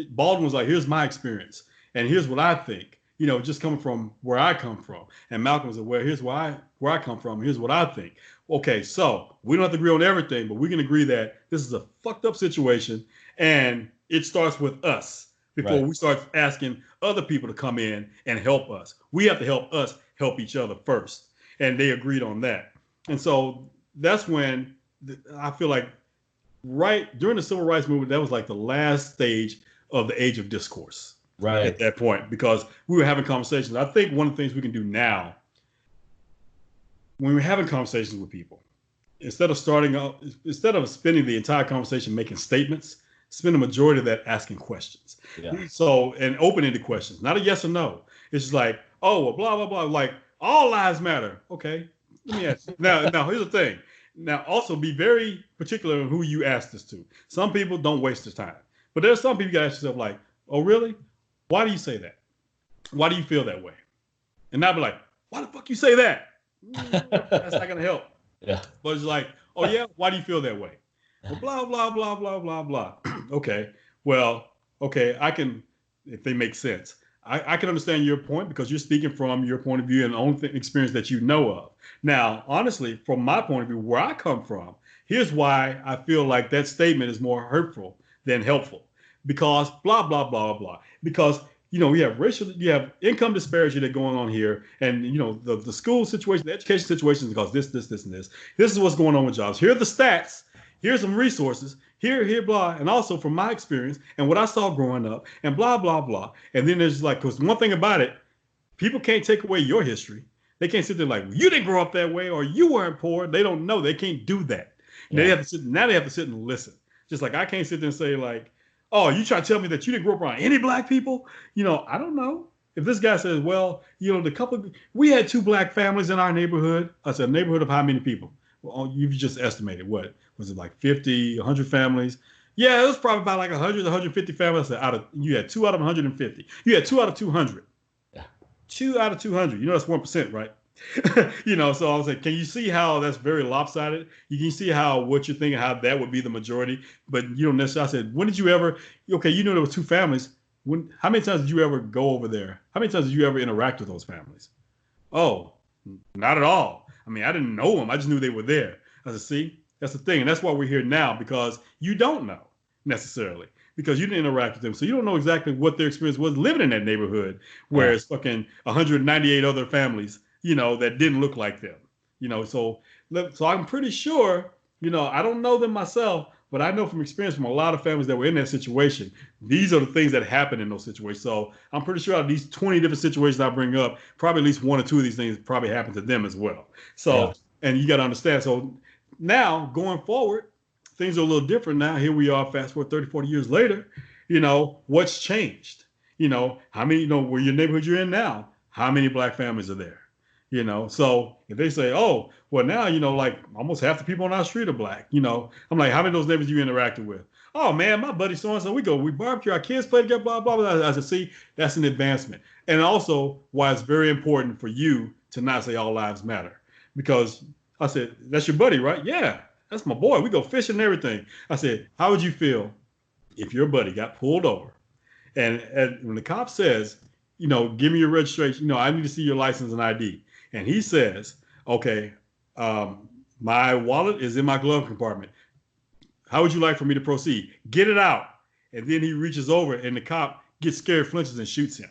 Baldwin was like. Here's my experience, and here's what I think. Just coming from where I come from. And Malcolm was like, well, here's where I come from. Here's what I think. Okay, so we don't have to agree on everything, but we can agree that this is a fucked up situation, and it starts with us before we start asking other people to come in and help us. We have to help us help each other first. And they agreed on that. And so that's when I feel like right during the Civil Rights Movement, that was like the last stage of the age of discourse. Right. At that point, because we were having conversations. I think one of the things we can do now, when we're having conversations with people, instead of spending the entire conversation making statements, spend the majority of that asking questions. Yeah. So, and open-ended questions, not a yes or no. It's just like, oh, well, blah, blah, blah. Like, all lives matter. Okay. Let me ask you. Now, here's the thing. Now, also be very particular on who you ask this to. Some people don't waste their time. But there's some people you got to ask yourself like, oh, really? Why do you say that? Why do you feel that way? And not be like, why the fuck you say that? That's not gonna help. Yeah. But it's like, oh yeah, why do you feel that way? Well, blah, blah, blah, blah, blah, blah. Okay. Well, okay, I can, if they make sense. I can understand your point because you're speaking from your point of view and the only experience that you know of. Now, honestly, from my point of view, where I come from, here's why I feel like that statement is more hurtful than helpful. Because blah, blah, blah, blah. Because, we have you have income disparity that's going on here. And, the school situation, the education situation is because this, and this. This is what's going on with jobs. Here are the stats. Here's some resources. Here, blah. And also from my experience and what I saw growing up and blah, blah, blah. And then there's like, because one thing about it, people can't take away your history. They can't sit there like, well, you didn't grow up that way or you weren't poor. They don't know. They can't do that. Yeah. They have to sit and listen. Just like I can't sit there and say like, oh, you trying to tell me that you didn't grow up around any Black people? I don't know. If this guy says, well, we had 2 Black families in our neighborhood. I said, a neighborhood of how many people? Well, you've just estimated. What was it, like 50, 100 families? Yeah, it was probably about like 100, 150 families. I said, you had 2 out of 150. You had 2 out of 200. Yeah. 2 out of 200. That's 1%, right? So I was like, can you see how that's very lopsided? You can see how what you're thinking, how that would be the majority, but you don't necessarily. I said, when did you ever, there were 2 families. How many times did you ever go over there? How many times did you ever interact with those families? Oh, not at all. I mean, I didn't know them. I just knew they were there. I said, see, that's the thing. And that's why we're here now, because you don't know necessarily, because you didn't interact with them. So you don't know exactly what their experience was living in that neighborhood where it's fucking 198 other families that didn't look like them, so I'm pretty sure, I don't know them myself, but I know from experience from a lot of families that were in that situation, these are the things that happen in those situations. So I'm pretty sure out of these 20 different situations I bring up, probably at least 1 or 2 of these things probably happen to them as well. So, and you got to understand. So now going forward, things are a little different now. Here we are, fast forward 30, 40 years later, what's changed? How many, where your neighborhood you're in now, how many Black families are there? So if they say, oh, well, now, like almost half the people on our street are Black, I'm like, how many of those neighbors you interacted with? Oh, man, my buddy so-and-so, we barbecue, our kids play together, blah, blah, blah. I said, see, that's an advancement. And also why it's very important for you to not say all lives matter, because I said, that's your buddy, right? Yeah, that's my boy. We go fishing and everything. I said, how would you feel if your buddy got pulled over? And when the cop says, give me your registration, I need to see your license and ID. And he says, okay, my wallet is in my glove compartment. How would you like for me to proceed? Get it out. And then he reaches over and the cop gets scared, flinches, and shoots him.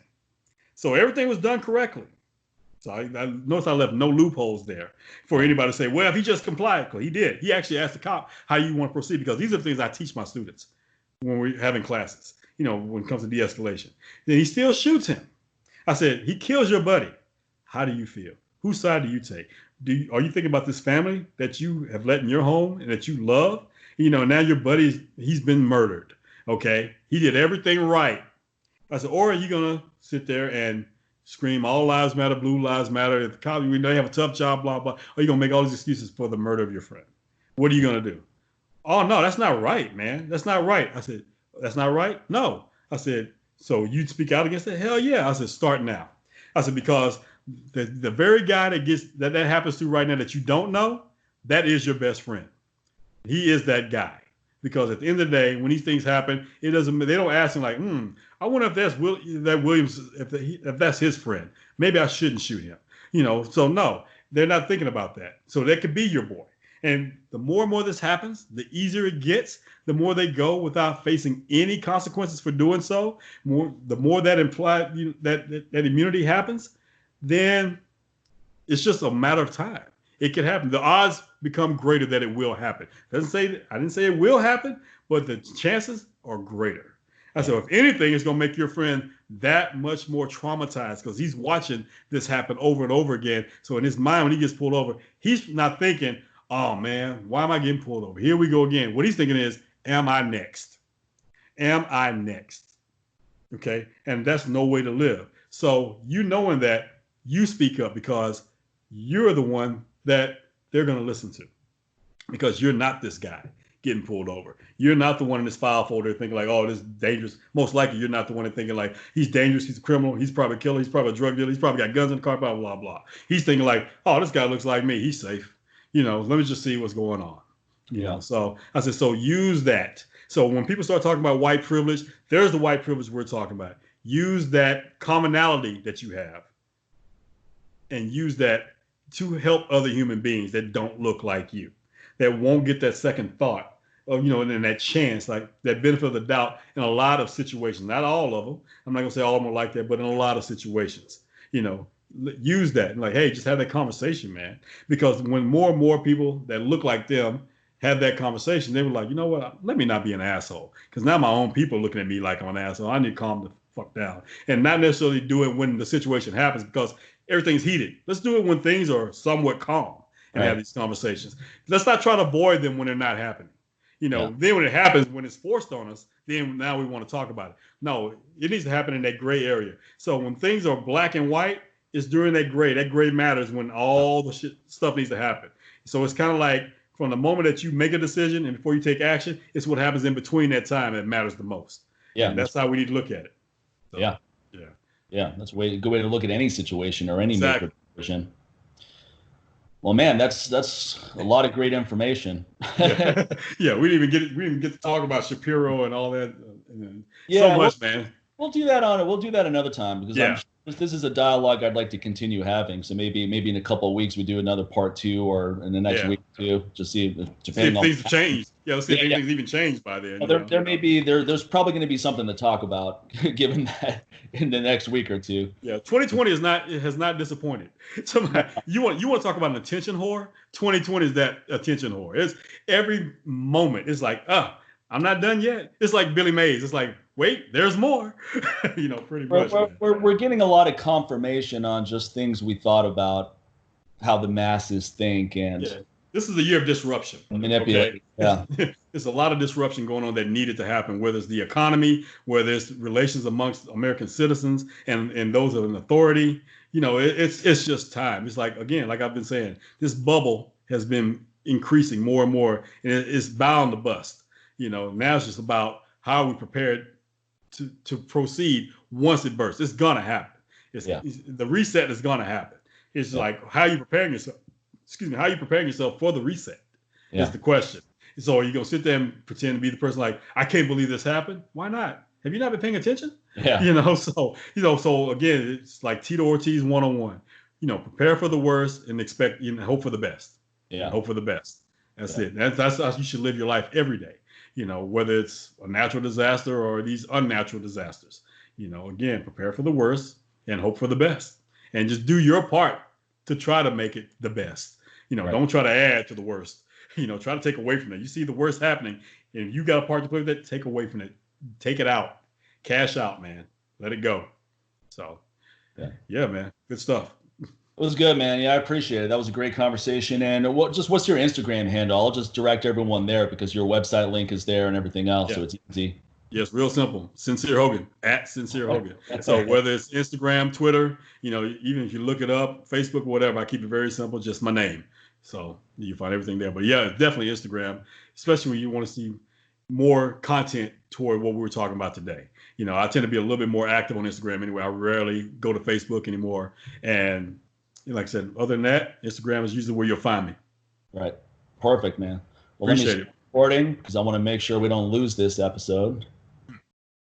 So everything was done correctly. So I notice I left no loopholes there for anybody to say, well, if he just complied, because he did. He actually asked the cop, how you want to proceed? Because these are the things I teach my students when we're having classes, when it comes to de-escalation. Then he still shoots him. I said, he kills your buddy. How do you feel? Whose side do you take? Are you thinking about this family that you have let in your home and that you love? Now your buddy, he's been murdered. Okay. He did everything right. I said, or are you going to sit there and scream all lives matter, blue lives matter? If the cop, we know you have a tough job, blah, blah. Or are you going to make all these excuses for the murder of your friend? What are you going to do? Oh, no, that's not right, man. That's not right. I said, that's not right? No. I said, so you'd speak out against it? Hell yeah. I said, start now. I said, because the very guy that happens to right now that you don't know, that is your best friend. He is that guy. Because at the end of the day, when these things happen, they don't ask him like, I wonder if that's that Williams, if that's his friend. Maybe I shouldn't shoot him. So no, they're not thinking about that. So that could be your boy. And the more and more this happens, the easier it gets, the more they go without facing any consequences for doing so. The more that implied that immunity happens, then it's just a matter of time. It can happen. The odds become greater that it will happen. I didn't say it will happen, but the chances are greater. I said, if anything, it's going to make your friend that much more traumatized because he's watching this happen over and over again. So in his mind, when he gets pulled over, he's not thinking, oh man, why am I getting pulled over? Here we go again. What he's thinking is, am I next? Am I next? Okay. And that's no way to live. So knowing that, you speak up because you're the one that they're going to listen to, because you're not this guy getting pulled over. You're not the one in this file folder thinking like, oh, this is dangerous. Most likely you're not the one thinking like, he's dangerous, he's a criminal, he's probably a killer, he's probably a drug dealer, he's probably got guns in the car, blah, blah, blah. He's thinking like, oh, this guy looks like me, he's safe. Let me just see what's going on. So I said, so use that. So when people start talking about white privilege, there's the white privilege we're talking about. Use that commonality that you have and use that to help other human beings that don't look like you, that won't get that second thought of, and that chance, like that benefit of the doubt in a lot of situations, not all of them. I'm not gonna say all of them are like that, but in a lot of situations, use that and like, hey, just have that conversation, man. Because when more and more people that look like them have that conversation, they were like, you know what, let me not be an asshole. Because now my own people are looking at me like I'm an asshole. I need to calm the fuck down and not necessarily do it when the situation happens because everything's heated. Let's do it when things are somewhat calm and have these conversations. Let's not try to avoid them when they're not happening. Then when it happens, when it's forced on us, then now we want to talk about it. No, it needs to happen in that gray area. So when things are black and white, it's during that gray. That gray matters when all the stuff needs to happen. So it's kind of like from the moment that you make a decision and before you take action, it's what happens in between that time that matters the most. Yeah. And that's how we need to look at it. So, yeah. Yeah, that's a good way to look at any situation or any major decision. Well, man, that's a lot of great information. Yeah, we didn't even get to talk about Shapiro and all that. So much, man. We'll do that another time because this is a dialogue I'd like to continue having. So maybe in a couple of weeks we do another part 2 or in the next week or two. Just see if things have changed. Yeah, let's see if anything's even changed by then. Well, there's probably going to be something to talk about given that in the next week or two. Yeah, 2020 has not disappointed. You want to talk about an attention whore? 2020 is that attention whore. It's every moment. It's like, I'm not done yet. It's like Billy Mays. It's like, wait, there's more. Pretty much. We're getting a lot of confirmation on just things we thought about, how the masses think, and this is a year of disruption. Manipulate. Okay? Yeah. There's a lot of disruption going on that needed to happen, whether it's the economy, whether it's relations amongst American citizens and those in authority. It's just time. It's like, again, like I've been saying, this bubble has been increasing more and more, and it's bound to bust. Now it's just about how we prepared to proceed once it bursts. It's gonna happen. The reset is gonna happen. It's like how you preparing yourself. how are you preparing yourself for the reset? Yeah. Is the question. So are you gonna sit there and pretend to be the person like, I can't believe this happened? Why not? Have you not been paying attention? Yeah. So again, it's like Tito Ortiz 101. Prepare for the worst and expect, hope for the best. Yeah. Hope for the best. That's it. That's how you should live your life every day. Whether it's a natural disaster or these unnatural disasters. Again, prepare for the worst and hope for the best. And just do your part to try to make it the best. Don't try to add to the worst. Try to take away from it. You see the worst happening, and you got a part to play with it, take away from it. Take it out. Cash out, man. Let it go. So, yeah, man. Good stuff. It was good, man. Yeah, I appreciate it. That was a great conversation. And what's your Instagram handle? I'll just direct everyone there because your website link is there and everything else, so it's easy. Yes, real simple. Sincere Hogan, @Sincere Hogan. So whether it's Instagram, Twitter, even if you look it up, Facebook, whatever, I keep it very simple, just my name. So you find everything there. But yeah, definitely Instagram, especially when you want to see more content toward what we were talking about today. I tend to be a little bit more active on Instagram anyway. I rarely go to Facebook anymore. And like I said, other than that, Instagram is usually where you'll find me. Right. Perfect, man. Well, Appreciate it. Recording because I want to make sure we don't lose this episode.